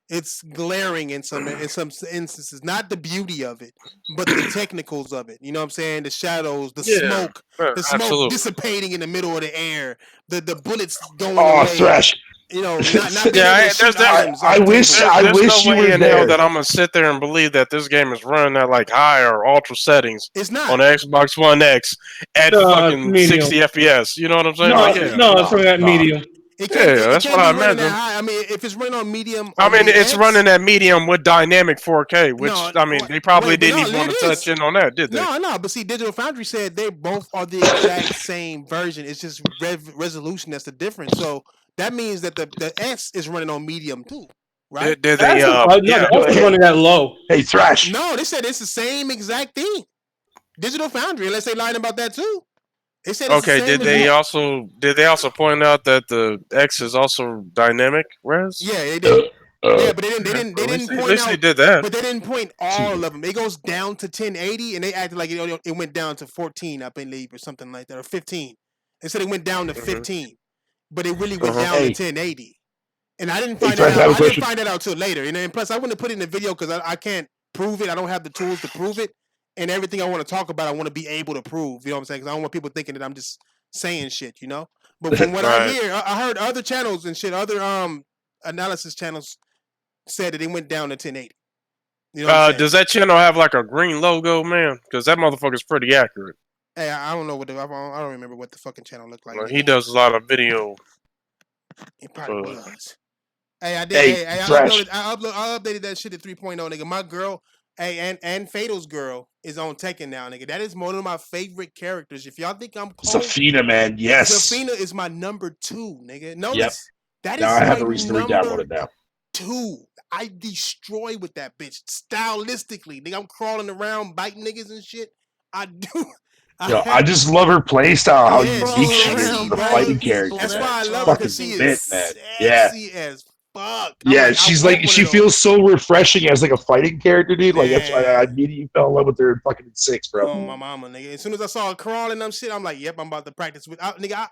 it's glaring in some instances. Not the beauty of it, but the technicals of it. You know what I'm saying? The shadows, the smoke, absolutely. dissipating in the middle of the air, the bullets going Oh, away. Thrash. You know, not being Yeah, able to shoot items I off the wish table. I There's wish no you way were in hell there. that I'm gonna sit there and believe that this game is running at like high or ultra settings It's not on the Xbox One X at fucking medium. 60 FPS. You know what I'm saying? No, Like, yeah. no, it's running at medium. It can't, Yeah, it that's can't what I be running that imagine. high. I mean, if it's running on medium, I on mean, the it's X, running at medium with dynamic 4K, which No, I mean, they probably wait, but didn't no, even want it to is. touch in on that, did they? No. But see, Digital Foundry said they both are the exact same version. It's just resolution that's the difference. So that means that the S is running on medium too, right? Did they? No, the X is running at low. Hey, Thrash. No, they said it's the same exact thing. Digital Foundry, unless they lied about that too. They said it's the Okay, same did they exact- also point out that the X is also dynamic res? Yeah, they did. Yeah, but they didn't At least point they out. did that. But they didn't point all of them. It goes down to 1080, and they acted like it went down to 14, I believe, or something like that, or 15. They said it went down to 15, but it really went down to 1080. And I didn't find Thrash, I that have out. a I didn't question. find that out till later. And plus, I wouldn't put it in the video because I can't prove it. I don't have the tools to prove it. And everything I want to talk about, I want to be able to prove. You know what I'm saying? Because I don't want people thinking that I'm just saying shit. You know. But from what I Right. hear, I heard other channels and shit, other analysis channels said that it went down to 1080. You know what I'm saying? Does that channel have like a green logo, man? Because that motherfucker's pretty accurate. Hey, I don't know what I don't remember what the fucking channel looked like. He does a lot of video. It probably uh, was. Hey, I did. Hey, Hey, I Thrash. updated that shit to 3.0, nigga. My girl, hey, and Fatal's girl is on Tekken now, nigga. That is one of my favorite characters. If y'all think I'm cold, Zafina, man. Yes. Zafina is my number 2, nigga. Notice Yep. that is Now I have my a reason to re-download number it now. 2. I destroy with that bitch stylistically, nigga. I'm crawling around, biting niggas and shit. I do. I just love her play style, how Yeah, unique she she's is sexy, as the bro. fighting character. That's man. why I She's love her fucking because she lit, is man. sexy Yeah. as fuck. Yeah, I she's want like one she of those. feels so refreshing as like a fighting character, dude. Like that's why I Man. immediately fell in love with her in fucking 6, bro. Oh, my mama, nigga. As soon as I saw her crawling them shit, I'm like, yep, I'm about to practice with nigga.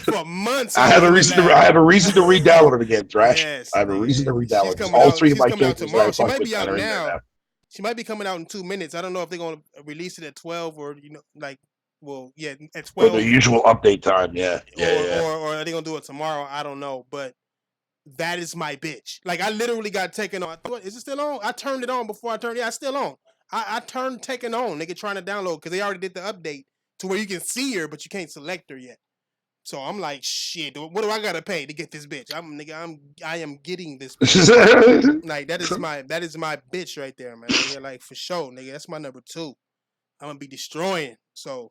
For months. I have a reason to re-download it again, Thrash. Yes, I have a reason to re-download it. coming All out- 3 of she's my coming out characters that tomorrow. I She fuck might with be out are in there now. She might be coming out in 2 minutes. I don't know if they're gonna release it at 12 or at For 12. the usual update time, yeah. Or are they gonna do it tomorrow? I don't know, but that is my bitch. Like I literally got taken on. I thought, is it still on? I turned it on before I turned. Yeah, it's still on. I turned Tekken on. Nigga trying to download because they already did the update to where you can see her, but you can't select her yet. So I'm like, shit. What do I gotta pay to get this bitch? I am getting this bitch. Like that is my bitch right there, man. Nigga, like for sure, nigga. That's my number 2. I'm gonna be destroying. So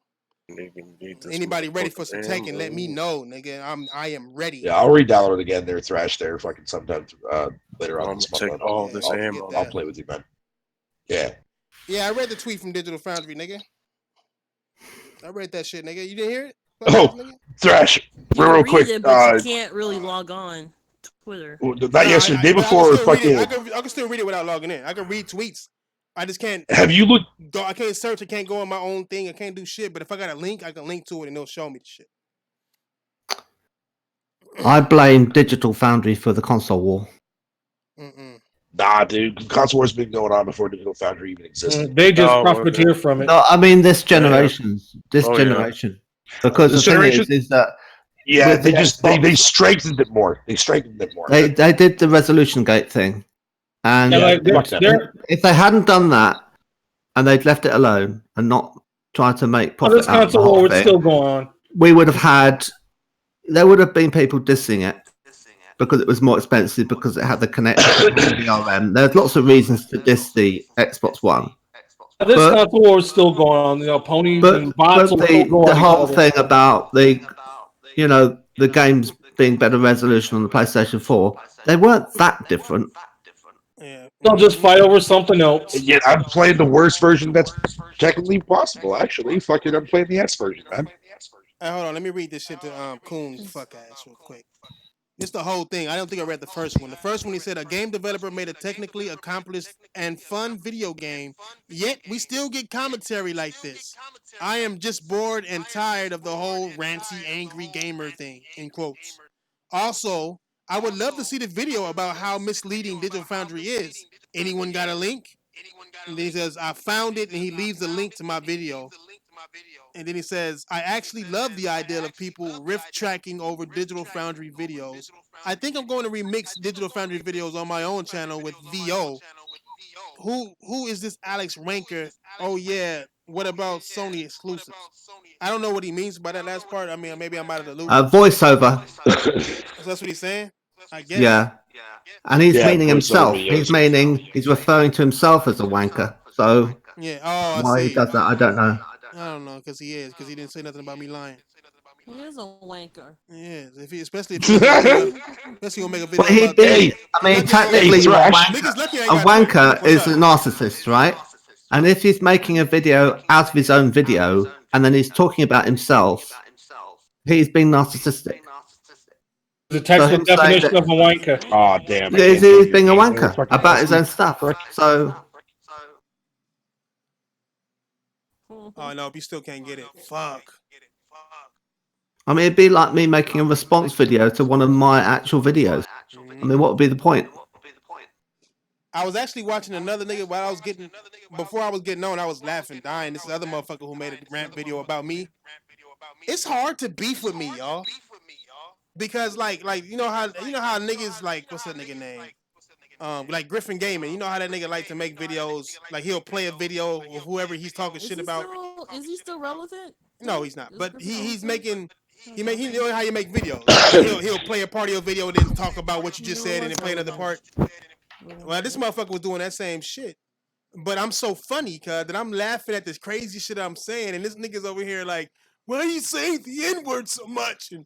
anybody ready for some Tekken, let me know, nigga. I am ready. Yeah, I'll re-download it again there, Thrash there, fucking sometime later on I'm this gonna month. take all this ammo. I'll play with you, man. Yeah. Yeah, I read the tweet from Digital Foundry, nigga. I read that shit, nigga. You didn't hear it? Oh, Thrash, You real can quick. read it, but you can't really log on Twitter. Not yesterday, the day before. Fucking. I can still read it without logging in. I can read tweets. I just can't. Have you looked? I can't search. I can't go on my own thing. I can't do shit. But if I got a link, I can link to it and it'll show me the shit. I blame Digital Foundry for the console war. Mm-mm. Nah, dude. Console War's been going on before Digital Foundry even existed. They just Oh, profiteer from it. No, I mean this Yeah. generation. This Oh, yeah. generation. Because This the thing generation? is that Yeah, with they the just Xbox- they strengthened it more. They strengthened it more. they did the resolution gate thing, and Yeah, like fuck that. if they hadn't done that and they'd left it alone and not tried to make oh, this profit out of the console whole war is thing, still going on. we would have had. There would have been people dissing it because it was more expensive because it had the connection to VRM. There's lots of reasons to diss the Xbox One. This But- console war is still going on. You know, ponies But, and bots but will still go the on each whole other. thing about the games being better resolution on the PlayStation 4, they weren't that different. Yeah. They'll just fight over something else. And yet I'm playing the worst version that's technically possible, actually. Fucking I'm playing the S version, man. Hey, hold on, let me read this shit to Coon's fuck ass real quick. This the whole thing. I don't think I read the first one. The first one he said a game developer made a technically accomplished and fun video game, yet we still get commentary like this. I am just bored and tired of the whole ranty, angry gamer thing, in quotes. Also, I would love to see the video about how misleading Digital Foundry is. Anyone got a link? And then he says, I found it, and he leaves a link to my video. And then he says, I actually love the idea of people riff tracking over Digital Foundry videos. I think I'm going to remix Digital Foundry videos on my own channel with VO. Who is this Alex Ranker? Oh yeah, what about Sony exclusives? I don't know what he means by that last part. I mean, maybe I'm out of the loop. Voiceover, So that's what he's saying? I guess. yeah. And he's Yeah, meaning voiceover himself. videos. He's referring to himself as a wanker. So Yeah. Oh, I why he see. does that, I don't know. I don't know, because he didn't say nothing about me lying. He is a wanker. Yeah, especially if he gonna make a video But he'd about be. that. I mean, Lucky- technically, Hey, Thrash. Niggas lucky I a got wanker What's is up? a narcissist, right? And if he's making a video out of his own video and then he's talking about himself, he's being narcissistic. The textbook him saying definition that- of a wanker. Oh damn! I He's can't believe being a you're wanker fucking about his pussy. own stuff. So Oh no, you still can't get it. Fuck. I mean, it'd be like me making a response video to one of my actual videos. I mean, what would be the point? I was actually watching another nigga while I was before I was getting on, I was laughing, dying. This other motherfucker who made a rant video about me. It's hard to beef with me, y'all. Because like you know how niggas like, what's that nigga name? Like Griffin Gaming. You know how that nigga like to make videos, like he'll play a video of whoever he's talking shit about. Is he still relevant? No, he's not. But he's making he Okay. knows how you make videos. he'll play a part of your video and then talk about what you just said and then play another part. Well, this motherfucker was doing that same shit. But I'm so funny, cuz, that I'm laughing at this crazy shit I'm saying, and this nigga's over here like, why are you saying the N-word so much? And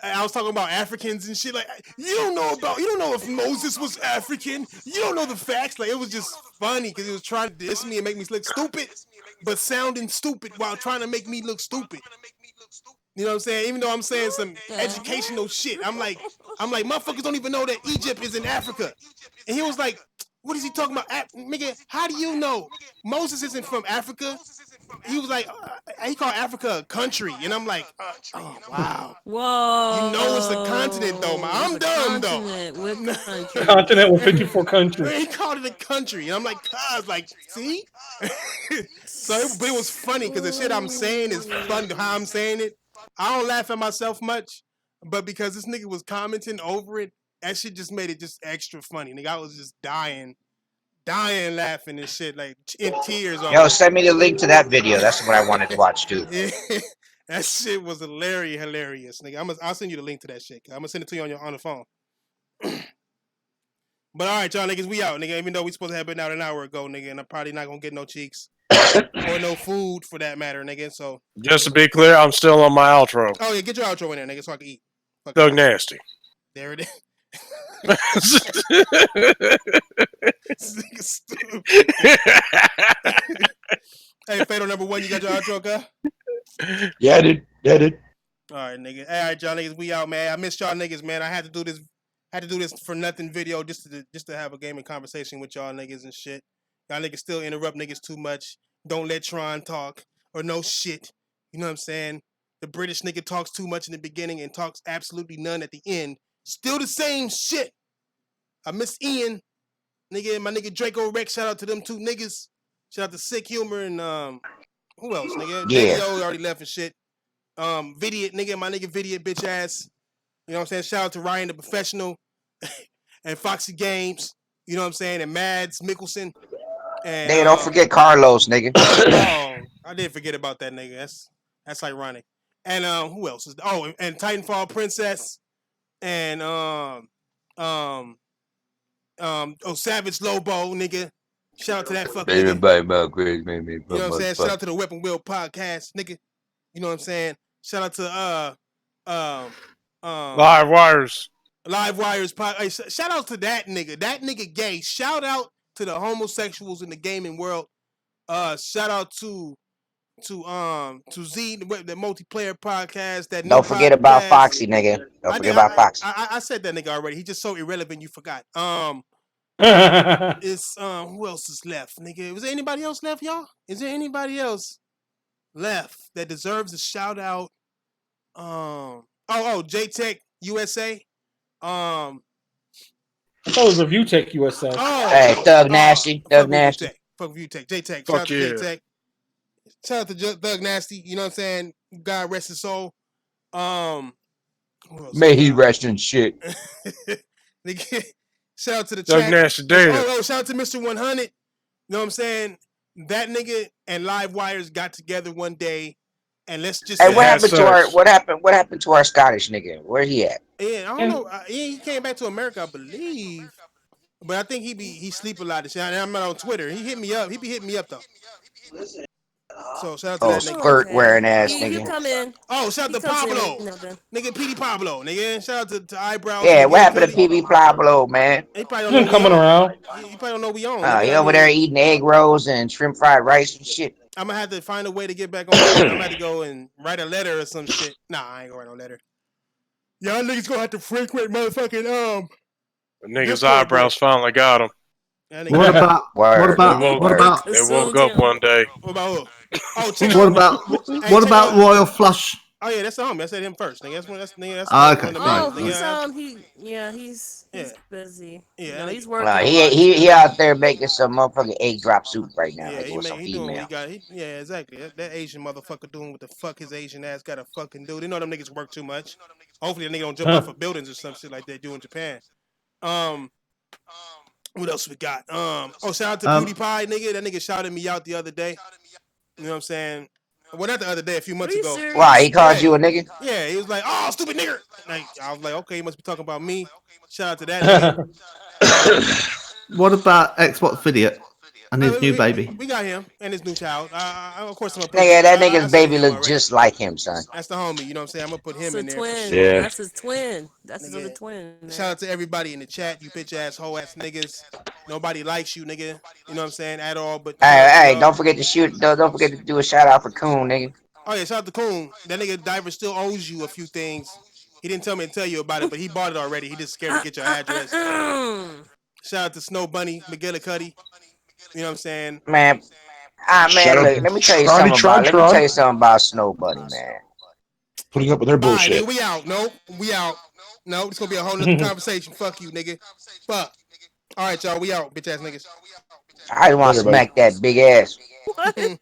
I was talking about Africans and shit. Like, you don't know if Moses was African. You don't know the facts. Like, it was just funny because he was trying to diss me and make me look stupid, but sounding stupid while trying to make me look stupid. You know what I'm saying? Even though I'm saying some educational shit, I'm like, motherfuckers don't even know that Egypt is in Africa. And he was like, what is he talking about? Nigga, how do you know? Moses isn't from Africa. He was like, he called Africa a country. And I'm like, oh, wow. Whoa. You know it's a continent, though, man. I'm done, though. Continent with country. Continent with 54 countries. He called it a country. And I'm like, cuz, like, see? But it was funny because the shit I'm saying is fun, how I'm saying it. I don't laugh at myself much, but because this nigga was commenting over it, that shit just made it just extra funny. Nigga, I was just dying laughing and shit, like in tears. Yo, send me the link to that video. That's what I wanted to watch too. Yeah, that shit was hilarious, nigga. I'll send you the link to that shit. I'm gonna send it to you on the phone. But all right, y'all niggas, we out, nigga. Even though we supposed to have been out an hour ago, nigga, and I'm probably not gonna get no cheeks or no food for that matter, nigga. So Just to be clear, I'm still on my outro. oh yeah, get your outro in there, nigga, so I can eat. Fuck Doug it. Nasty. There it is. This nigga stupid. Hey, Fatal number 1, you got your outro, guy? Yeah, dude. Yeah, dude. All right, nigga. All right, y'all niggas, we out, man. I missed y'all niggas, man. I had to do this for nothing video just to have a gaming conversation with y'all niggas and shit. Y'all niggas still interrupt niggas too much. Don't let Tron talk or no shit. You know what I'm saying? the British nigga talks too much in the beginning and talks absolutely none at the end. Still the same shit. I miss Ian, nigga, my nigga Draco Rex. Shout out to them two niggas. Shout out to Sick Humor and who else, nigga? Yeah. JDO already left and shit. Vidiot, nigga, my nigga Vidiot, bitch ass. You know what I'm saying? Shout out to Ryan the Professional and Foxy Games. You know what I'm saying? And Mads Mikkelsen. And Nigga, don't forget Carlos, nigga. oh, I did forget about that nigga. That's ironic. And who else is and Titanfall Princess and Savage Lobo, nigga. Shout out to that fucking nigga. Everybody about crazy, man. You know what I'm saying? Shout out to the Weapon Wheel podcast, nigga. You know what I'm saying? Shout out to Live Wires. Live Wires podcast. Shout out to that nigga. That nigga gay. Shout out to the homosexuals in the gaming world. Shout out to Z, the multiplayer podcast. That Don't forget about Foxy, nigga. Don't forget about Foxy. I said that nigga already. He's just so irrelevant you forgot. It's who else is left, nigga? Was there anybody else left, y'all? Is there anybody else left that deserves a shout out? J-Tech USA. I thought it was Review Tech USA. Hey, Thug Nasty. Thug Nasty. Fuck Review Tech. J-Tech. Shout out to J-Tech. Shout out to Thug Nasty. You know what I'm saying? God rest his soul. May he rest in shit. Nigga, shout out to the Thug chat. Nasty dead. Shout out to Mr. 100. You know what I'm saying? That nigga and Live Wires got together one day, and let's just. Hey, what happened to our Scottish nigga? Where he at? Yeah, I don't know. He came back to America, I believe, but I think he sleep a lot. Of shit. I'm not on Twitter. He hit me up. He be hitting me up though. So shout out to that nigga. Skirt wearing ass You nigga. come in. Oh, shout out to He comes in, Pablo. you know, then. Nigga, PD Pablo. Nigga, shout out to Eyebrows. Yeah, nigga, what happened to Cuddy. PB Pablo, man? He probably don't know Coming around. He probably don't know we on. He over there eating egg rolls and shrimp fried rice and shit. I'm gonna have to find a way to get back on. I'm gonna have to go and write a letter or some shit. Nah, I ain't gonna write no letter. Y'all niggas gonna have to frequent motherfucking The nigga's eyebrows finally got him. What about They woke up one day. What about who? Oh, what about Royal Flush? Oh yeah, that's the homie. I said him first. Nigga, that's Okay, Oh, right. he's busy. Yeah, No, he's working. He out there making some motherfucking egg drop soup right now. Yeah, like with some he doing what he female. got. Yeah, exactly. That Asian motherfucker doing what the fuck his Asian ass gotta fucking do. They know them niggas work too much. Hopefully, the nigga don't jump off of buildings or some shit like they do in Japan. What else we got? Shout out to PewDiePie, nigga. That nigga shouted me out the other day. You know what I'm saying? Well, not the other day, a few months ago. serious? Why? He called you a nigga? Yeah, he was like, "Oh, stupid nigger." Like, I was like, "Okay, he must be talking about me." Shout out to that nigga. What about Xbox Video and his new baby? We got him and his new child. Of course, I'm gonna put Nigga, that nigga's I baby him look already. just like him, son. That's the homie. You know what I'm saying? I'm gonna put him That's in a there. for twin. sure. Yeah. That's his twin. That's his other Nigga, twin. man. Shout out to everybody in the chat. You bitch ass, hoe ass niggas. Nobody likes you, nigga. You know what I'm saying? At all. But Hey, don't forget to shoot. Don't forget to do a shout out for Coon, nigga. Oh yeah, shout out to Coon. That nigga Diver still owes you a few things. He didn't tell me to tell you about it, but he bought it already. He just scared to get your address. Shout out to Snow Bunny, McGillicuddy. You know what I'm saying? Man, Shout out look, to let me tell you Tronny something about Snow Bunny, man. Putting up with their Bye, bullshit. nigga, we out. Nope, we out. No, it's gonna be a whole nother conversation. Fuck you, nigga. Fuck. All right, y'all, we out, bitch ass niggas. I want to smack that big ass. What?